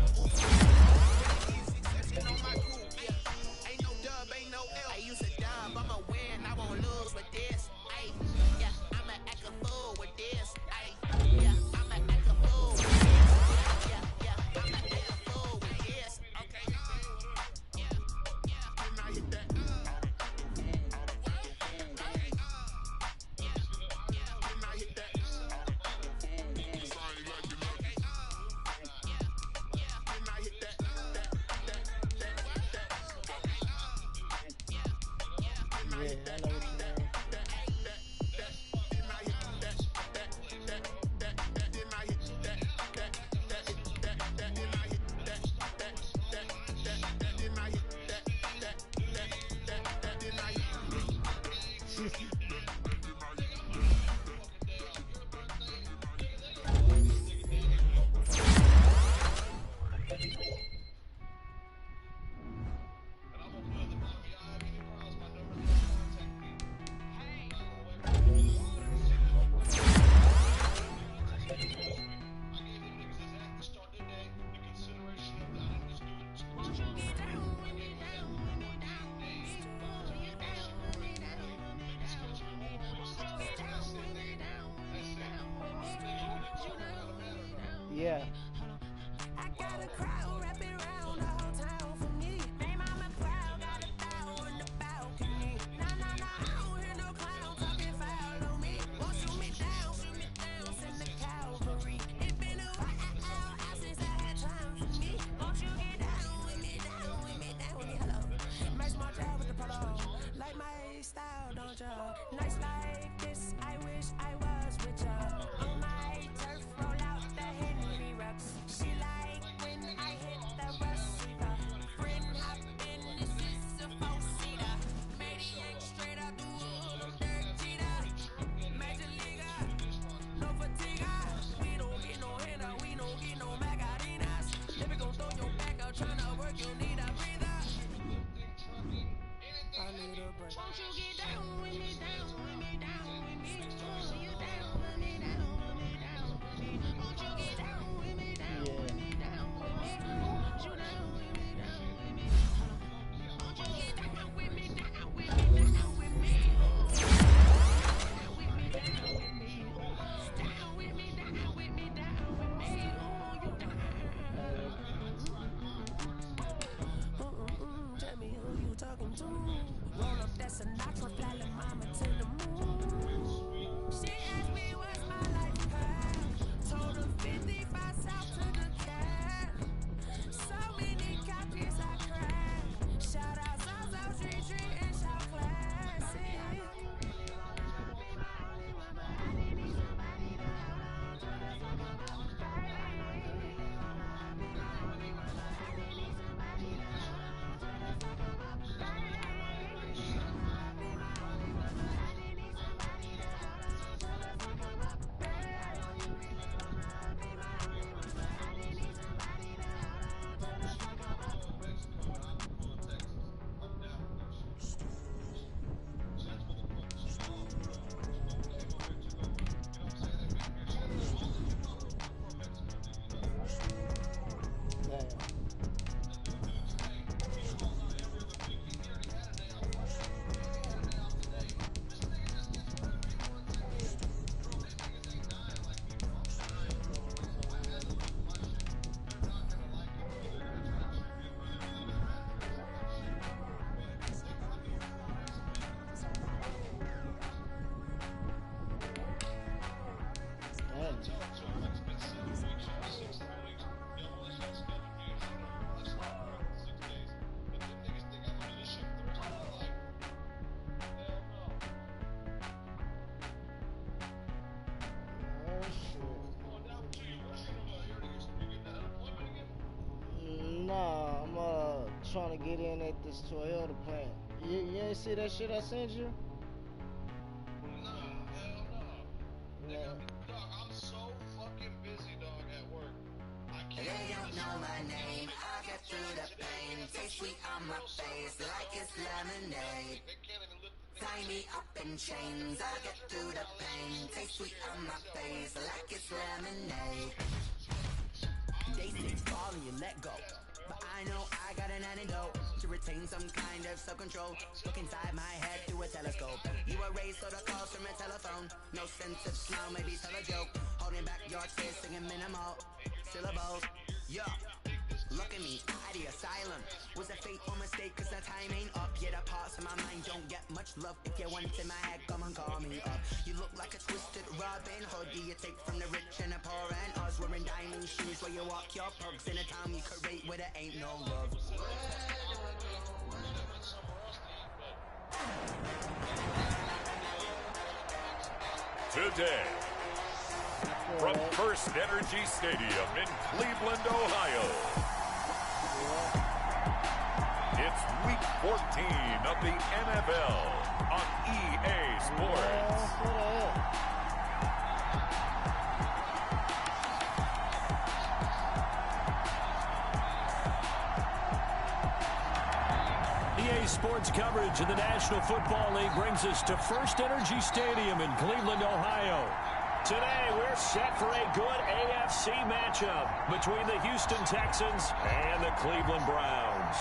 O: On my crew, yeah. Ain't no dub, ain't no L. I use a dub, I'ma win, I won't lose with this. Ayy, yeah, I'ma act a fool with this. Ayy, yeah, I'ma act a fool with this. Yeah, yeah, I'ma act a fool with this. Okay, and I hit that. And I hit that. And I hit that.
E: Yeah, I know what you mean. Yeah.
C: I got a crowd wrapping around the whole town for me. They mama proud, got a bow on the balcony. Nah, I don't hear no clown talking foul on me. Won't shoot me down, send the cavalry. It been a while since I had time for me. Won't you get down with me, down with me, down with me, hello. Match my job with the polo, like my style. loud, don't ya? Nights like this, I wish I was with ya. On my turf, roll out the Henry rocks. She like when I hit the receiver. Friend hop in, this is a four-seater. Maniac straight out the wood, dirt cheetah. Major leaguer, no fatigue. We don't get no handout, we don't get no Macarinas. Never gon' throw your back out, tryna work, you need a breather. I need a break.
I: Won't you get down with me, down with me, down with me? Oh, you down with me, down with me, down with me? Won't you get down with me, down with me, down with me? Oh, you down with me, down with me? Won't you get down with me, down with me, down with me? Down with me, down with me. Down with me, down with me, down with me. Oh, you down.
C: Tell me who you talking to. Roll up that Sinatra, fly la mama to the moon. She asked me what's my life path. Told her 55 south to the cat. So many copies I cracked. Shout out South Street and shout classic. Nah, I'm trying to get in at this Toyota plant. You ain't see that shit I sent you?
J: Nah, hell no.
C: Yeah.
J: Dog, I'm so fucking busy, dog, at work. I can't.
C: They don't know my name. I get through the pain. Taste sweet on my face like it's lemonade. Tie me up in chains. I get through the pain. Taste sweet on my face like it's lemonade.
S: They say fall and you let go, but I know I got an antidote to retain some kind of self-control. Look inside my head through a telescope. You were raised for the calls from a telephone. No sense of smile, maybe tell a joke. Holding back your tears, singing minimal syllables. Yeah, look at me, out the asylum. Was a fateful mistake, cause the time ain't up. Yet the parts of my mind don't get much love. If you want in my head, come and call me up. You look like a twisted Robin Hood. Do you take from the rich and the poor and us? Wearing diamond shoes where you walk your pugs in a town you create where there ain't no love.
Q: Today, from First Energy Stadium in Cleveland, Ohio, it's Week 14 of the NFL on EA Sports.
A: EA Sports coverage of the National Football League brings us to First Energy Stadium in Cleveland, Ohio. Today, we're set for a good AFC matchup between the Houston Texans and the Cleveland Browns.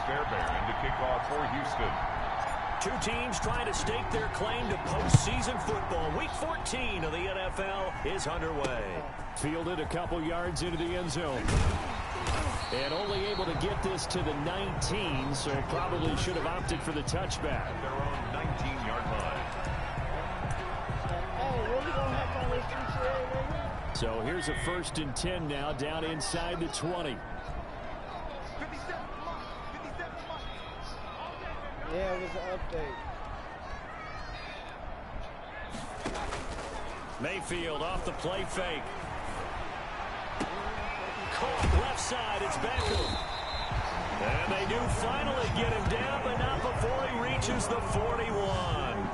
Q: Fairbairn to kick off for Houston.
A: Two teams trying to stake their claim to postseason football. Week 14 of the NFL is underway. Fielded a couple yards into the end zone. And only able to get this to the 19, so probably should have opted for the touchback.
Q: At their own 19-yard line.
A: So here's a 1st and 10 now, down inside the 20.
E: Yeah, it was an update.
A: Mayfield off the play fake. Caught left side, it's Beckham. And they do finally get him down, but not before he reaches the 41.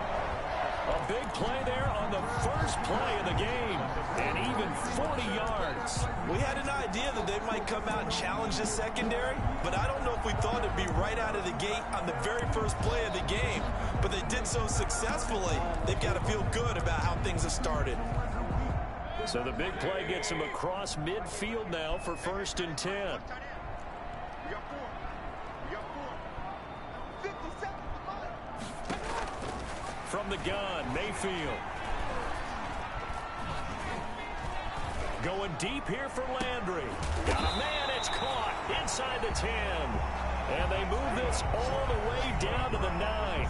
A: A big play there on the first play of the game, and even 40 yards.
R: We had an idea that they might come out and challenge the secondary, but I don't know if we thought it'd be right out of the gate on the very first play of the game. But they did so successfully, they've got to feel good about how things have started.
A: So the big play gets him across midfield now for 1st and 10. From the gun, Mayfield. Going deep here for Landry. Got a man, it's caught inside the 10. And they move this all the way down to the 9.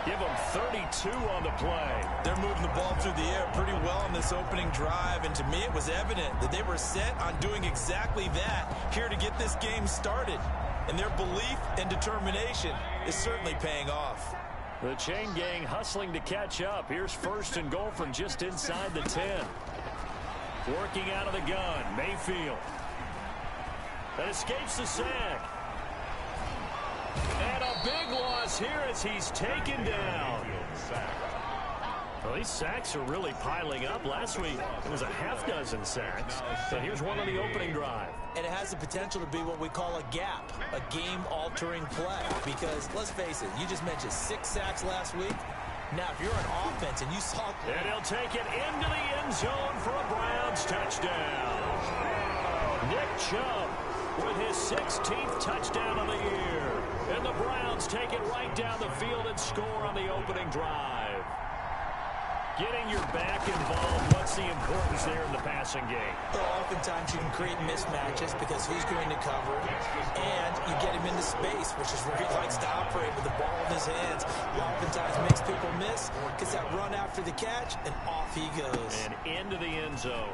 A: Give them 32 on the play.
R: They're moving the ball through the air pretty well in this opening drive, and to me it was evident that they were set on doing exactly that here to get this game started. And their belief and determination is certainly paying off.
A: The chain gang hustling to catch up. Here's 1st and goal from just inside the 10. Working out of the gun, Mayfield. That escapes the sack. And a big loss here as he's taken down. Well, these sacks are really piling up. Last week, it was a half dozen sacks. And here's one on the opening drive.
R: And it has the potential to be what we call a gap, a game-altering play. Because, let's face it, you just mentioned 6 sacks last week. Now, if you're on offense and you saw...
A: And he'll take it into the end zone for a Browns touchdown. Nick Chubb with his 16th touchdown of the year. And the Browns take it right down the field and score on the opening drive. Getting your back involved, what's the importance there in the passing game?
R: Well, oftentimes you can create mismatches because who's going to cover, and you get him into space, which is where he likes to operate with the ball in his hands. He oftentimes makes people miss, gets that run after the catch, and off he goes.
A: And into the end zone.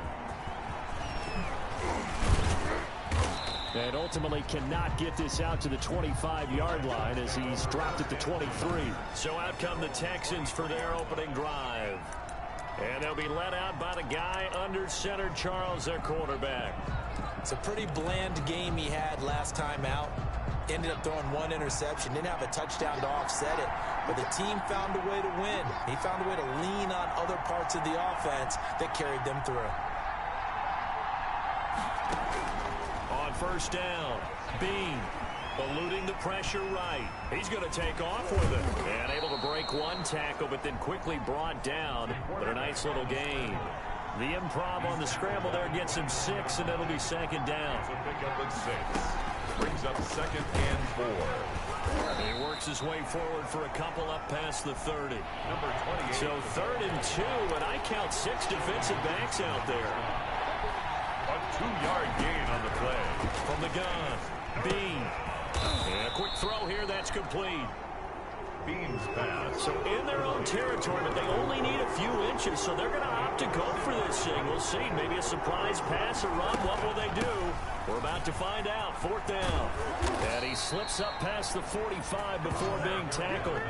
A: And ultimately cannot get this out to the 25-yard line as he's dropped at the 23. So out come the Texans for their opening drive. And they'll be led out by the guy under center, Charles, their quarterback.
R: It's a pretty bland game he had last time out. Ended up throwing 1 interception. Didn't have a touchdown to offset it. But the team found a way to win. He found a way to lean on other parts of the offense that carried them through.
A: On 1st down, Bean eluding the pressure right. He's going to take off with it. And able to break 1 tackle, but then quickly brought down. But a nice little gain. The improv on the scramble there gets him 6, and it'll be 2nd down.
Q: So pick up at 6. Brings up 2nd and 4.
A: And he works his way forward for a couple up past the 30.
Q: Number 28.
A: So 3rd and 2, and I count 6 defensive backs out there.
Q: A 2-yard gain on the play.
A: From the gun, Bean. And a quick throw here, that's complete.
Q: Bean's pass.
A: So in their own territory, but they only need a few inches, so they're going to opt to go for this thing. We'll see. Maybe a surprise pass or run. What will they do? We're about to find out. 4th down. And he slips up past the 45 before being tackled.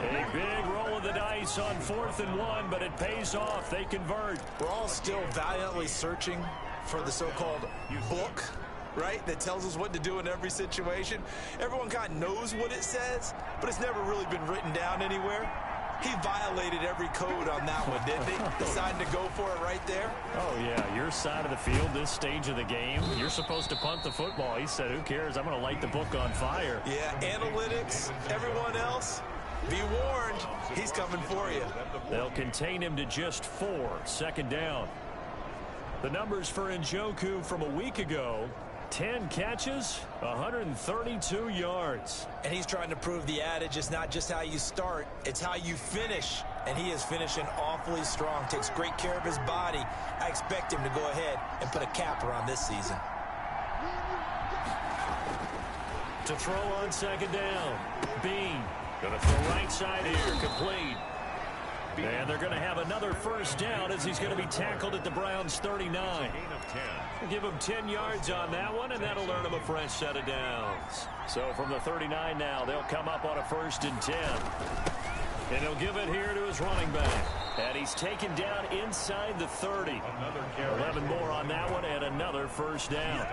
A: A big roll of the dice on 4th and 1, but it pays off. They convert.
R: We're all still valiantly searching for the so-called book, right, that tells us what to do in every situation. Everyone kind of knows what it says, but it's never really been written down anywhere. He violated every code on that one, didn't he? Deciding to go for it right there.
A: Oh, yeah, your side of the field, this stage of the game, you're supposed to punt the football. He said, who cares? I'm going to light the book on fire.
R: Yeah, analytics, everyone else, be warned, he's coming for you.
A: They'll contain him to just 4, 2nd down. The numbers for Njoku from a week ago, 10 catches, 132 yards.
R: And he's trying to prove the adage, it's not just how you start, it's how you finish. And he is finishing awfully strong, takes great care of his body. I expect him to go ahead and put a capper on this season.
A: To throw on second down. Bean going to throw right side here, complete. And they're going to have another first down as he's going to be tackled at the Browns' 39.
Q: Gain of 10.
A: We'll give him 10 yards on that one, and that'll earn him a fresh set of downs. So from the 39 now, they'll come up on a 1st and 10. And he'll give it here to his running back. And he's taken down inside the 30. 11 more on that one and another first down.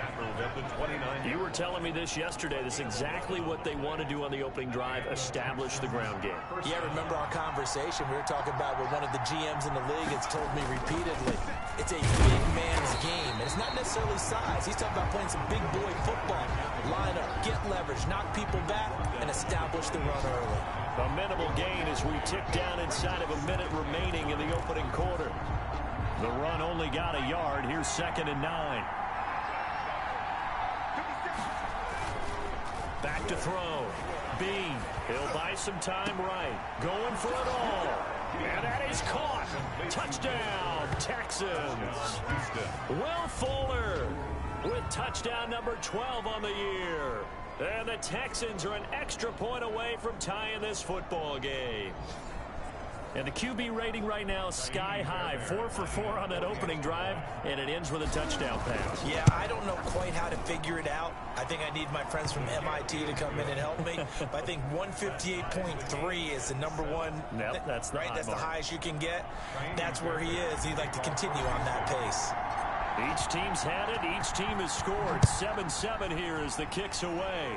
A: You were telling me this yesterday. This is exactly what they want to do on the opening drive, establish the ground game.
R: Yeah, remember our conversation? We were talking about what one of the GMs in the league has told me repeatedly. It's a big man's game. And it's not necessarily size. He's talking about playing some big boy football. Line up, get leverage, knock people back, and establish the run early.
A: A minimal gain as we tick down inside of a minute remaining in the opening quarter. The run only got a yard. Here's 2nd and 9. Back to throw. Bean. He'll buy some time right. Going for it all. And that is caught. Touchdown, Texans. Will Fuller with touchdown number 12 on the year. And the Texans are an extra point away from tying this football game. And the QB rating right now is sky high. 4 for 4 on that opening drive, and it ends with a touchdown pass.
R: Yeah, I don't know quite how to figure it out. I think I need my friends from MIT to come in and help me. But I think 158.3 is the number one.
A: Yep, that's the
R: right.
A: high
R: That's
A: mark.
R: The highest you can get. That's where he is. He'd like to continue on that pace.
A: Each team's had it. Each team has scored. 7-7 here as the kick's away.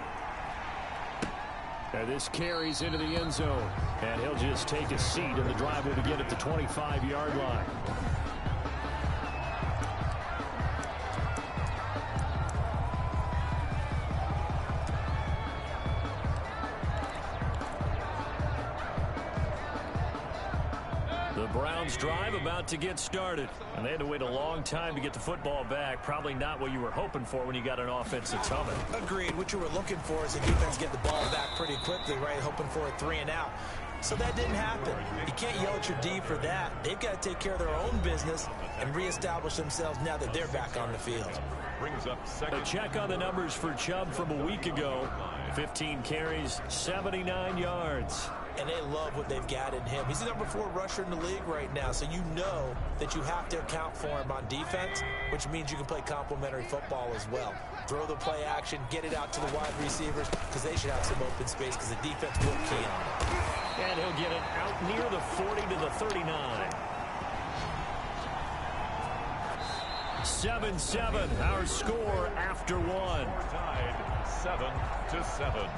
A: And this carries into the end zone. And he'll just take a seat, and the drive will begin at the 25-yard line. The Browns drive about to get started. And they had to wait a long time to get the football back. Probably not what you were hoping for when you got an offense that's humming.
R: Agreed. What you were looking for is the defense get the ball back pretty quickly, right? Hoping for a 3 and out. So that didn't happen. You can't yell at your D for that. They've got to take care of their own business and reestablish themselves now that they're back on the field.
Q: Brings up second.
A: A check on the numbers for Chubb from a week ago. 15 carries, 79 yards.
R: And they love what they've got in him. He's the number 4 rusher in the league right now, so you know that you have to account for him on defense, which means you can play complementary football as well. Throw the play action, get it out to the wide receivers, because they should have some open space because the defense will key on it.
A: And he'll get it out near the 40 to the 39. 7-7, our score after one.
Q: Tied 7-7.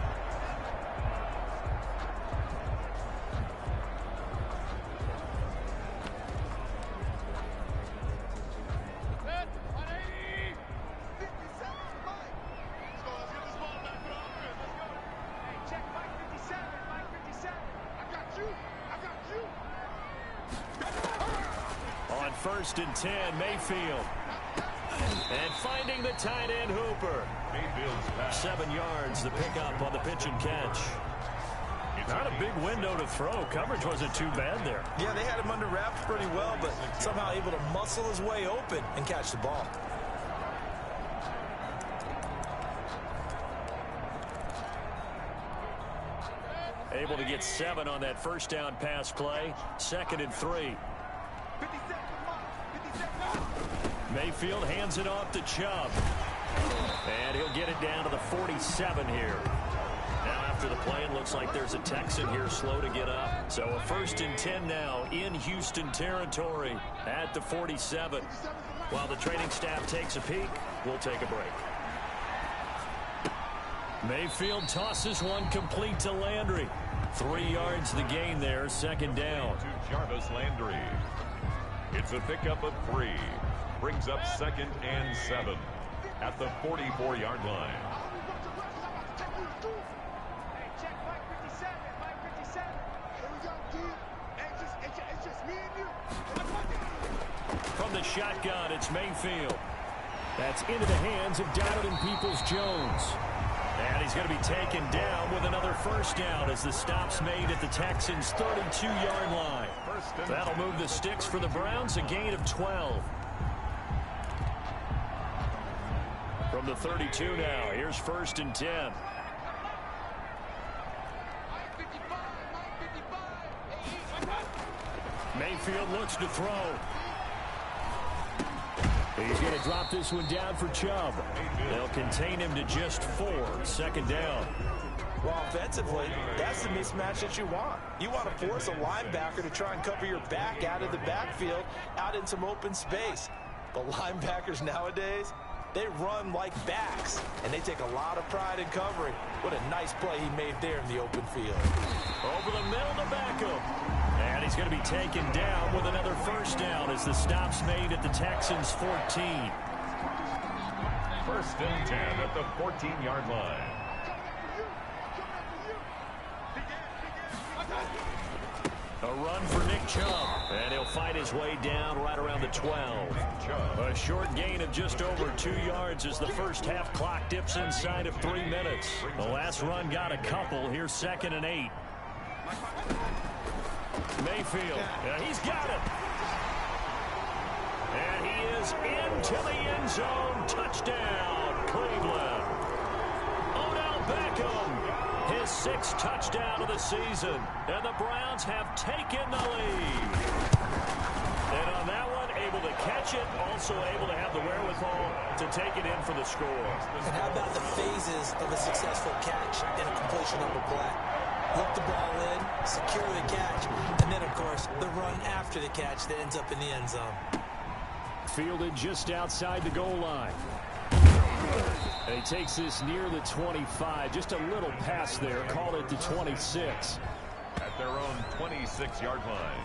A: On 1st and 10, Mayfield. And finding the tight end Hooper.
Q: Mayfield's pass.
A: 7 yards, the pickup on the pitch and catch. Not a big window to throw. Coverage wasn't too bad there.
R: Yeah, they had him under wraps pretty well, but somehow able to muscle his way open and catch the ball.
A: Able to get 7 on that first down pass play. 2nd and 3. Mayfield hands it off to Chubb. And he'll get it down to the 47 here. Now after the play, it looks like there's a Texan here slow to get up. So a 1st and 10 now in Houston territory at the 47. While the training staff takes a peek, we'll take a break. Mayfield tosses one complete to Landry. 3 yards the gain there, 2nd down.
Q: To Jarvis Landry. It's a pickup of 3. Brings up 2nd and 7 at the 44-yard line. From
A: the shotgun, it's Mayfield. That's into the hands of Donovan Peoples-Jones. And he's going to be taken down with another first down as the stop's made at the Texans' 32-yard line. That'll move the sticks for the Browns, a gain of 12. From the 32 now, here's 1st and 10. Mayfield looks to throw. He's going to drop this one down for Chubb. They'll contain him to just 4. 2nd down.
R: Well, offensively, that's the mismatch that you want. You want to force a linebacker to try and cover your back out of the backfield, out in some open space. The linebackers nowadays, they run like backs, and they take a lot of pride in covering. What a nice play he made there in the open field.
A: Over the middle to Beckham. And he's going to be taken down with another first down as the stop's made at the Texans' 14.
Q: 1st and 10 at the 14-yard line.
A: A run for Nick Chubb, and he'll fight his way down right around the 12. A short gain of just over 2 yards as the first half clock dips inside of 3 minutes. The last run got a couple. Here's 2nd and 8. Mayfield, he's got it. And he is into the end zone. Touchdown, Cleveland. Odell Beckham, his 6th touchdown of the season. And the Browns have taken the lead. And on that one, able to catch it, also able to have the wherewithal to take it in for the score.
R: And how about the phases of a successful catch and a completion of a play? Hook the ball in, secure the catch, and then, of course, the run after the catch that ends up in the end zone.
A: Fielded just outside the goal line. And he takes this near the 25. Just a little pass there. Call it the 26.
Q: At their own 26-yard line.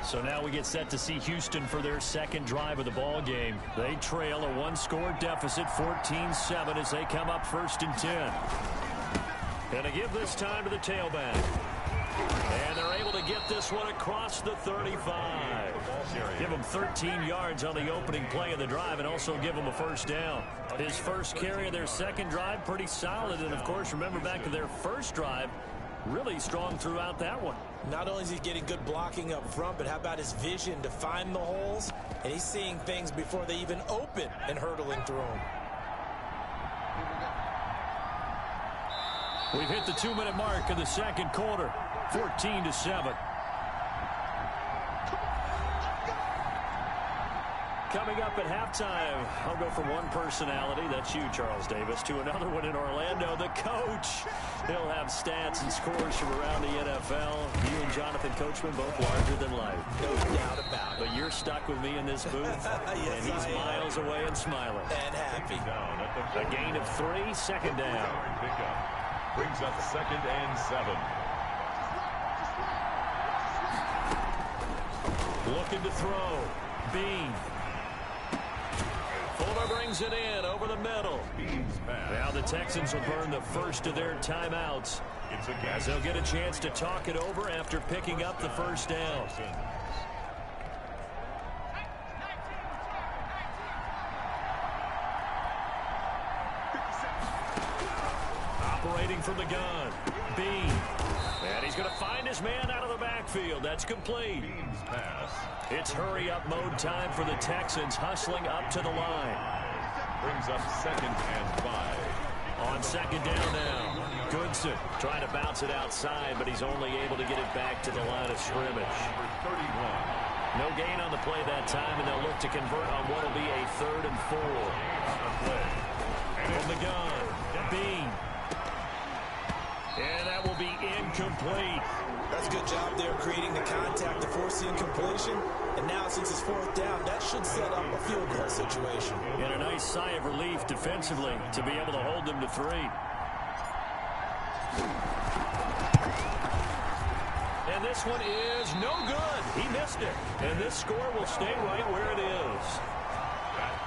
A: So now we get set to see Houston for their 2nd drive of the ball game. They trail a 1-score deficit, 14-7, as they come up 1st and 10. Going to give this time to the tailback. And they're able to get this one across the 35. Give him 13 yards on the opening play of the drive and also give him a first down. His first carry of their 2nd drive, pretty solid. And, of course, remember back to their first drive, really strong throughout that one.
R: Not only is he getting good blocking up front, but how about his vision to find the holes? And he's seeing things before they even open and hurdling through them.
A: We've hit the 2-minute mark of the 2nd quarter, 14-7. Coming up at halftime, I'll go from one personality, that's you, Charles Davis, to another one in Orlando, the coach. He'll have stats and scores from around the NFL. You and Jonathan Coachman, both larger than life.
R: No doubt about it.
A: But you're stuck with me in this booth,
R: yes,
A: and he's miles away and smiling.
R: And happy.
A: A gain of 3, 2nd down.
Q: Brings up 2nd and 7.
A: Looking to throw. Bean. Fuller brings it in over the middle. Now the Texans will burn the first of their timeouts as they'll get a chance to talk it over after picking up the first down. Operating from the gun. Bean. And he's going to find his man out of the backfield. That's complete.
Q: Bean's pass.
A: It's hurry-up mode time for the Texans, hustling up to the line.
Q: Brings up 2nd and 5.
A: On 2nd down now. Goodson trying to bounce it outside, but he's only able to get it back to the line of scrimmage.
Q: Number 31.
A: No gain on the play that time, and they'll look to convert on what will be a 3rd and 4. From the gun, Bean. And that will be incomplete.
R: That's a good job there creating the contact to force the incompletion. And now since it's 4th down, that should set up a field goal situation.
A: And a nice sigh of relief defensively to be able to hold them to 3. And this one is no good. He missed it. And this score will stay right where it is.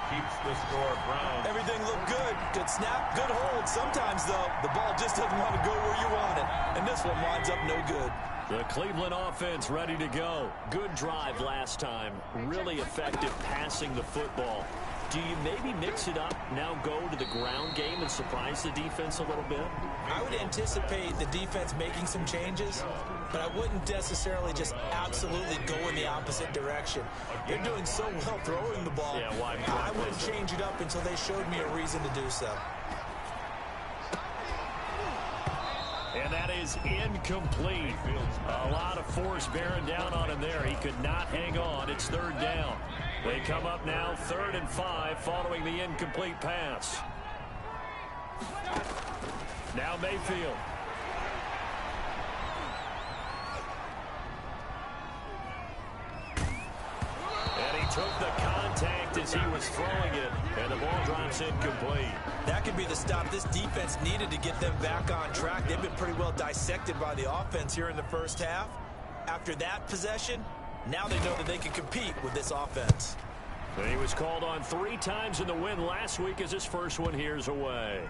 Q: Keeps the score Brown.
R: Everything looked good. Good snap, good hold. Sometimes, though, the ball just doesn't want to go where you want it. And this one winds up no good.
A: The Cleveland offense ready to go. Good drive last time. Really effective passing the football. Do you maybe mix it up, now go to the ground game and surprise the defense a little bit?
R: I would anticipate the defense making some changes, but I wouldn't necessarily just absolutely go in the opposite direction. They're doing so well throwing the ball.
A: Yeah, why?
R: I wouldn't change it up until they showed me a reason to do so.
A: And that is incomplete. A lot of force bearing down on him there. He could not hang on. It's third down. They come up now 3rd and 5 following the incomplete pass. Now Mayfield. And he took the contact as he was throwing it, and the ball drops incomplete.
R: That could be the stop this defense needed to get them back on track. They've been pretty well dissected by the offense here in the first half. After that possession, now they know that they can compete with this offense.
A: He was called on 3 times in the win last week as his first one here's away.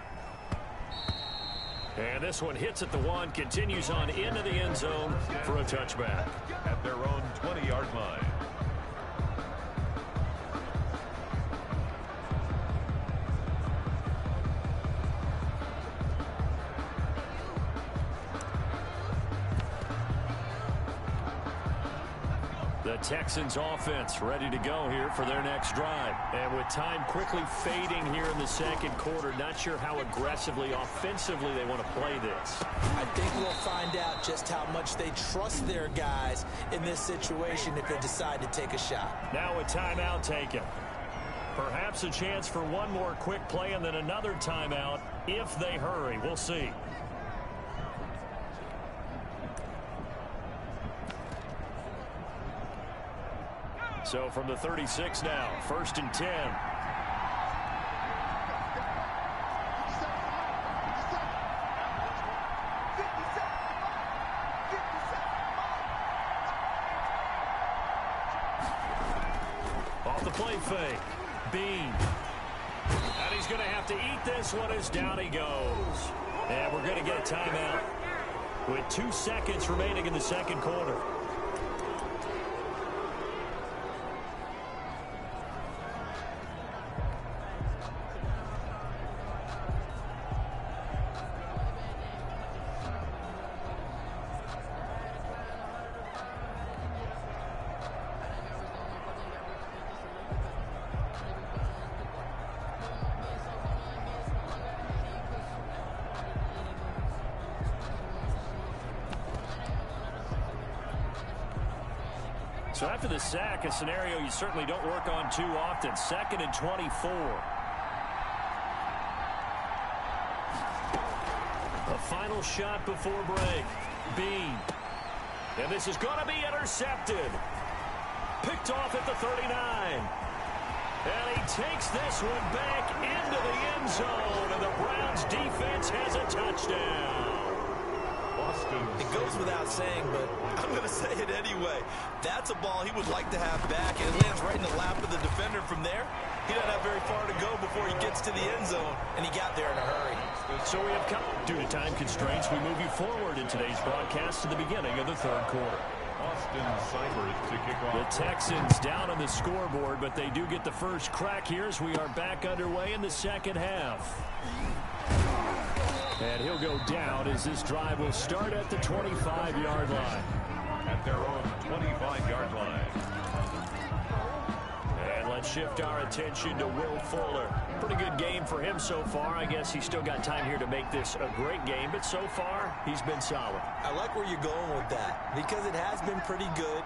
A: And this one hits at the 1, continues on into the end zone for a touchback.
Q: At their own 20-yard line.
A: The Texans offense ready to go here for their next drive. And with time quickly fading here in the second quarter, not sure how aggressively, offensively they want to play this.
R: I think we'll find out just how much they trust their guys in this situation if they decide to take a shot.
A: Now a timeout taken. Perhaps a chance for one more quick play and then another timeout if they hurry. We'll see. So from the 36 now, 1st and 10. Off the play fake. Bean. And he's going to have to eat this one as down he goes. And we're going to get a timeout with 2 seconds remaining in the second quarter. So after the sack, a scenario you certainly don't work on too often. 2nd and 24. A final shot before break. Bean. And this is going to be intercepted. Picked off at the 39. And he takes this one back into the end zone. And the Browns defense has a touchdown.
R: It goes without saying, but I'm going to say it anyway. That's a ball he would like to have back, and it lands right in the lap of the defender from there. He doesn't have very far to go before he gets to the end zone, and he got there in a hurry.
A: So we have come, due to time constraints, we move you forward in today's broadcast to the beginning of the third quarter.
Q: Austin Cybers to kick off.
A: The Texans down on the scoreboard, but they do get the first crack here as we are back underway in the second half. And he'll go down as this drive will start at the 25-yard line.
Q: At their own 25-yard line.
A: And let's shift our attention to Will Fuller. Pretty good game for him so far. I guess he's still got time here to make this a great game, but so far, he's been solid.
R: I like where you're going with that, because it has been pretty good,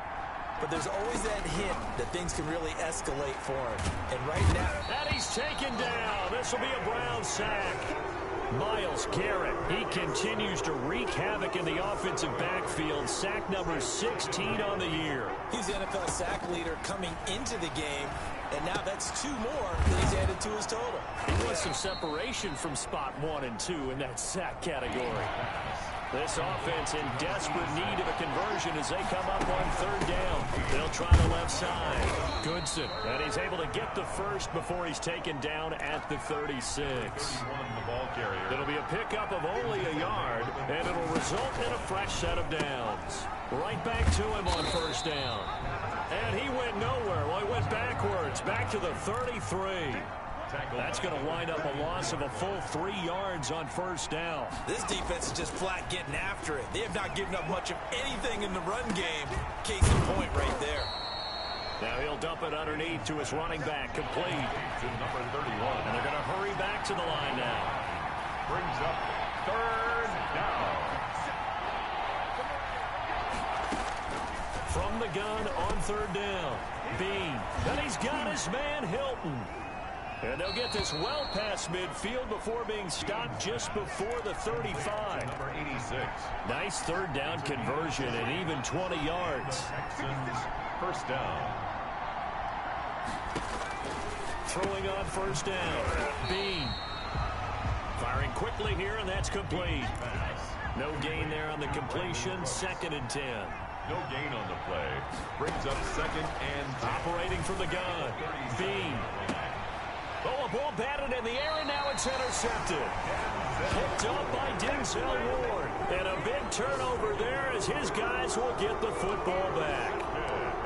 R: but there's always that hint that things can really escalate for him. And right now...
A: And he's taken down. This will be a Brown sack. Myles Garrett, he continues to wreak havoc in the offensive backfield. Sack number 16 on the year.
R: He's the NFL sack leader coming into the game, and now that's 2 more that he's added to his total.
A: He wants some separation from spot 1 and 2 in that sack category. This offense in desperate need of a conversion as they come up on 3rd down. They'll try the left side. Goodson, and he's able to get the first before he's taken down at the 36. It'll be a pickup of only a yard, and it'll result in a fresh set of downs. Right back to him on 1st down. And he went nowhere. Well, he went backwards, back to the 33. That's going to wind up a loss of a full 3 yards on first down.
R: This defense is just flat getting after it. They have not given up much of anything in the run game. Case in point right there.
A: Now he'll dump it underneath to his running back, complete
Q: to number 31.
A: And they're going to hurry back to the line now.
Q: Brings up third down.
A: From the gun on third down, Bean. And he's got his man, Hilton. And they'll get this well past midfield before being stopped just before the 35.
Q: Number 86.
A: Nice third down conversion and even 20 yards.
Q: Texans, first down.
A: Throwing on first down, Bean. Firing quickly here, and that's complete. No gain there on the completion, 2nd and 10.
Q: No gain on the play. Brings up 2nd and 10.
A: Operating from the gun, Bean. Oh, a ball batted in the air, and now it's intercepted. Picked up by Denzel Ward. And a big turnover there as his guys will get the football back.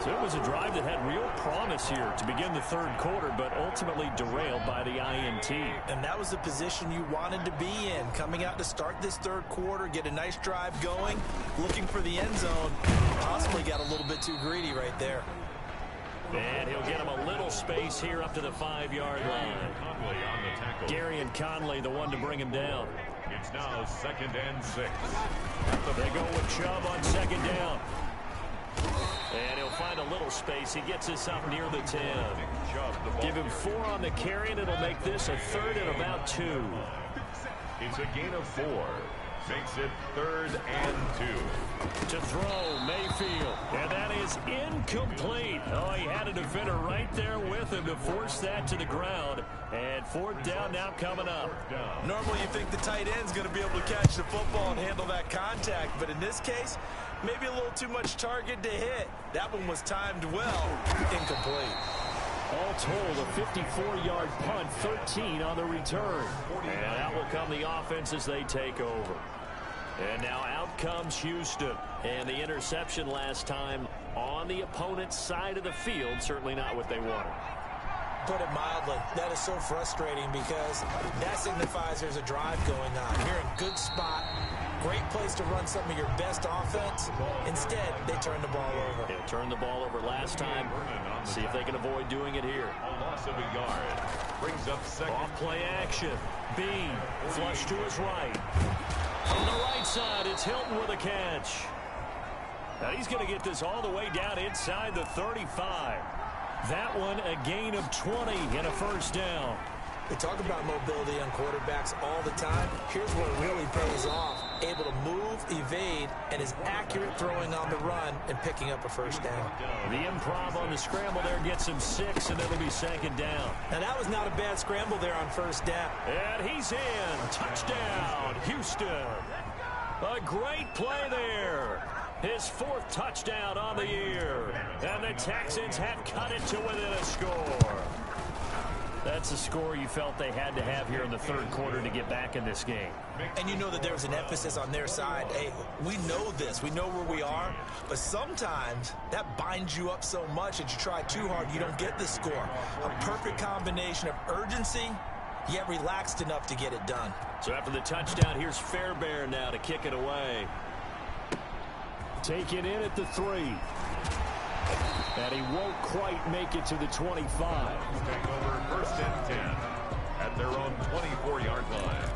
A: So it was a drive that had real promise here to begin the third quarter, but ultimately derailed by the INT.
R: And that was the position you wanted to be in. Coming out to start this third quarter, get a nice drive going, looking for the end zone. Possibly got a little bit too greedy right there.
A: And he'll get him a little space here up to the 5-yard line.
Q: Conley on the tackle.
A: Gary and Conley, the one to bring him down.
Q: It's now 2nd and 6.
A: They go with Chubb on 2nd down. And he'll find a little space. He gets this up near the 10. Give him 4 on the carry, and it'll make this a 3rd and about 2.
Q: It's a gain of 4. Makes it 3rd and 2.
A: To throw, Mayfield. And that is incomplete. Oh, he had a defender right there with him to force that to the ground. And 4th down now coming up.
R: Normally you think the tight end's going to be able to catch the football and handle that contact. But in this case, maybe a little too much target to hit. That one was timed well. Incomplete.
A: All told, a 54-yard punt, 13 on the return. And out will come the offense as they take over. And now out comes Houston. And the interception last time on the opponent's side of the field, certainly not what they wanted.
R: Put it mildly, that is so frustrating because that signifies there's a drive going on. You're in a good spot, great place to run some of your best offense. Instead, they turn the ball over.
A: They turned the ball over last time. See if they can avoid doing it here.
Q: A loss of a yard. Brings up 2nd.
A: Off play action. Bean, flush to his right. On the right side, it's Hilton with a catch. Now he's going to get this all the way down inside the 35. That one a gain of 20 and a 1st down.
R: We talk about mobility on quarterbacks all the time. Here's where it really pays off. Able to move, evade, and is accurate throwing on the run and picking up a 1st down.
A: The improv on the scramble there gets him 6, and it'll be 2nd down.
R: Now that was not a bad scramble there on 1st down.
A: And he's in. Touchdown, Houston. A great play there. His 4th touchdown on the year. And the Texans have cut it to within a score. That's a score you felt they had to have here in the third quarter to get back in this game.
R: And you know that there's an emphasis on their side. Hey, we know this. We know where we are. But sometimes that binds you up so much that you try too hard, you don't get the score. A perfect combination of urgency, yet relaxed enough to get it done.
A: So after the touchdown, here's Fairbairn now to kick it away. Taken in at the 3. And he won't quite make it to the 25.
Q: Take over 1st and 10 at their own 24-yard line.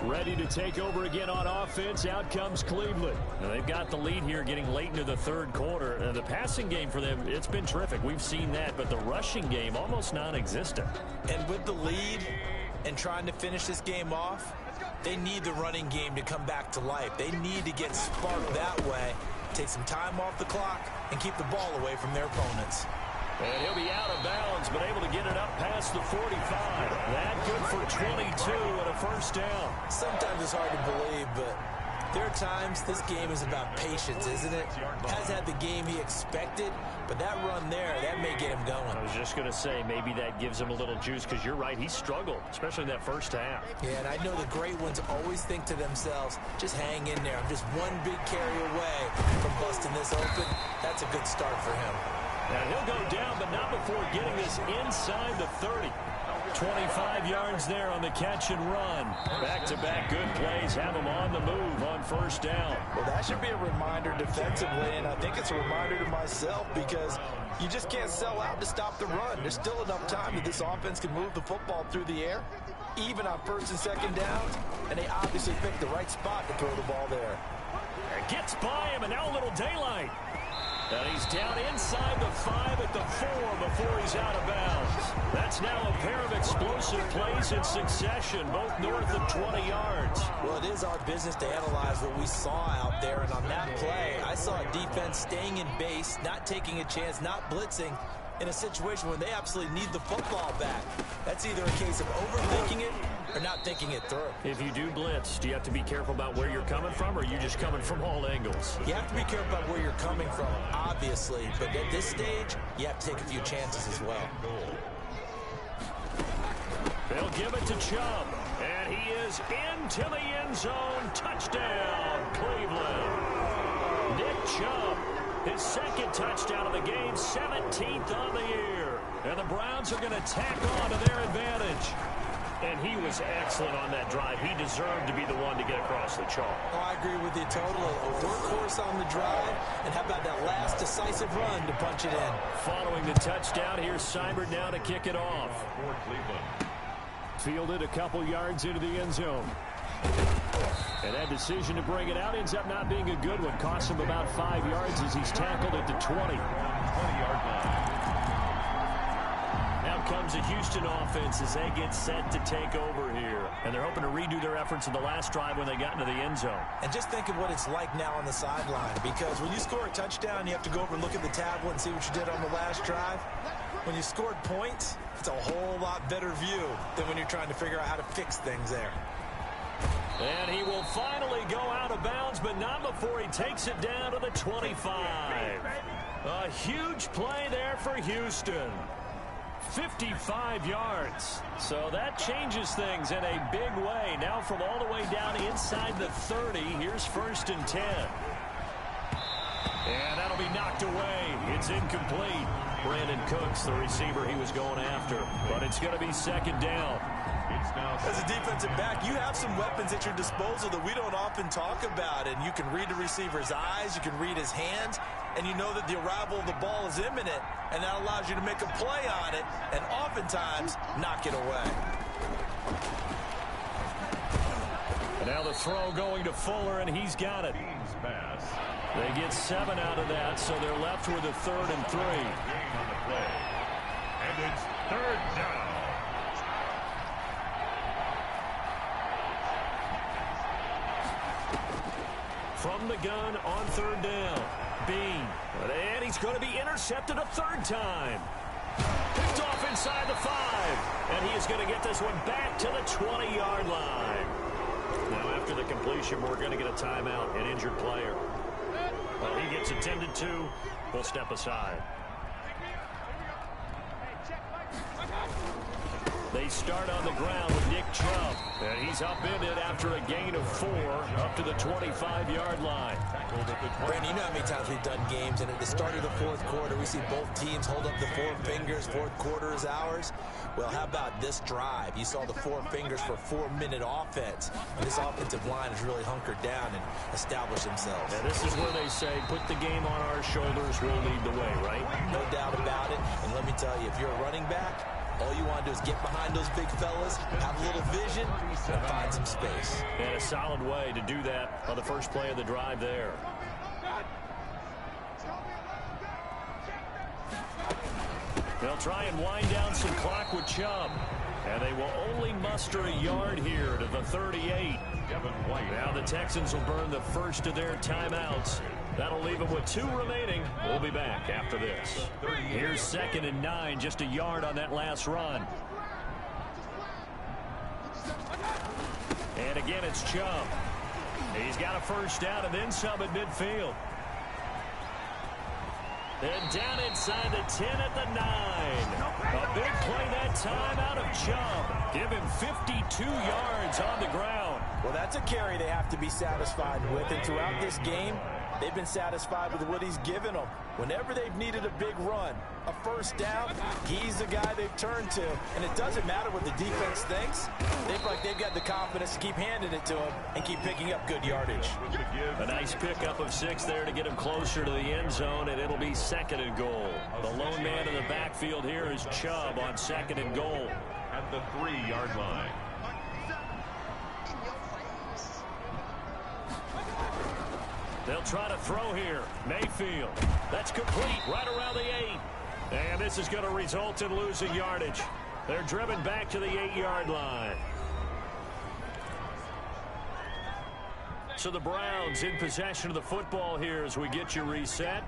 A: Ready to take over again on offense. Out comes Cleveland. Now they've got the lead here getting late into the third quarter. The passing game for them, it's been terrific. We've seen that, but the rushing game almost non-existent.
R: And with the lead and trying to finish this game off, they need the running game to come back to life. They need to get sparked that way, take some time off the clock, and keep the ball away from their opponents.
A: And he'll be out of bounds, but able to get it up past the 45. That good for 22 and a 1st down.
R: Sometimes it's hard to believe, but There are times this game is about patience, isn't it? Has had the game he expected, but that run there, that may get him going.
A: I was just going to say, maybe that gives him a little juice, because you're right, he struggled, especially in that first half.
R: Yeah, and I know the great ones always think to themselves, just hang in there. I'm just one big carry away from busting this open. That's a good start for him.
A: And he'll go down, but not before getting this inside the 30. 25 yards there on the catch and run. Back-to-back good plays have him on the move on first down.
R: Well, that should be a reminder defensively, and I think it's a reminder to myself because you just can't sell out to stop the run. There's still enough time that this offense can move the football through the air, even on first and second downs, and they obviously picked the right spot to throw the ball there.
A: It gets by him, and now a little daylight. And he's down inside the 5 at the 4 before he's out of bounds. That's now a pair of explosive plays in succession, both north of 20 yards.
R: Well, it is our business to analyze what we saw out there, and on that play, I saw a defense staying in base, not taking a chance, not blitzing, in a situation where they absolutely need the football back. That's either a case of overthinking it or not thinking it through.
A: If you do blitz, do you have to be careful about where you're coming from, or are you just coming from all angles?
R: You have to be careful about where you're coming from, obviously, but at this stage, you have to take a few chances as well.
A: They'll give it to Chubb, and he is into the end zone. Touchdown, Cleveland. Nick Chubb, his second touchdown of the game, 17th on the year. And the Browns are going to tack on to their advantage. And he was excellent on that drive. He deserved to be the one to get across the chalk.
R: Oh, I agree with you totally. A workhorse on the drive, and how about that last decisive run to punch it in?
A: Following the touchdown, here's Seibert now to kick it off. Fielded a couple yards into the end zone. And that decision to bring it out ends up not being a good one. Costs him about 5 yards as he's tackled at the 20-yard line. Now comes a Houston offense as they get set to take over here. And they're hoping to redo their efforts in the last drive when they got into the end zone.
R: And just think of what it's like now on the sideline, because when you score a touchdown, you have to go over and look at the tablet and see what you did on the last drive. When you scored points, it's a whole lot better view than when you're trying to figure out how to fix things there.
A: And he will finally go out of bounds, but not before he takes it down to the 25. A huge play there for Houston. 55 yards. So that changes things in a big way. Now from all the way down inside the 30, here's 1st and 10. And that'll be knocked away. It's incomplete. Brandon Cooks, the receiver he was going after. But it's going to be 2nd down.
R: As a defensive back, you have some weapons at your disposal that we don't often talk about. And you can read the receiver's eyes, you can read his hands, and you know that the arrival of the ball is imminent, and that allows you to make a play on it and oftentimes knock it away.
A: And now the throw going to Fuller, and he's got it. They get 7 out of that, so they're left with a 3rd and 3.
Q: And it's 3rd down.
A: From the gun on 3rd down. Bean. And he's going to be intercepted a 3rd time. Picked off inside the 5. And he is going to get this one back to the 20-yard line. Now after the completion, we're going to get a timeout, an injured player. Well, he gets attended to. We'll step aside. They start on the ground with Nick Chubb. And he's upended after a gain of 4 up to the 25-yard line.
R: Brandon, you know how many times we've done games, and at the start of the 4th quarter, we see both teams hold up the 4 fingers, 4th quarter is ours. Well, how about this drive? You saw the 4 fingers for 4-minute offense. And this offensive line has really hunkered down and established themselves.
A: And this is where they say, put the game on our shoulders, we'll lead the way, right?
R: No doubt about it. And let me tell you, if you're a running back, all you want to do is get behind those big fellas, have a little vision, and find some space.
A: And a solid way to do that on the first play of the drive there. They'll try and wind down some clock with Chubb. And they will only muster a yard here to the 38. Now the Texans will burn the first of their timeouts. That'll leave them with 2 remaining. We'll be back after this. Here's 2nd and 9, just a yard on that last run. And again, it's Chubb. He's got a first down and then some at midfield. And down inside the 10 at the 9. A big play that time out of Chubb. Give him 52 yards on the ground.
R: Well, that's a carry they have to be satisfied with. And throughout this game, they've been satisfied with what he's given them. Whenever they've needed a big run, a first down, he's the guy they've turned to. And it doesn't matter what the defense thinks. They feel like they've got the confidence to keep handing it to him and keep picking up good yardage.
A: A nice pickup of 6 there to get him closer to the end zone, and it'll be 2nd and goal. The lone man in the backfield here is Chubb on 2nd and goal.
Q: At the 3-yard line.
A: They'll try to throw here. Mayfield. That's complete right around the 8. And this is going to result in losing yardage. They're driven back to the 8-yard line. So the Browns in possession of the football here as we get you reset.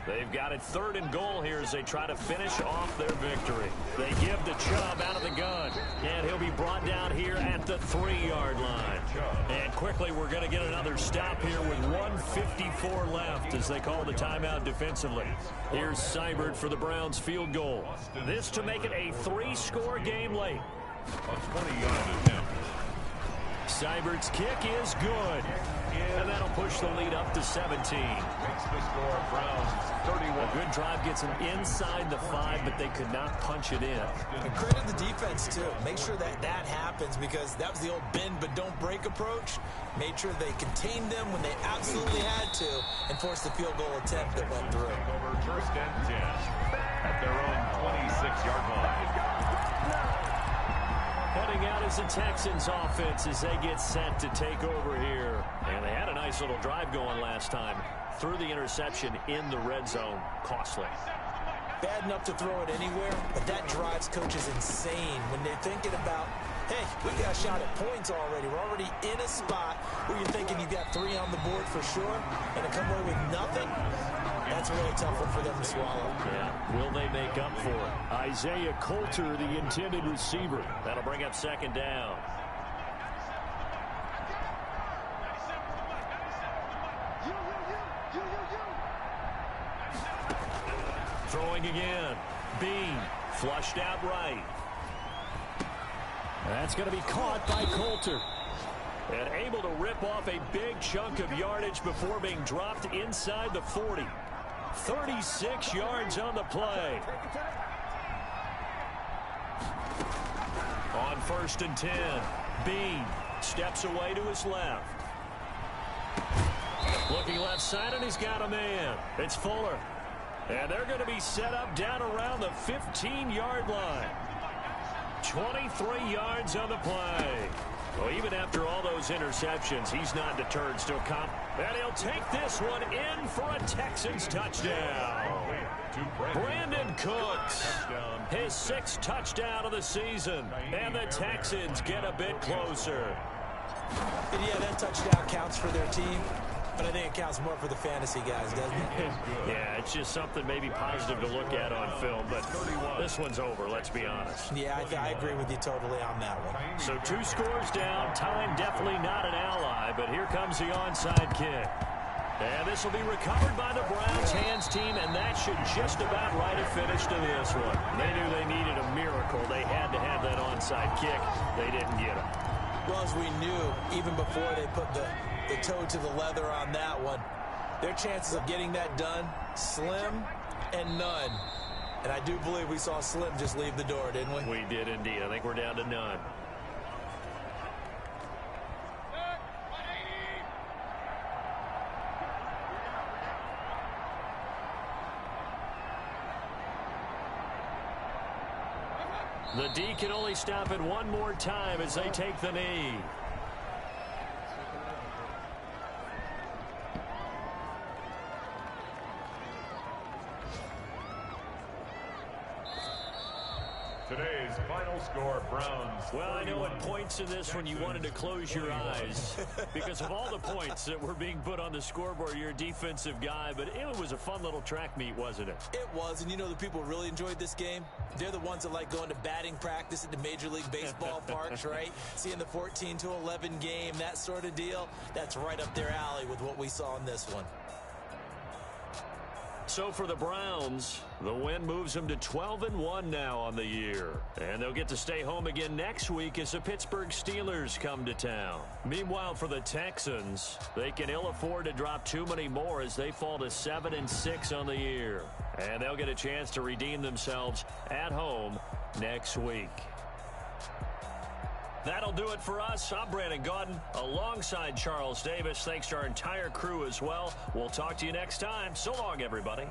A: They've got it 3rd and goal here as they try to finish off their victory. They give to Chubb out of the gun. And he'll be brought down here at the 3-yard line. And quickly we're going to get another stop here with 1:54 left as they call the timeout defensively. Here's Seibert for the Browns field goal. This to make it a 3-score game late.
Q: A 20-yard attempt.
A: Seibert's kick is good. And that'll push the lead up to 17.
Q: Makes the score Browns 31.
A: A good drive gets them inside the 5, but they could not punch it in.
R: And credit the defense, too. Make sure that happens because that was the old bend but don't break approach. Made sure they contained them when they absolutely had to and forced the field goal attempt that went through.
Q: Over 1st and 10 at their own 26-yard line.
A: Heading out is the Texans offense as they get set to take over here. And they had a nice little drive going last time. Threw the interception in the red zone. Costly.
R: Bad enough to throw it anywhere, but that drives coaches insane when they're thinking about, hey, we got a shot at points already. We're already in a spot where you're thinking you got 3 on the board for sure, and to come away with nothing, that's a really tough one for them to swallow.
A: Yeah, will they make up for it? Isaiah Coulter, the intended receiver. That'll bring up 2nd down. Throwing again. Bean flushed out right. That's going to be caught by Coulter. And able to rip off a big chunk of yardage before being dropped inside the 40. 36 yards on the play. On 1st and 10, Bean steps away to his left. Looking left side, and he's got a man. It's Fuller. And they're going to be set up down around the 15-yard line. 23 yards on the play. Well, even after all those interceptions, he's not deterred, still confident. And he'll take this one in for a Texans touchdown. Brandon Cooks, his 6th touchdown of the season. And the Texans get a bit closer.
R: And yeah, that touchdown counts for their team. But I think it counts more for the fantasy guys, doesn't it?
A: Yeah, it's just something maybe positive to look at on film, but this one's over, let's be honest.
R: Yeah, I agree with you totally on that one.
A: So 2 scores down, time definitely not an ally, but here comes the onside kick. And this will be recovered by the Browns hands team, and that should just about write a finish to this one. They knew they needed a miracle. They had to have that onside kick. They didn't get it.
R: Well, as we knew, even before they put the toe to the leather on that one, their chances of getting that done, slim and none. And I do believe we saw Slim just leave the door, didn't we?
A: We did indeed. I think we're down to none. The D can only stop it one more time as they take the knee.
Q: Today's final score, Browns.
A: Well, I know
Q: 31,
A: at points in this when you wanted to close your
Q: 21.
A: eyes because of all the points that were being put on the scoreboard. You're a defensive guy, but it was a fun little track meet, wasn't it?
R: It was, and you know the people who really enjoyed this game? They're the ones that like going to batting practice at the Major League Baseball parks, right? Seeing the 14-11 game, that sort of deal. That's right up their alley with what we saw in this one.
A: So for the Browns, the win moves them to 12-1 now on the year. And they'll get to stay home again next week as the Pittsburgh Steelers come to town. Meanwhile, for the Texans, they can ill afford to drop too many more as they fall to 7-6 on the year. And they'll get a chance to redeem themselves at home next week. That'll do it for us. I'm Brandon Gaudin alongside Charles Davis. Thanks to our entire crew as well. We'll talk to you next time. So long, everybody.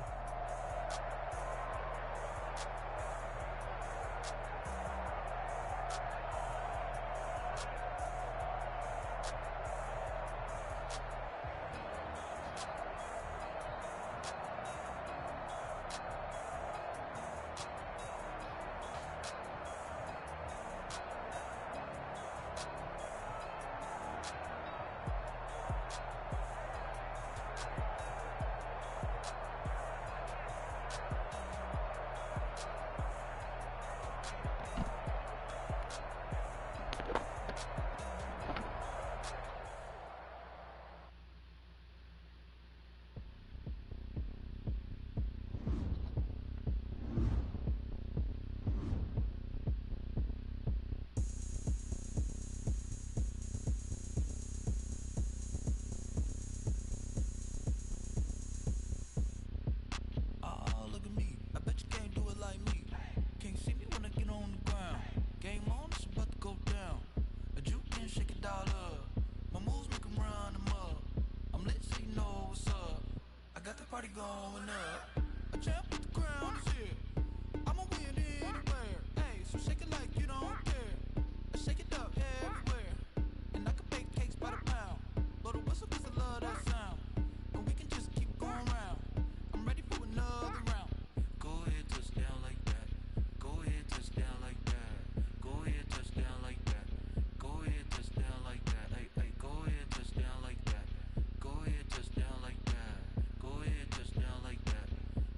O: Party going up. A champ with the crown is here. I'ma win anywhere. Hey, so shake it like you don't care. Shake it up everywhere. And I can bake cakes by the pound. Blow the whistle 'cause I love that sound. And we can just keep going round. I'm ready for another round. Go ahead, touch down like that. Go ahead, touch down like that. Go ahead, touch down like that. Go ahead, touch down like that. Hey, hey, go ahead, touch down like that. Go ahead, touch down like that. Go ahead, touch down like that.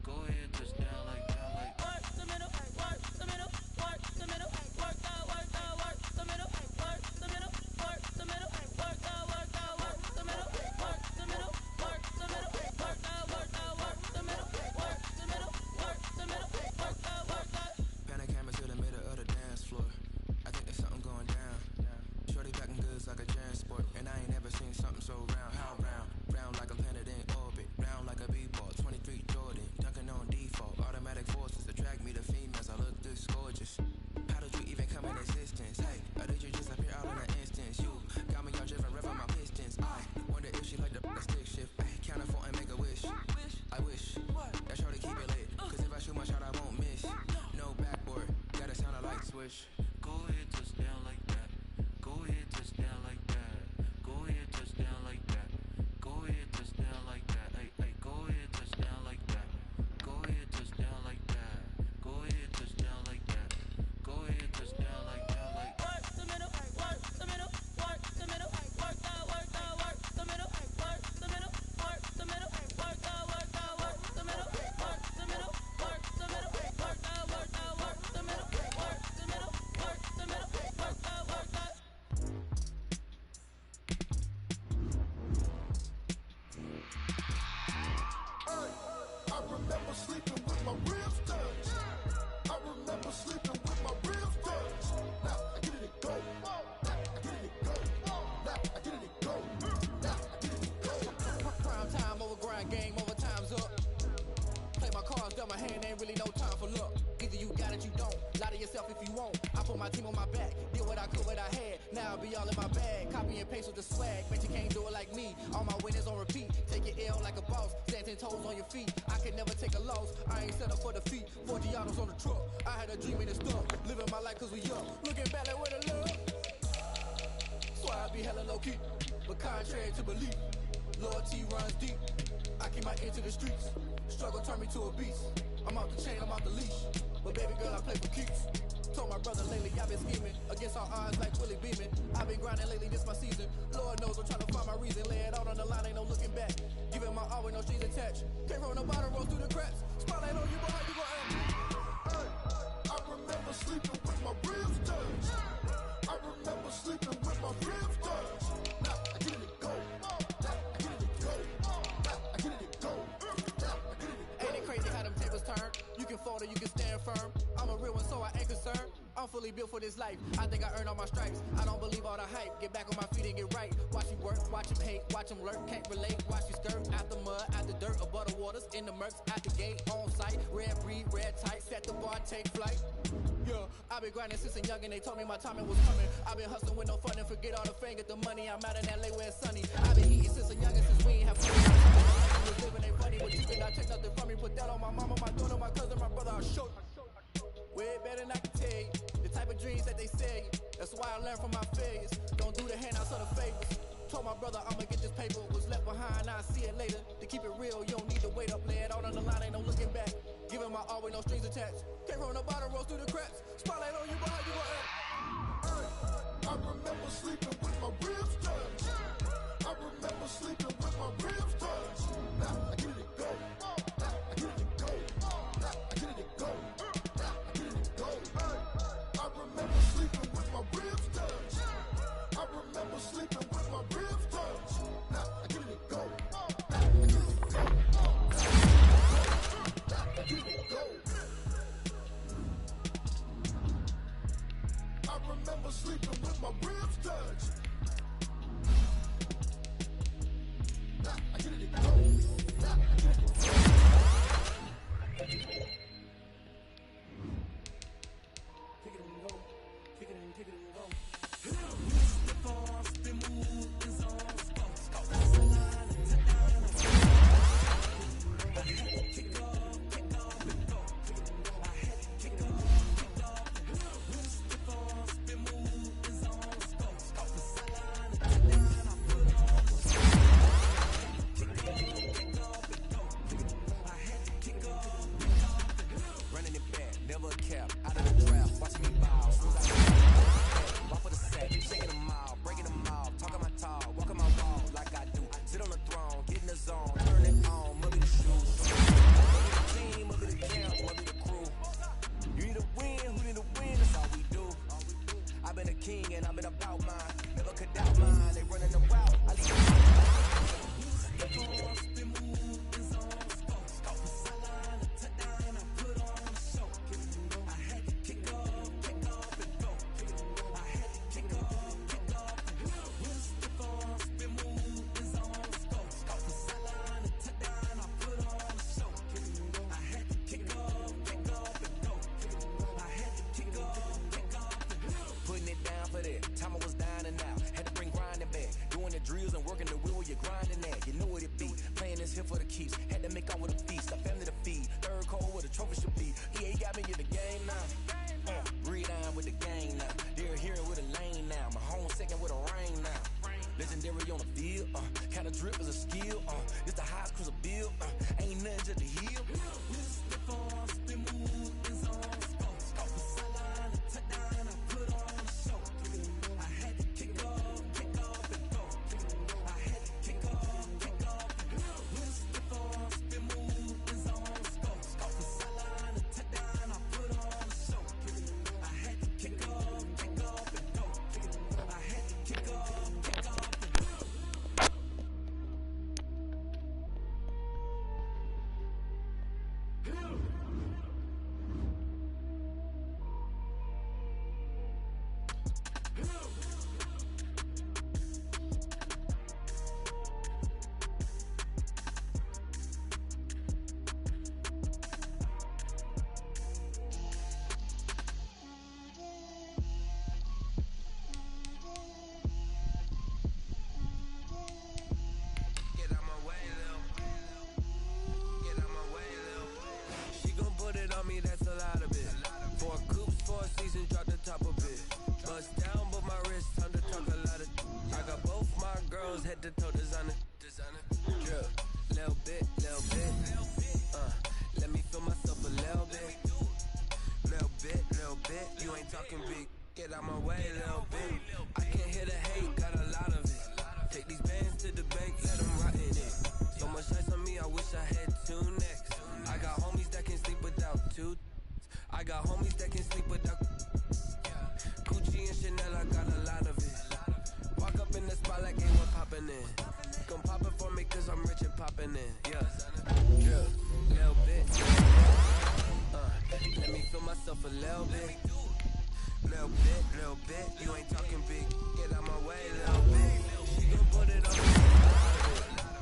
O: Go ahead, touch down like that. Like work the middle, work the middle, work the middle, work the middle, work the middle, work the middle, work the middle, work the middle, work the middle, work the middle, work the middle, work the middle, work the middle. Panic camera to the middle of the dance floor. I think there's something going down. Shorty backing goods like a transport, and I ain't never seen something so round. How round? Round like a planet in orbit, round like a b-ball. 23 Jordan, dunking on default. Automatic forces attract me to females. I look this gorgeous. How did you even come in existence? Hey, or did you just appear out in an instance? You got me all driven, revving my pistons. I wonder if she like the stick shift. Ay, count it for and make a wish. I wish that shorty keep it lit. 'Cause if I shoot my shot, I won't miss. No backboard, gotta sound a light switch. Go ahead, touch down like that. Go ahead, touch down like that. Go ahead, touch down like that. Go ahead, touch down like that. Hey, hey, go ahead, touch down like that. Go ahead, touch down like that. Go ahead, touch down like that. Go ahead, touch down like that. Like work the middle, work the middle, work the middle, work the middle, work the middle, work the middle, work the middle, work the middle, work the middle, work the middle, work the middle, work the middle, work the middle, work the middle, work the middle, work the.
D: I remember sleeping with my ribs touched. I remember sleeping with my ribs touched. Now I get it go. Now I get it go. Now I get it go. Now I get it go.
H: Prime time over grind game, over time's up. Play my cards, dealt my hand, ain't really no time for luck. Either you got it, you don't. Lie to yourself if you won't. I put my team on my back, did what I could, what I had. Now I'll be all in my bag. Copy and paste with the swag, bet you can't do it like me. All my winners on repeat. Take your L like a boss, stand 10 toes on your feet. I can never take a loss, I ain't set up for defeat. 4 Gianos on the truck, I had a dream and it's stuck. Living my life 'cause we young, looking back like where the love. So I be hella low key, but contrary to belief, loyalty runs deep. I keep my ear to the streets, struggle turned me to a beast. I'm off the chain, I'm off the leash, but baby girl I play for keeps. Told my brother lately I've been scheming against all odds like Willie Beeman. I've been grinding lately, this my season. Lord knows I'm trying to find my reason. Lay it out on the line, ain't no looking back. Giving my all with no strings attached. Came from the bottom, roll through the cracks. Spotlight on you, but how you gon' act?
D: I remember sleeping with my ribs touched. I remember sleeping with my ribs touched. Now I get it go. Now I get it go. Now I get it go. Now I get it go.
H: Ain't it crazy how them tables turn? You can fold or you can stand firm. I'm a real one, so I ain't concerned. I'm fully built for this life. I think I earned all my stripes. I don't believe all the hype. Get back on my feet and get right. Watch you work, watch him hate, watch him lurk. Can't relate, watch you skirt. Out the mud, out the dirt, above the waters, in the murks, out the gate, on site. Red breed, red tight, set the bar, take flight. Yeah, I've been grinding since a young and they told me my timing was coming. I've been hustling with no fun and forget all the fame, get the money. I'm out in LA where it's sunny. I've been eating since a young and since we ain't have fun. I was living ain't funny, but you cannot take nothing from me. Put that on my mama, my daughter, my cousin, my brother, I'll show you. Way better than I can tell you. The type of dreams that they say. That's why I learned from my failures. Don't do the handouts or the favors. Told my brother I'ma get this paper. Was left behind, I'll see it later. To keep it real, you don't need to wait up. Lay it out on the line, ain't no looking back. Giving my all with no strings attached. Came from the bottom, rose through the cracks. Spotlight on you, but how you gon' act?
D: I remember sleeping with my ribs touched. I remember sleeping with my ribs touched. Now I get it go. Now I get it go. Now I get it go. Now I get it go. I remember sleeping with my ribs touched. I remember sleeping with my ribs touched. Now I get it go. Now I get it go. Now I get it go. I remember sleeping with my ribs touched. Now I get it go. Now I get it go.
H: Kick it and go. Kick it and kick it and go.
F: Running it back, never a cap, out of the draft, watching me bow. Soon as I walk for the sack, shaking them out, breaking them out, talking my talk, walking my wall like I do. Sit on the throne, get in the zone, turn it on, move me the shoes. Move the team, move the camp, move the crew. You need a win, who need a win? That's all we do. I've been a king and I've been about mine. Never could doubt mine. They running the route. I leave time I was dying out. Had to bring grinding back. Doing the drills and working the wheel where you're grinding at. You know what it be. Playing this here for the keeps. Had to make out with a feast. A family to feed. Third cold where the trophy should be. Yeah, he got me in the game now. Breathe down with the game now. They're hearing with a lane now. My home second with a rain now. Legendary on the field. Kind of drip is a skill. It's the highest cruiser bill. Ain't nothing just the hill. Head to toe designer, drip, little bit, let me feel myself a little bit, you ain't talking. talking big. Get out my way, little bit. I can't hear the hate, got a lot of it. Take these bands to the bank, let them rot in it. So much ice on me, I wish I had two necks. I got homies that can sleep without two. I got homies that can sleep without. Gucci and Chanel, I got a lot of it. Walk up in the spot like ain't one poppin' in. Come pop it for me cause I'm rich and poppin' in. Yeah, little bit. Let me feel myself a little bit. Little bit. You ain't talking big. Get out my way, little bit. She gon' put it on me.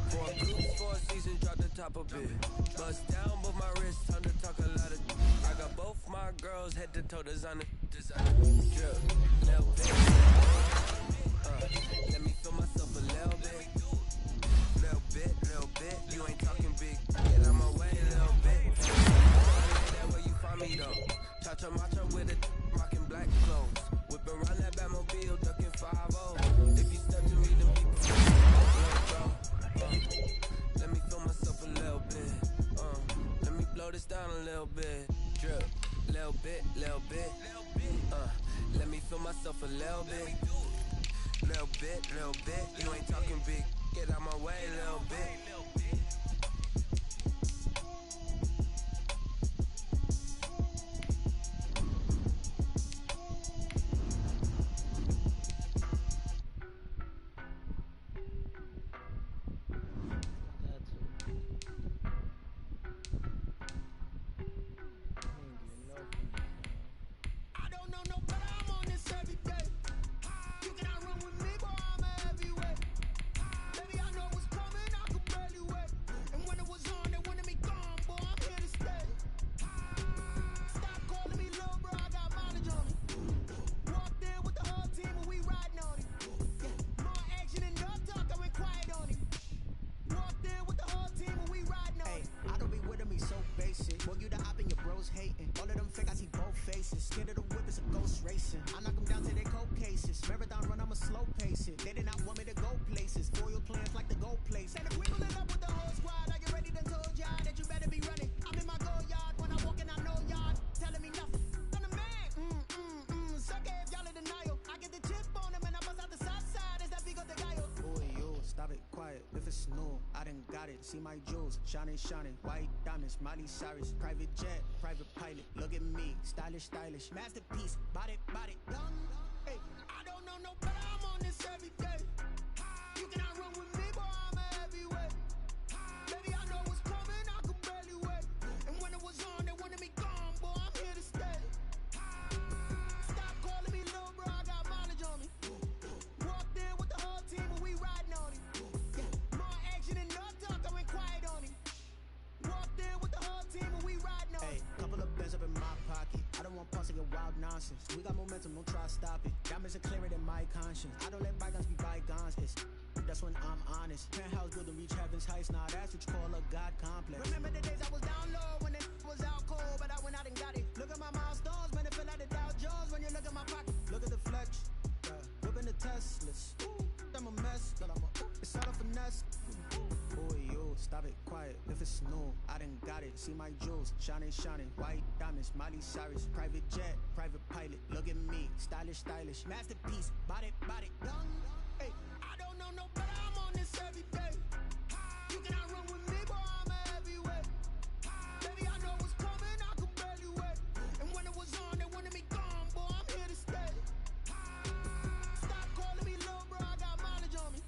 F: For a cruise, for a season, drop the top a bit. Bust down, but my wrist, time to talk a lot of. I got both my girls head to toe designer. Drip, little bit. Let me feel myself a little bit. Little bit. You ain't talking big. Get out my way, little bit. That where you find me though. Cha-cha matcha with it, rocking black clothes. Whip around that Batmobile, ducking 5-0. If you step to me, then people let me feel myself a little bit. Let me blow this down a little bit. Drip, little bit. Let me feel myself a little bit. Little bit. You ain't talking big. Get out my way, little bit.
T: See my jewels, shining, white diamonds, Miley Cyrus, private jet, private pilot, look at me, stylish, masterpiece, body, done. Hey, I don't know no better, I'm on this every day. You cannot run with me, boy, I'm a heavyweight. Baby, I know what's coming, I could barely wait. And when it was on, they wanted me gone, boy, I'm here to stay. Stop calling me little bro, I got mileage on me. Walked in with the whole team and we riding on it. More action and no talk, I went quiet on him. Walked in with the whole team and we riding on it. Couple of bands up in my pocket. I don't want pulse your wild nonsense. We got momentum, don't try to stop it. Diamonds are clearer than my conscience. I don't let bygones be bygones. That's when I'm honest. Penthouse building reach heaven's heights. Now that's what you call a God complex. Remember the days I was down low when it was out cold, but I went out and got it. Look at my milestones, man, it feel like the Dow Jones when you look at my pocket. Look at the flex, whipping the Teslas. I'm a mess, it's all a finesse. Boy, yo, stop it, quiet, if it's new, I done got it. See my jewels, shining, white diamonds, Miley Cyrus, private jet, private pilot. Look at me, stylish, masterpiece, body, done. Hey, I don't know no better, I'm on this every day. You cannot run with me, boy, I'm a heavyweight. Baby, I know what's coming, I could barely wait. And when it was on, they wanted me gone, boy, I'm here to stay. Stop calling me little bro, I got mileage on me.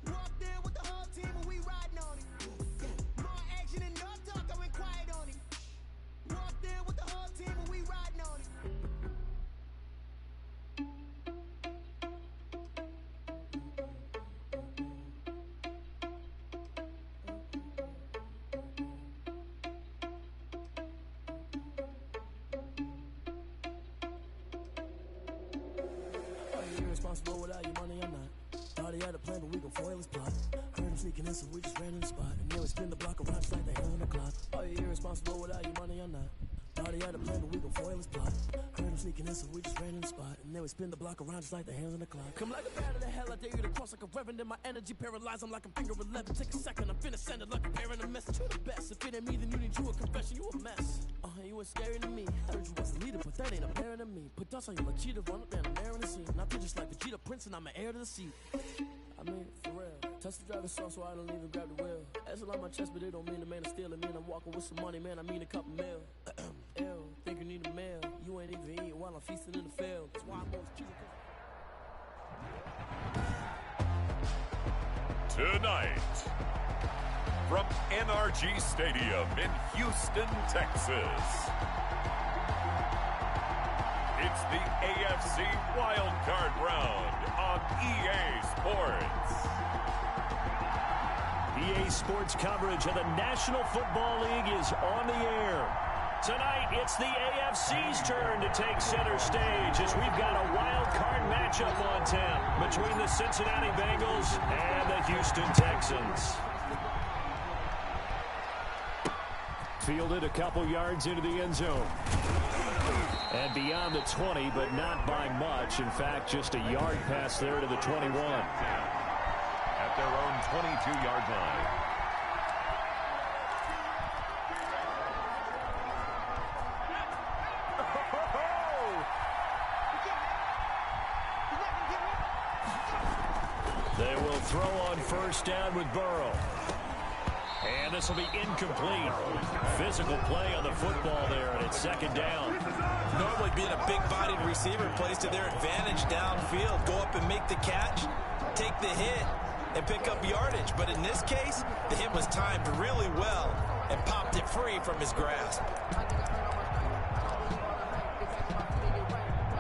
T: Walked in with the whole team and we riding on it. More action and no talk, I went quiet on it. Walked in with the whole team and we riding on it.
N: Are you irresponsible without your money or not? Thought he had a plan, but we gon' foil his plot. Heard him sneaking in, so we just ran in the spot. And then we spin the block around just like the hand on the clock. Are you irresponsible without your money or not? Thought he had a plan, but we gon' foil his plot. Heard him sneaking in, so we just ran in the spot. And then we spin the block around just like the hands on the clock. Come like a bat of the hell, I dare you to cross like a reverend. And my energy paralyzed, I'm like I'm finger 11. Take a second, I'm finna send it like a parent a message. You the best, if it ain't me, then you need you a confession. You a mess. you was scary to me. Heard you was a leader, but that ain't apparent to me. Put dust on you like cheetah, run up and I'm air in the scene. And I feel just like Vegeta Prince and I'm an heir to the seat. I mean, for real. Touch the driver's side so I don't even grab the wheel. That's on my chest, but it don't mean the man is stealing. Mean I'm walking with some money, man. I mean a couple mil. Ew, think you need a meal. You ain't even eating while I'm feasting in the field. That's why I'm always choosing.
Q: Tonight, from NRG Stadium in Houston, Texas, it's the AFC Wildcard Round on EA Sports.
A: EA Sports coverage of the National Football League is on the air. Tonight, it's the AFC's turn to take center stage as we've got a wild card matchup on tap between the Cincinnati Bengals and the Houston Texans. Fielded a couple yards into the end zone. And beyond the 20, but not by much. In fact, just a yard pass there to the 21.
Q: At their own 22-yard line.
A: They will throw on first down with Burrow. And this will be incomplete. Physical play on the football there, and it's second down.
R: Normally being a big-bodied receiver plays to their advantage downfield. Go up and make the catch, take the hit, and pick up yardage. But in this case, the hit was timed really well and popped it free from his grasp.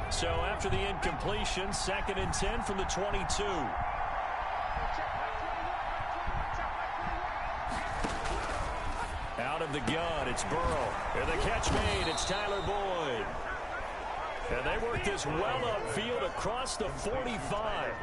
A: So after the incompletion, second and 10 from the 22. Out of the gun, it's Burrow. And the catch made, it's Tyler Boyd. And they work this well upfield across the 45.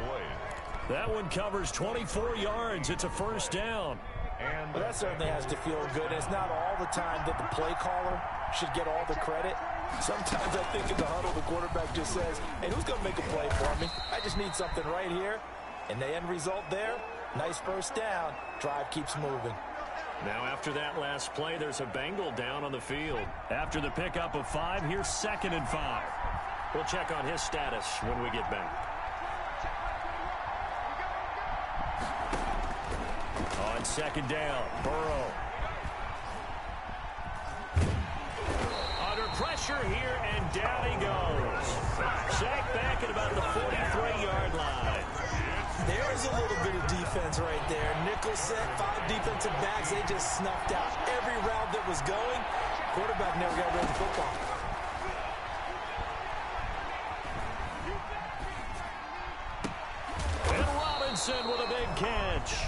A: That one covers 24 yards. It's a first down.
R: And that certainly has to feel good. It's not all the time that the play caller should get all the credit. Sometimes I think in the huddle, the quarterback just says, hey, who's going to make a play for me? I just need something right here. And the end result there, nice first down. Drive keeps moving.
A: Now after that last play, there's a Bengal down on the field. After the pickup of 5, here's second and 5. We'll check on his status when we get back. On second down, Burrow. Under pressure here, and down he goes. Sacked back at about the 43-yard line.
R: There's a little bit of defense right there. Nickel set, 5 defensive backs. They just snuffed out every route that was going. Quarterback never got rid of the football.
A: And Robinson with a big catch.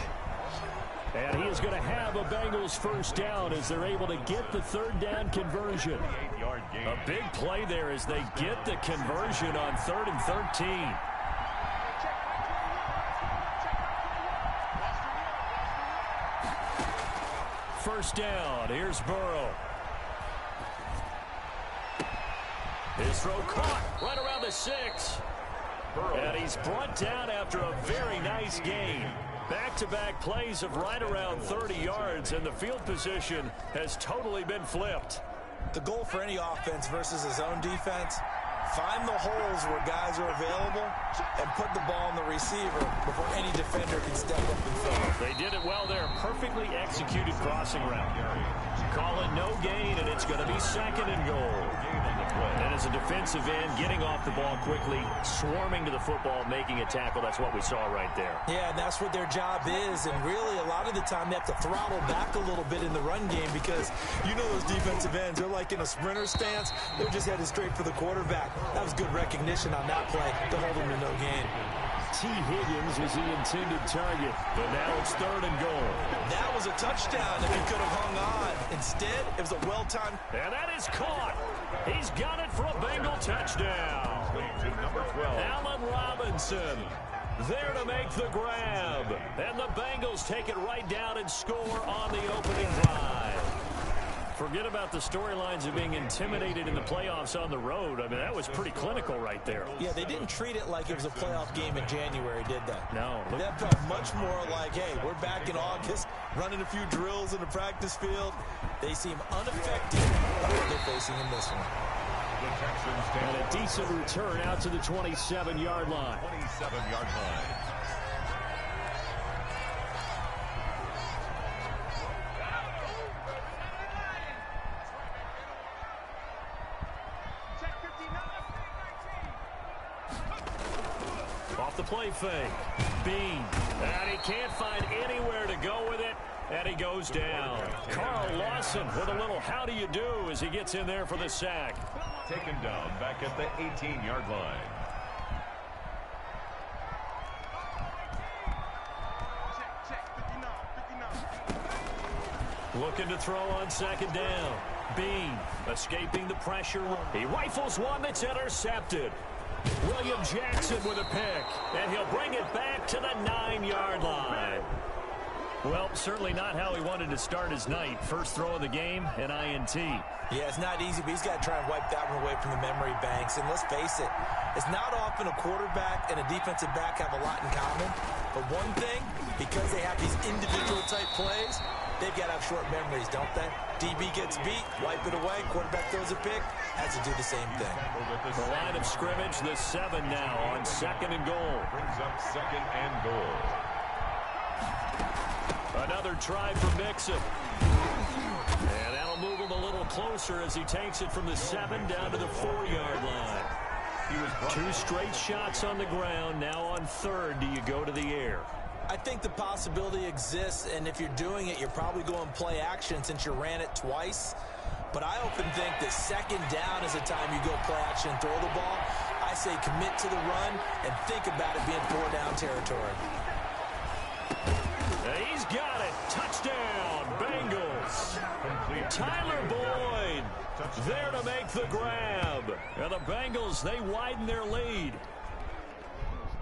A: And he is going to have a Bengals first down as they're able to get the third down conversion. A big play there as they get the conversion on 3rd and 13. First down, here's Burrow. His throw caught right around the 6. And he's brought down after a very nice gain. Back-to-back plays of right around 30 yards, and the field position has totally been flipped.
R: The goal for any offense versus his own defense, find the holes where guys are available and put the ball on the receiver before any defender can step up and fill.
A: They did it well there. Perfectly executed crossing route. Call it no gain, and it's going to be second and goal. And as a defensive end, getting off the ball quickly, swarming to the football, making a tackle, that's what we saw right there.
R: Yeah, and that's what their job is. And really, a lot of the time, they have to throttle back a little bit in the run game because you know those defensive ends, they're like in a sprinter stance. They're just headed straight for the quarterback. That was good recognition on that play to hold him to no gain.
A: T. Higgins was the intended target, but now it's 3rd and goal.
R: That was a touchdown if he could have hung on. Instead, it was a well-timed.
A: And that is caught. He's got it for a Bengal touchdown.
Q: Number 12.
A: Allen Robinson there to make the grab. And the Bengals take it right down and score on the opening drive. Forget about the storylines of being intimidated in the playoffs on the road. I mean, that was pretty clinical right there.
R: Yeah, they didn't treat it like it was a playoff game in January, did they?
A: No.
R: That felt much more like, hey, we're back in August, running a few drills in the practice field. They seem unaffected by what they're facing in this one.
Q: The Texans
A: and a decent return out to the 27-yard line.
Q: 27-yard line.
A: Off the play fake. Bean. And he can't find anywhere to go with it. And he goes down. Carl Lawson with a little how do you do as he gets in there for the sack.
Q: Taken down back at the 18-yard line.
A: Looking to throw on second down. Bean escaping the pressure. He rifles one that's intercepted. William Jackson with a pick, and he'll bring it back to the 9-yard line. Well, certainly not how he wanted to start his night. First throw of the game, an INT.
R: Yeah, it's not easy, but he's got to try and wipe that one away from the memory banks. And let's face it, it's not often a quarterback and a defensive back have a lot in common. But one thing, because they have these individual type plays, they've got to have short memories, don't they? DB gets beat, wipe it away, quarterback throws a pick, has to do the same thing.
A: The line of scrimmage, the 7 now on second and goal.
Q: Brings up second and goal.
A: Another try for Mixon. And that'll move him a little closer as he takes it from the 7 down to the 4-yard line. Two straight shots on the ground. Now on third, do you go to the air?
R: I think the possibility exists, and if you're doing it, you're probably going play action since you ran it twice. But I often think that second down is the time you go play action and throw the ball. I say commit to the run and think about it being 4-down territory.
A: He's got it. Touchdown, Bengals. Tyler Boyd there to make the grab. And the Bengals, they widen their lead.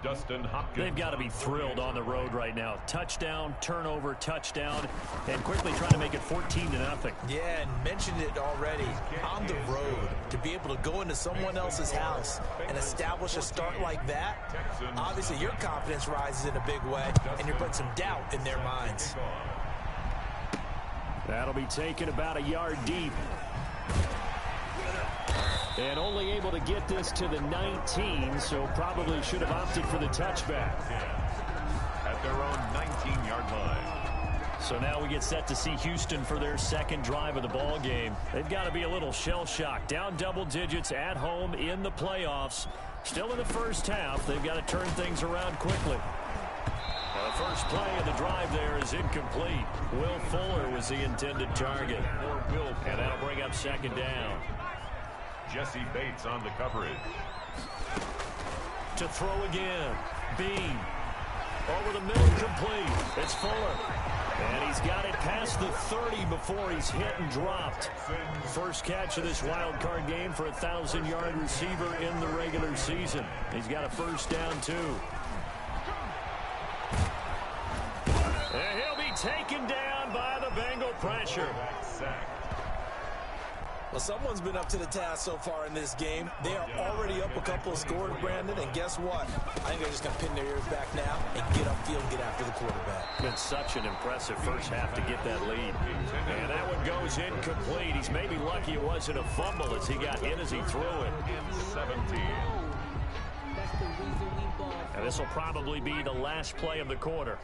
Q: Dustin Hopkins.
A: They've got to be thrilled on the road right now. Touchdown, turnover, touchdown, and quickly trying to make it 14-0.
R: Yeah, and mentioned it already. On the road, to be able to go into someone else's house and establish a start like that, obviously your confidence rises in a big way, and you're putting some doubt in their minds.
A: That'll be taken about a yard deep. And only able to get this to the 19, so probably should have opted for the touchback.
Q: At their own 19-yard line.
A: So now we get set to see Houston for their second drive of the ball game. They've got to be a little shell-shocked. Down double digits at home in the playoffs. Still in the first half. They've got to turn things around quickly. The first play of the drive there is incomplete. Will Fuller was the intended target. And that'll bring up second down.
Q: Jesse Bates on the coverage.
A: To throw again. Bean. Over the middle, complete. It's Fuller. And he's got it past the 30 before he's hit and dropped. First catch of this wild card game for a 1,000-yard receiver in the regular season. He's got a first down, too. And he'll be taken down by the Bengal pressure.
R: Well, someone's been up to the task so far in this game. They are already up a couple of scores, Brandon, and guess what? I think they're just going to pin their ears back now and get upfield and get after the quarterback.
A: Been such an impressive first half to get that lead. And that one goes incomplete. He's maybe lucky it wasn't a fumble as he got hit as he threw it.
Q: 17.
A: And this will probably be the last play of the quarter.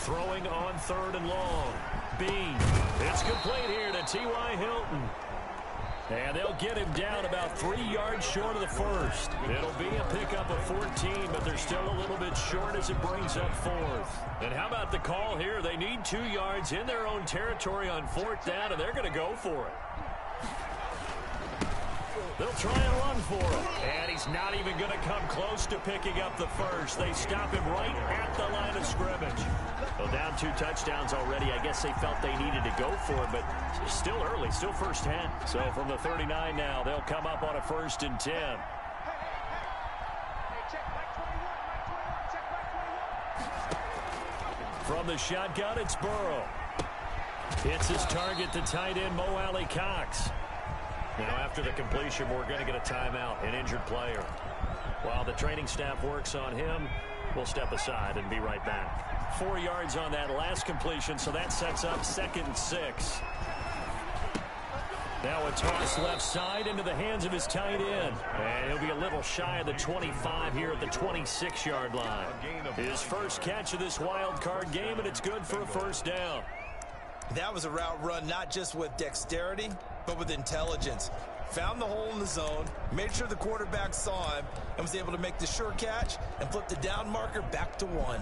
A: Throwing on third and long. Bean. It's complete here to T.Y. Hilton. And they'll get him down about 3 yards short of the first. It'll be a pickup of 14, but they're still a little bit short as it brings up fourth. And how about the call here? They need 2 yards in their own territory on fourth down, and they're going to go for it. They'll try and run for it. And he's not even going to come close to picking up the first. They stop him right at the line of scrimmage. Well, down 2 touchdowns already. I guess they felt they needed to go for it, but still early, still first 10. So from the 39 now, they'll come up on a 1st and 10. From the shotgun, it's Burrow. Hits his target to tight end Mo Alley Cox. Now after the completion, we're going to get a timeout, an injured player. While the training staff works on him, we'll step aside and be right back. 4 yards on that last completion, so that sets up 2nd and 6. Now a toss left side into the hands of his tight end. And he'll be a little shy of the 25 here at the 26-yard line. His first catch of this wild card game, and it's good for a 1st down.
R: That was a route run not just with dexterity, but with intelligence. Found the hole in the zone, made sure the quarterback saw him, and was able to make the sure catch and flip the down marker back to 1.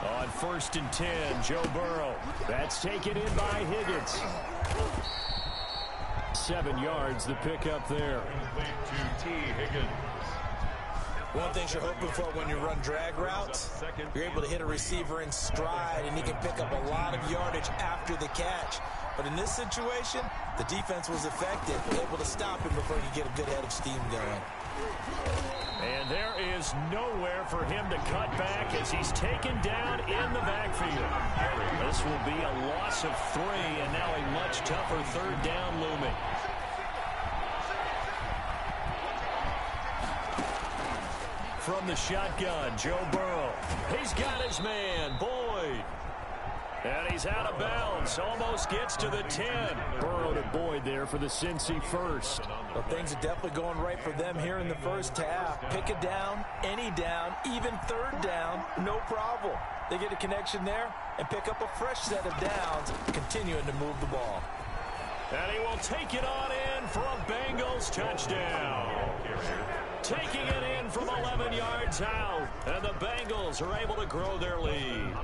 A: On 1st and 10, Joe Burrow. That's taken in by Higgins. 7 yards, the pickup there.
Q: To T. Higgins.
R: One thing you're hoping for when you run drag routes, you're able to hit a receiver in stride, and he can pick up a lot of yardage after the catch. But in this situation, the defense was effective, able to stop him before he get a good head of steam going.
A: And there is nowhere for him to cut back as he's taken down in the backfield. This will be a loss of 3, and now a much tougher 3rd down looming. From the shotgun, Joe Burrow. He's got his man, Boyd. And he's out of bounds. Almost gets to the 10. Burrow to Boyd there for the Cincy first.
R: Well, things are definitely going right for them here in the first half. Pick a down, any down, even 3rd down, no problem. They get a connection there and pick up a fresh set of downs, continuing to move the ball.
A: And he will take it on in for a Bengals touchdown. Taking it in from 11 yards out. And the Bengals are able to grow their lead.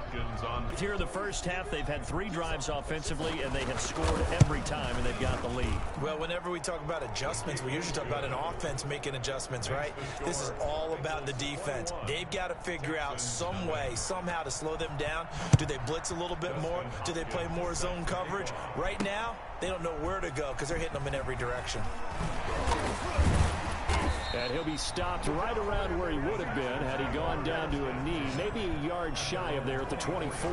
A: Here in the first half, they've had 3 drives offensively, and they have scored every time, and they've got the lead.
R: Well, whenever we talk about adjustments, we usually talk about an offense making adjustments, right? This is all about the defense. They've got to figure out some way, somehow to slow them down. Do they blitz a little bit more? Do they play more zone coverage? Right now, they don't know where to go because they're hitting them in every direction.
A: And he'll be stopped right around where he would have been had he gone down to a knee, maybe a yard shy of there at the 24.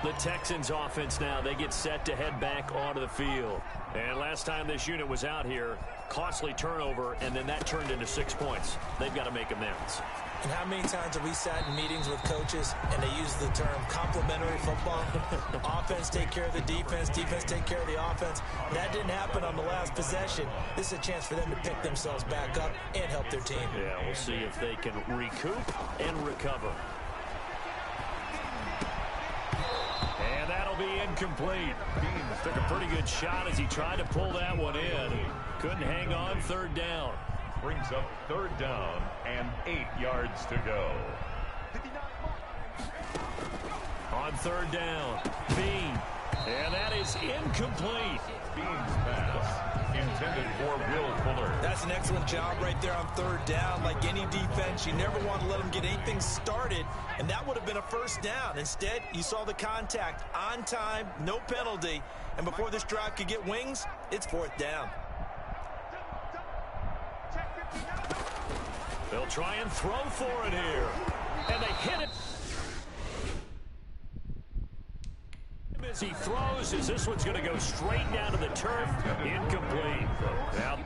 A: The Texans offense now, they get set to head back onto the field. And last time this unit was out here, costly turnover, and then that turned into 6 points. They've got to make amends.
R: And how many times have we sat in meetings with coaches and they use the term complementary football? Offense take care of the defense, defense take care of the offense. That didn't happen on the last possession. This is a chance for them to pick themselves back up and help their team.
A: Yeah, we'll see if they can recoup and recover. And that'll be incomplete. Beans took a pretty good shot as he tried to pull that one in. Couldn't hang on, 3rd down.
Q: Brings up 3rd down and 8 yards to go.
A: On 3rd down, Bean. And that is incomplete.
Q: Bean's pass intended for Will Fuller.
R: That's an excellent job right there on 3rd down. Like any defense, you never want to let them get anything started, and that would have been a 1st down. Instead, you saw the contact on time, no penalty, and before this drive could get wings, it's 4th down.
A: They'll try and throw for it here. And they hit it. As he throws, as this one's going to go straight down to the turf. Incomplete. Now